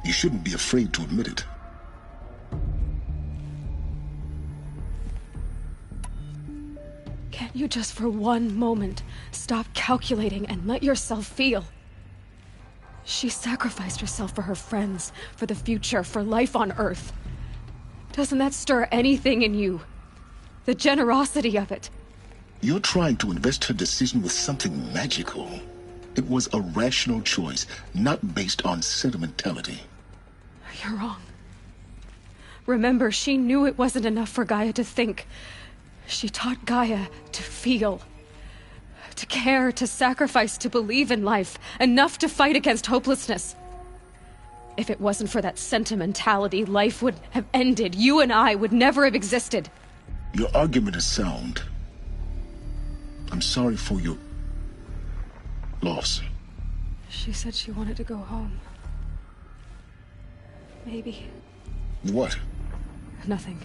You shouldn't be afraid to admit it. Can't you just for one moment stop calculating and let yourself feel? She sacrificed herself for her friends, for the future, for life on Earth. Doesn't that stir anything in you? The generosity of it. You're trying to invest her decision with something magical. It was a rational choice, not based on sentimentality. You're wrong. Remember, she knew it wasn't enough for Gaia to think. She taught Gaia to feel. To care, to sacrifice, to believe in life. Enough to fight against hopelessness. If it wasn't for that sentimentality, life would have ended. You and I would never have existed. Your argument is sound. I'm sorry for your loss. She said she wanted to go home. Maybe. What? Nothing.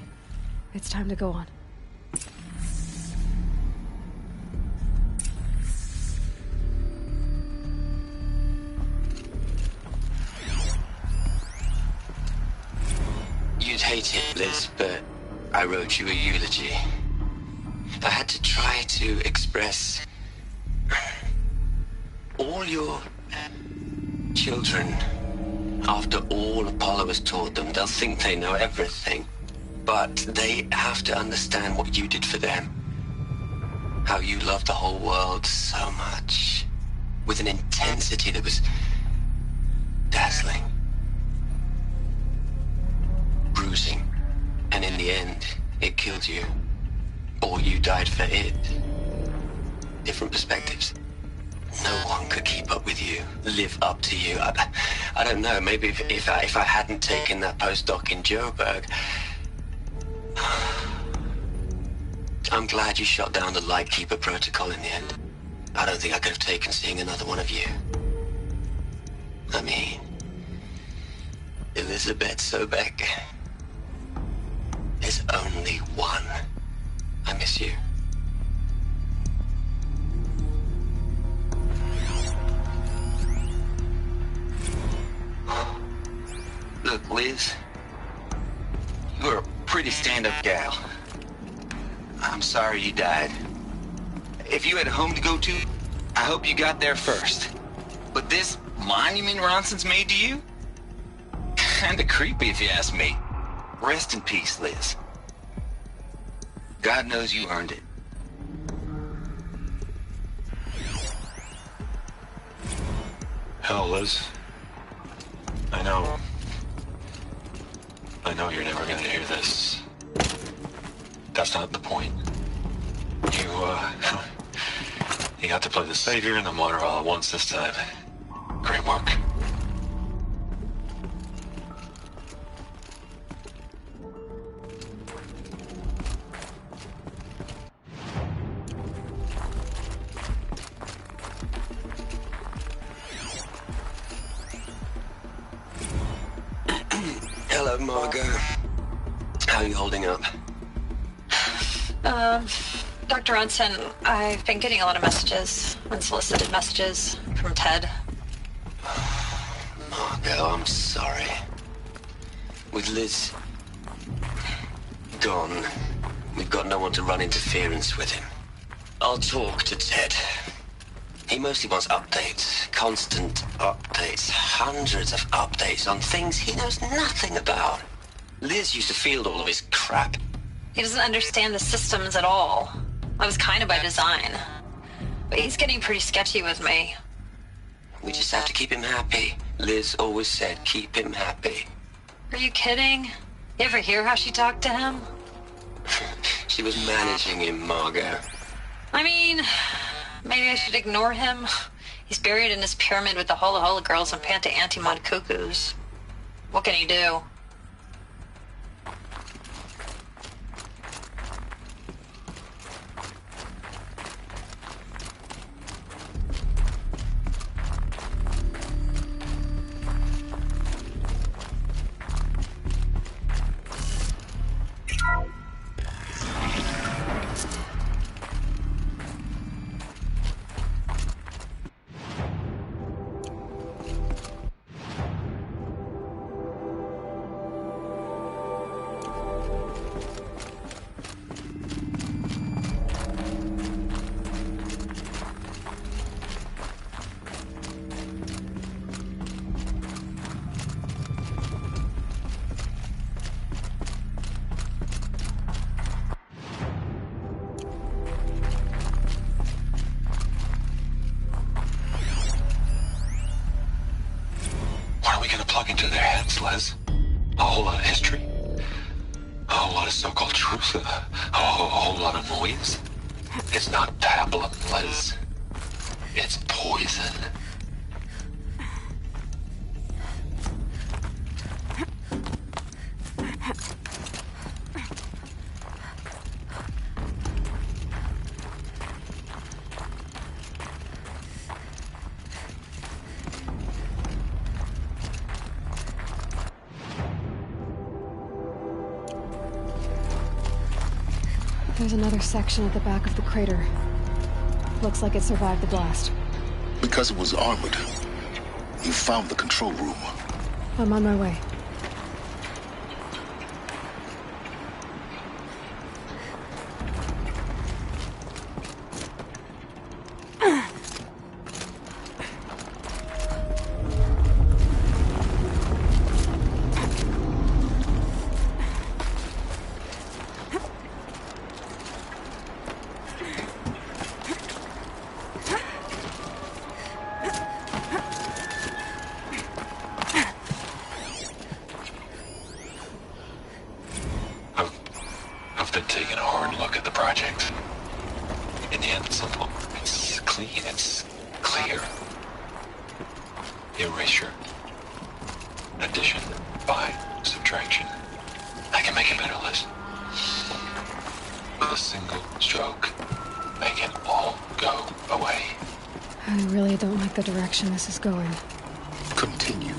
It's time to go on. You'd hate it, Liz, but I wrote you a eulogy. I had to try to express all your children. After all Apollo has taught them, they'll think they know everything. But they have to understand what you did for them. How you loved the whole world so much. With an intensity that was dazzling. Bruising. And in the the end, it killed you. Or you died for it. Different perspectives. No one could keep up with you, live up to you. I don't know, maybe if I hadn't taken that postdoc in Joburg. I'm glad you shot down the Lightkeeper protocol in the end. I don't think I could have taken seeing another one of you. I mean, Elizabeth Sobek. There's only one. I miss you. Look, Liz, you're a pretty stand-up gal. I'm sorry you died. If you had a home to go to, I hope you got there first. But this monument Ronson's made to you? Kinda creepy if you ask me. Rest in peace, Liz. God knows you earned it. Hell, Liz. I know you're never gonna hear this. That's not the point. You got to play the Savior and the Martyr all at once this time. Great work. Hello, Margot. How are you holding up? Dr. Ronson, I've been getting a lot of messages, unsolicited messages from Ted. Margot, I'm sorry. With Liz gone, we've got no one to run interference with him. I'll talk to Ted. He mostly wants updates, constant updates, hundreds of updates on things he knows nothing about. Liz used to field all of his crap. He doesn't understand the systems at all. That was kind of by design. But he's getting pretty sketchy with me. We just have to keep him happy. Liz always said, keep him happy. Are you kidding? You ever hear how she talked to him? She was managing him, Margot. I mean, maybe I should ignore him. He's buried in his pyramid with the Hola Hola girls and Panta Antimod cuckoos. What can he do? Les. A whole lot of history. A whole lot of so-called truth. A whole lot of noise. It's not pablum, Les. It's poison. There's another section at the back of the crater. Looks like it survived the blast. Because it was armored. You found the control room. I'm on my way. clean. It's clear. Erasure. Addition by subtraction. I can make a better list. With a single stroke, make it all go away. I really don't like the direction this is going. Continue.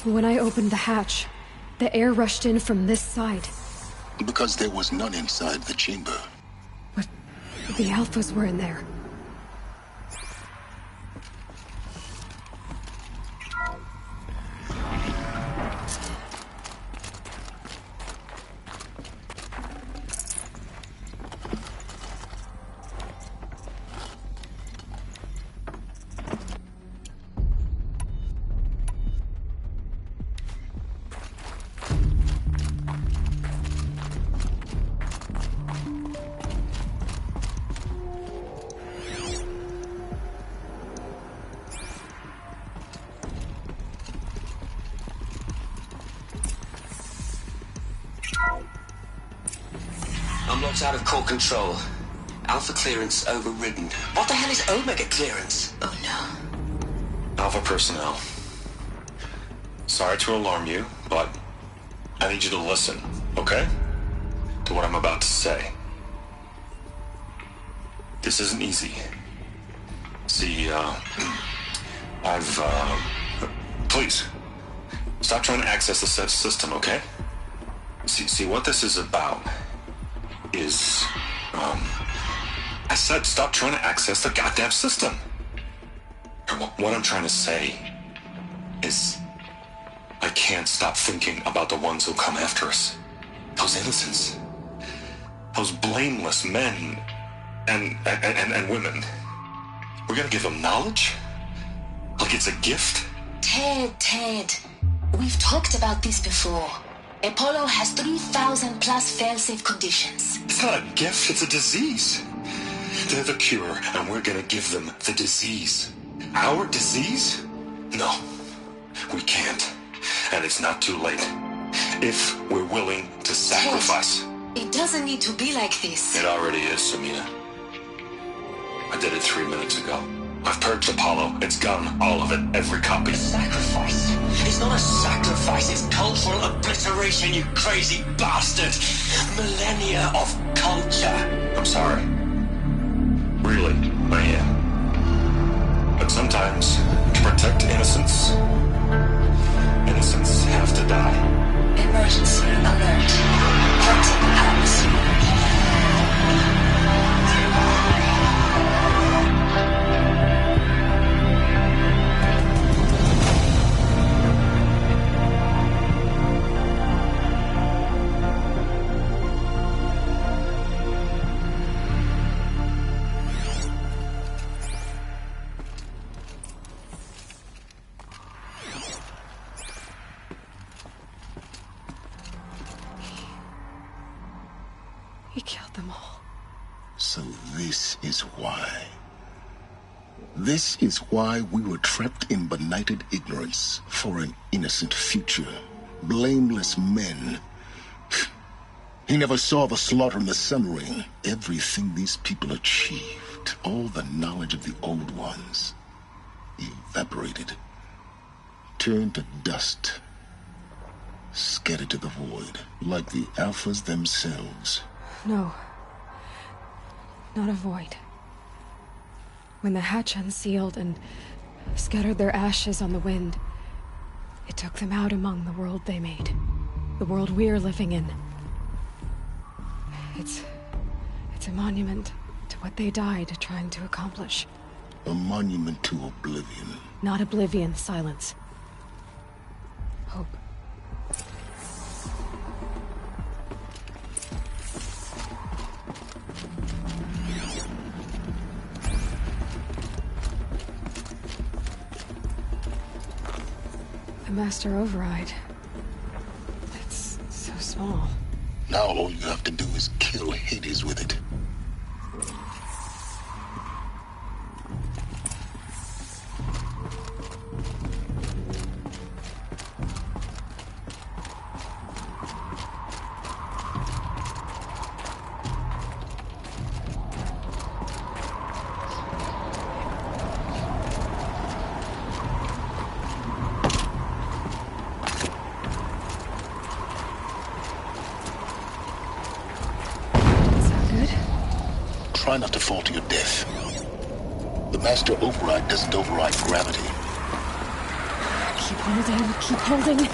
When I opened the hatch, the air rushed in from this side. Because there was none inside the chamber. But the Alphas were in there. Unlocked out of core control. Alpha clearance overridden. What the hell is Omega clearance? Oh no. Alpha personnel. Sorry to alarm you, but I need you to listen, okay? To what I'm about to say. This isn't easy. See, please, stop trying to access the system, okay? See, what this is about is, I said stop trying to access the goddamn system. What I'm trying to say is I can't stop thinking about the ones who come after us. Those innocents. Those blameless men and women. We're gonna give them knowledge? Like it's a gift? Ted. We've talked about this before. Apollo has 3,000 plus fail-safe conditions. It's not a gift, it's a disease. They're the cure, and we're gonna give them the disease. Our disease? No, we can't. And it's not too late. If we're willing to sacrifice. Ted, it doesn't need to be like this. It already is, Samina. I did it 3 minutes ago. I've purged Apollo. It's gone. All of it. Every copy. Sacrifice? It's not a sacrifice. It's cultural obliteration, you crazy bastard. Millennia of culture. I'm sorry. Really, I am. But sometimes, to protect innocence, innocents have to die. Emergency alert. Hunting out. killed them all. So this is why. This is why we were trapped in benighted ignorance for an innocent future. Blameless men. He never saw the slaughter in the Sun Ring. Everything these people achieved, all the knowledge of the old ones, evaporated, turned to dust, scattered to the void, like the Alphas themselves. No. Not a void. When the hatch unsealed and scattered their ashes on the wind, it took them out among the world they made. The world we're living in. It's a monument to what they died trying to accomplish. A monument to oblivion. Not oblivion, silence. Hope. The Master Override. It's so small. Now all you have to do is kill Hades with it. Try not to fall to your death. The Master Override doesn't override gravity. Keep holding, keep holding.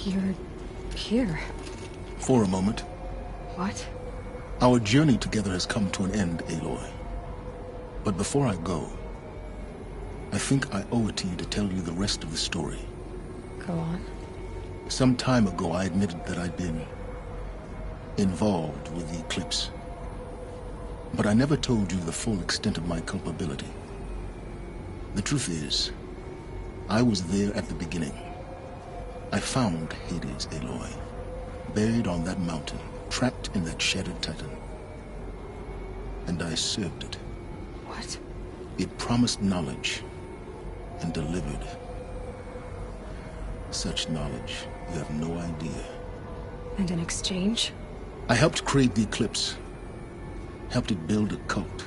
You're here. For a moment. What? Our journey together has come to an end, Aloy. But before I go, I think I owe it to you to tell you the rest of the story. Go on. Some time ago, I admitted that I'd been involved with the Eclipse. But I never told you the full extent of my culpability. The truth is, I was there at the beginning. I found Hades, Aloy, buried on that mountain, trapped in that shattered titan. And I served it. What? It promised knowledge and delivered. Such knowledge, you have no idea. And in exchange? I helped create the Eclipse. Helped it build a cult,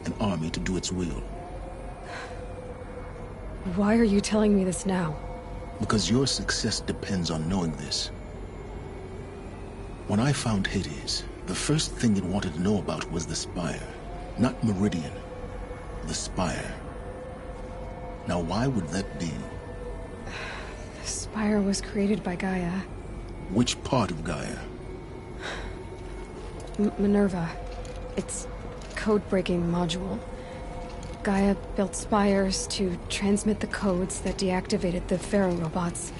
an army to do its will. Why are you telling me this now? Because your success depends on knowing this. When I found Hades, the first thing it wanted to know about was the Spire, not Meridian. The Spire. Now, why would that be? The Spire was created by Gaia. Which part of Gaia? Minerva. It's code-breaking module. Gaia built spires to transmit the codes that deactivated the Pharaoh robots,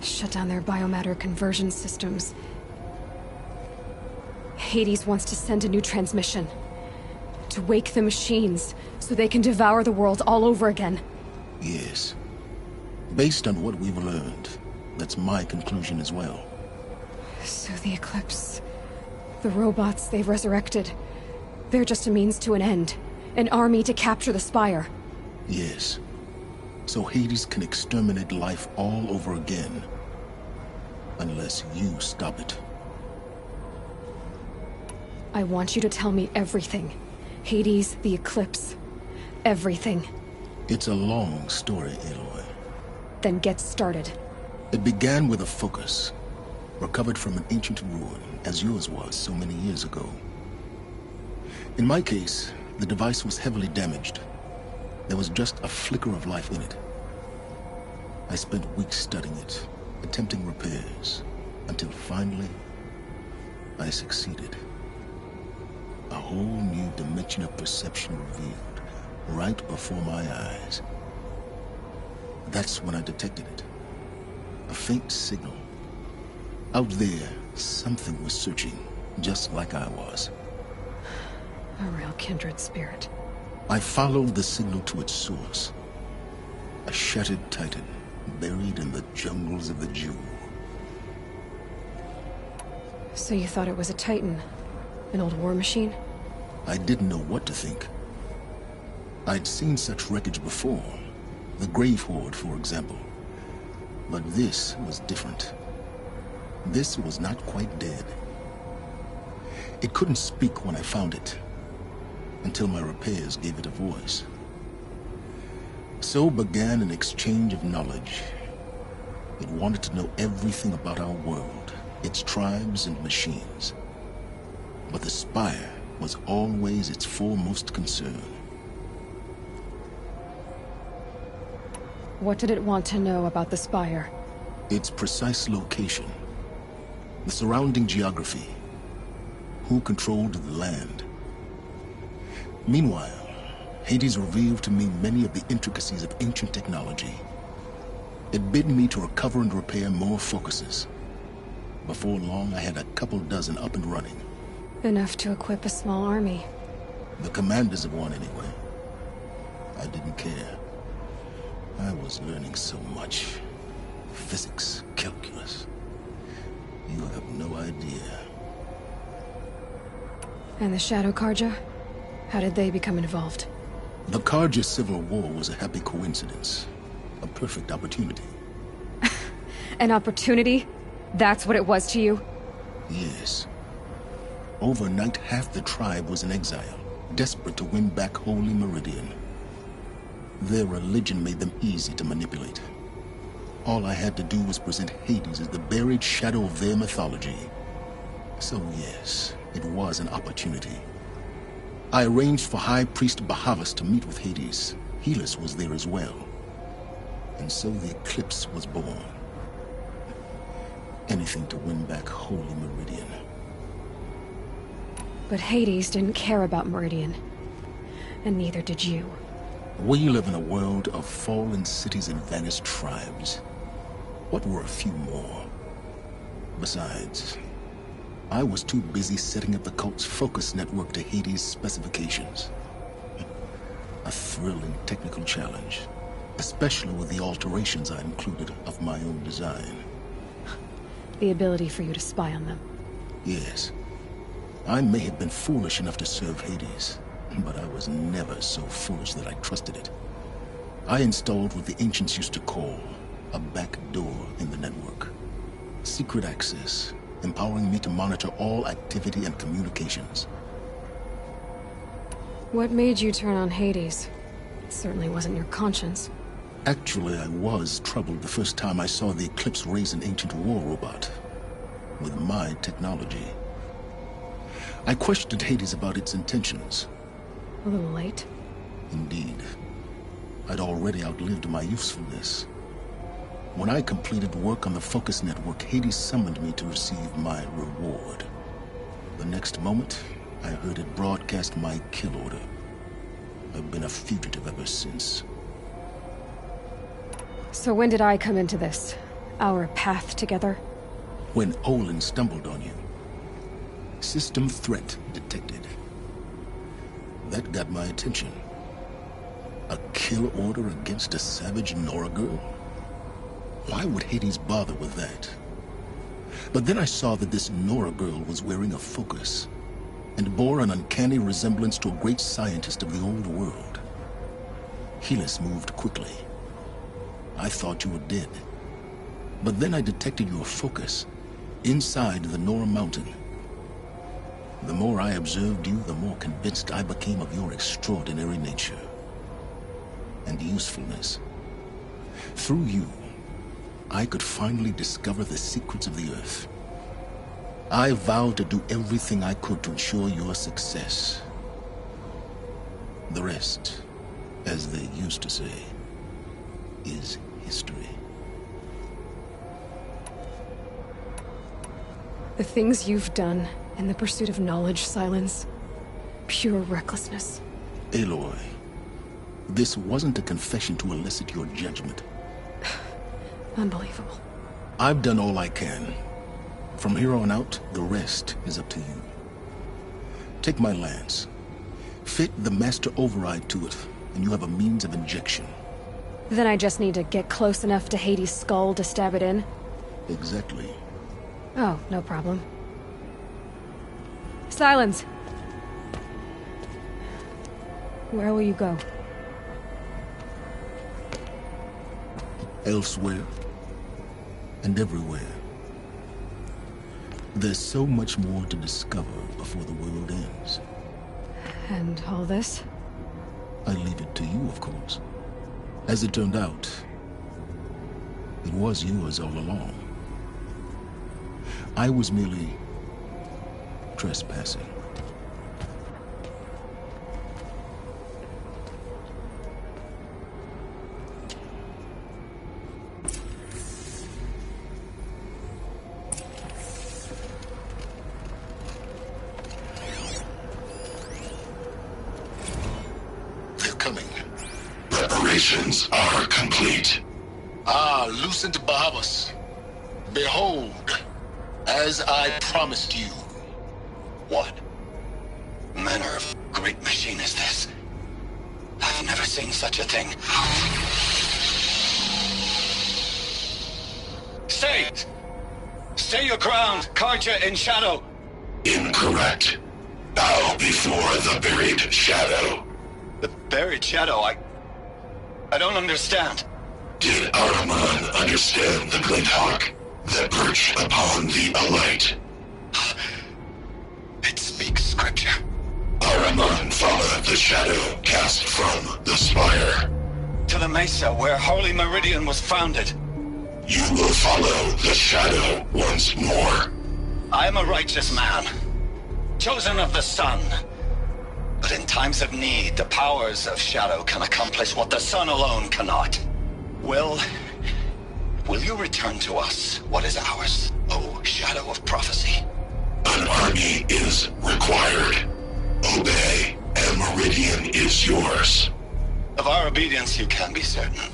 shut down their biomatter conversion systems. Hades wants to send a new transmission. To wake the machines, so they can devour the world all over again. Yes. Based on what we've learned, that's my conclusion as well. So the Eclipse... the robots they've resurrected... they're just a means to an end. An army to capture the Spire. Yes. So Hades can exterminate life all over again. Unless you stop it. I want you to tell me everything. Hades, the Eclipse. Everything. It's a long story, Aloy. Then get started. It began with a focus. Recovered from an ancient ruin, as yours was so many years ago. In my case, the device was heavily damaged. There was just a flicker of life in it. I spent weeks studying it, attempting repairs, until finally, I succeeded. A whole new dimension of perception revealed, right before my eyes. That's when I detected it. A faint signal. Out there, something was searching, just like I was. A real kindred spirit. I followed the signal to its source. A shattered titan, buried in the jungles of the Jewel. So you thought it was a titan? An old war machine? I didn't know what to think. I'd seen such wreckage before. The Grave Horde, for example. But this was different. This was not quite dead. It couldn't speak when I found it, until my repairs gave it a voice. So began an exchange of knowledge. It wanted to know everything about our world, its tribes and machines. But the Spire was always its foremost concern. What did it want to know about the Spire? Its precise location, the surrounding geography, who controlled the land. Meanwhile, Hades revealed to me many of the intricacies of ancient technology. It bid me to recover and repair more focuses. Before long, I had a couple dozen up and running. Enough to equip a small army. The commanders of one, anyway. I didn't care. I was learning so much. Physics, calculus. You have no idea. And the Shadow Carja? How did they become involved? The Carja Civil War was a happy coincidence. A perfect opportunity. An opportunity? That's what it was to you? Yes. Overnight, half the tribe was in exile, desperate to win back Holy Meridian. Their religion made them easy to manipulate. All I had to do was present Hades as the buried shadow of their mythology. So yes, it was an opportunity. I arranged for High Priest Bahavas to meet with Hades. Helis was there as well. And so the Eclipse was born. Anything to win back Holy Meridian. But Hades didn't care about Meridian. And neither did you. We live in a world of fallen cities and vanished tribes. What were a few more? Besides, I was too busy setting up the cult's focus network to Hades' specifications. A thrilling technical challenge, especially with the alterations I included of my own design. The ability for you to spy on them. Yes. I may have been foolish enough to serve Hades, but I was never so foolish that I trusted it. I installed what the ancients used to call a back door in the network. Secret access, empowering me to monitor all activity and communications. What made you turn on Hades? It certainly wasn't your conscience. Actually, I was troubled the first time I saw the Eclipse raise an ancient war robot. With my technology. I questioned Hades about its intentions. A little late. Indeed. I'd already outlived my usefulness. When I completed work on the Focus Network, Hades summoned me to receive my reward. The next moment, I heard it broadcast my kill order. I've been a fugitive ever since. So when did I come into this? Our path together? When Olin stumbled on you. System threat detected. That got my attention. A kill order against a savage Nora girl? Why would Hades bother with that? But then I saw that this Nora girl was wearing a focus, and bore an uncanny resemblance to a great scientist of the old world. Helis moved quickly. I thought you were dead. But then I detected your focus inside the Nora mountain. The more I observed you, the more convinced I became of your extraordinary nature and usefulness. Through you, I could finally discover the secrets of the Earth. I vowed to do everything I could to ensure your success. The rest, as they used to say, is history. The things you've done in the pursuit of knowledge, Silence. Pure recklessness. Aloy, this wasn't a confession to elicit your judgment. Unbelievable. I've done all I can. From here on out, the rest is up to you. Take my lance. Fit the master override to it, and you have a means of injection. Then I just need to get close enough to Hades' skull to stab it in? Exactly. Oh, no problem. Silence! Where will you go? Elsewhere. And everywhere. There's so much more to discover before the world ends. And all this? I leave it to you, of course. As it turned out, it was yours all along. I was merely trespassing. They're coming. Preparations are complete. Ah, Lucent Bahavas. Behold, as I promised you. What manner of great machine is this? I've never seen such a thing. Stay! Stay your ground, Carja in shadow! Incorrect. Bow before the buried shadow. The buried shadow? I don't understand. Did Ahriman understand the Glinthawk that perched upon the Alight? It speaks scripture. Ahriman followed the shadow cast from the spire. To the mesa where Holy Meridian was founded. You will follow the shadow once more. I am a righteous man, chosen of the sun. But in times of need, the powers of shadow can accomplish what the sun alone cannot. Will you return to us what is ours, O Shadow of Prophecy? An army is required. Obey, and Meridian is yours. Of our obedience you can be certain.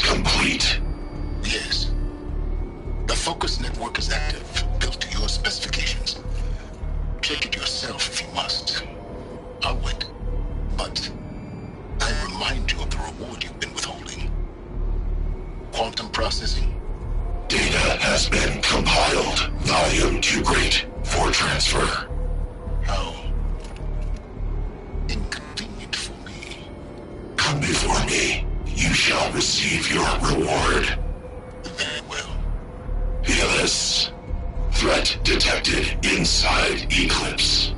complete. Yes. The Focus network is active, built to your specifications. Check it yourself if you must. I'll wait. But I remind you of the reward you've been withholding. Quantum processing. Data has been compiled. Volume too great for transfer. How inconvenient for me. Come before me. You shall receive your reward. Very well. Helis. Threat detected inside Eclipse.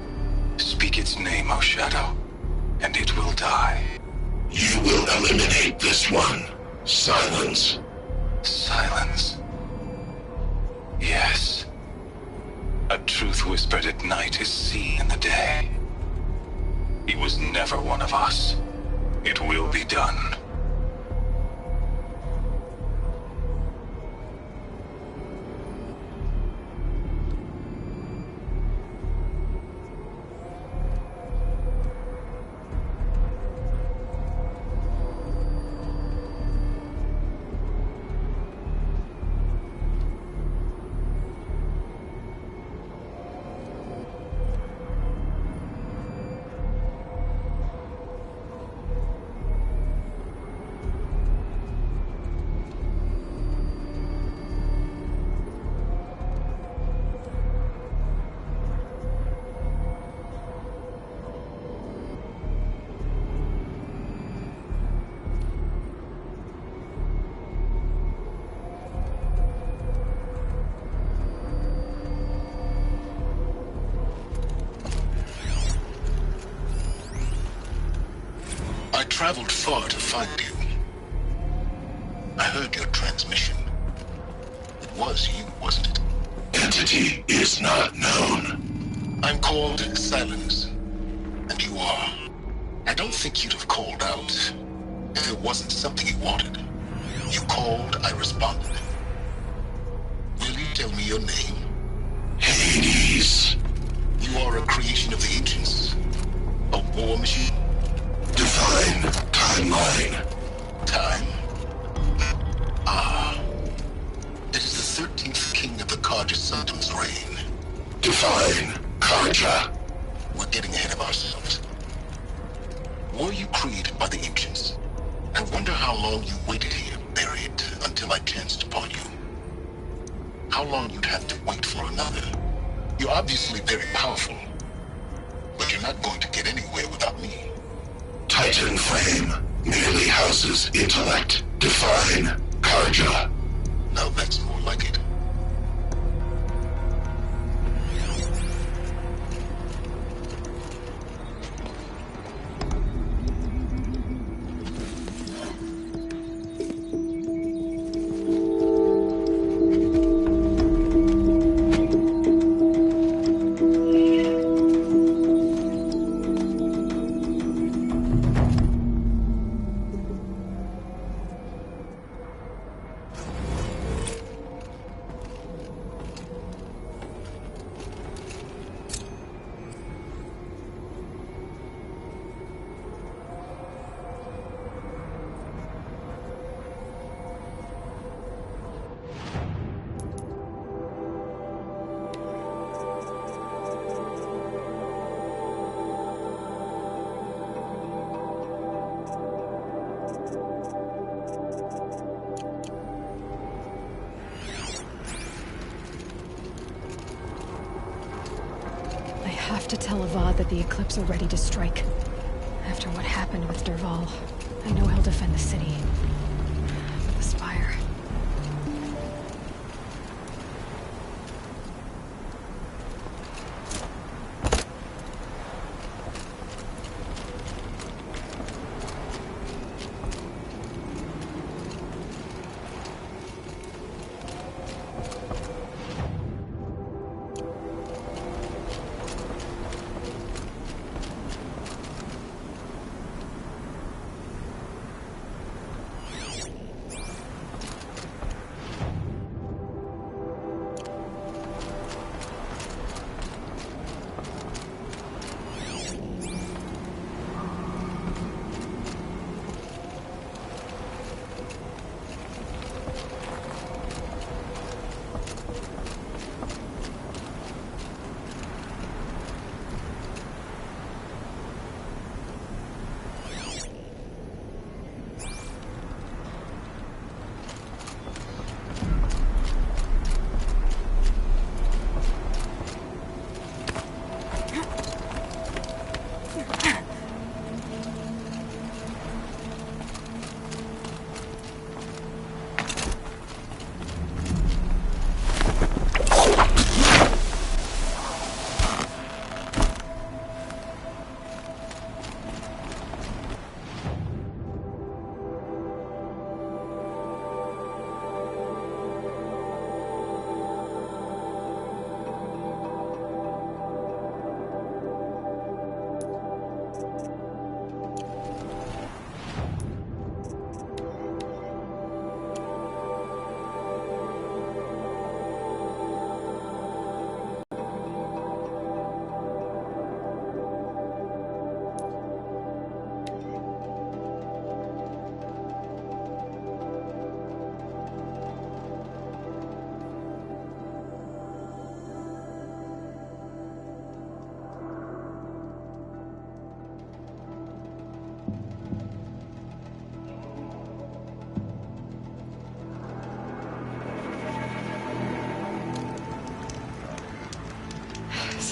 Speak its name, O Shadow, and it will die. You will eliminate this one. Silence. Silence. Yes. A truth whispered at night is seen in the day. He was never one of us. It will be done. I traveled far to find you. I heard your transmission. It was you, wasn't it? Entity is not known. I'm called Silence, and you are. I don't think you'd have called out if it wasn't something you wanted. You called, I responded. Will you tell me your name? Hades. You are a creation of the ancients. A war machine? Define timeline. Time? Ah. It is the 13th king of the Karja Sundam's reign. Define Karja. We're getting ahead of ourselves. Were you created by the ancients? I wonder how long you waited here, buried, until I chanced upon you. How long you'd have to wait for another. You're obviously very powerful, but you're not going to get anywhere without me. Titan Flame merely houses intellect. Define Karja. Now that's more like it. I have to tell Avad that the Eclipse are ready to strike. After what happened with Dervahl, I know he'll defend the city. But the Spire...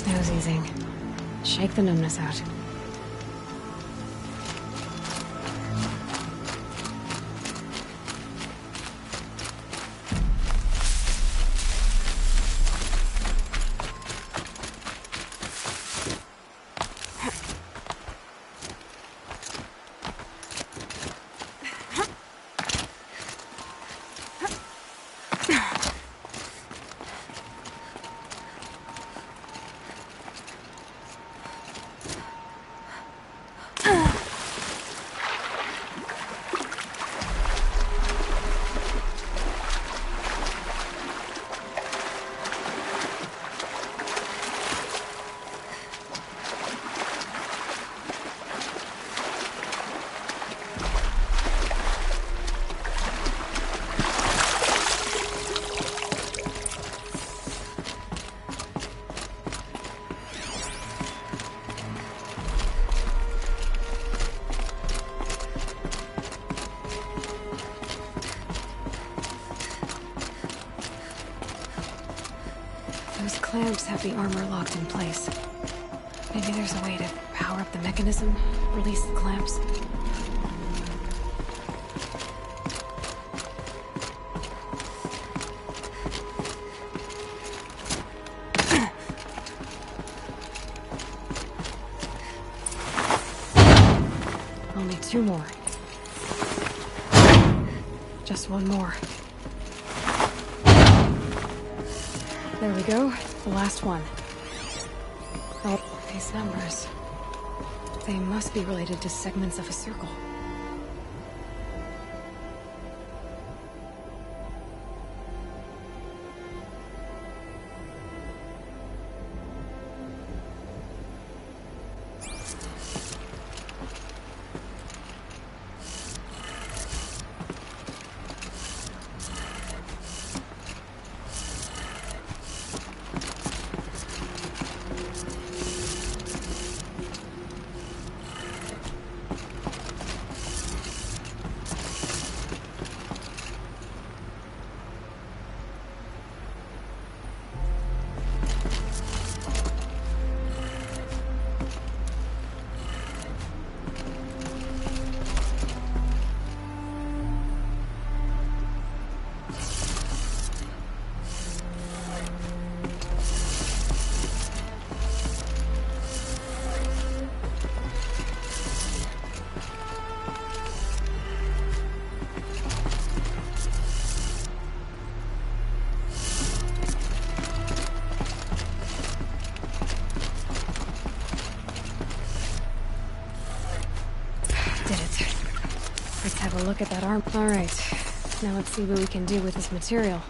Nose easing. Shake the numbness out. Those clamps have the armor locked in place. Maybe there's a way to power up the mechanism, release the clamps. Only 2 more. Just 1 more. There we go. The last one. Oh, these numbers. They must be related to segments of a circle. Let's have a look at that arm. All right. Now let's see what we can do with this material.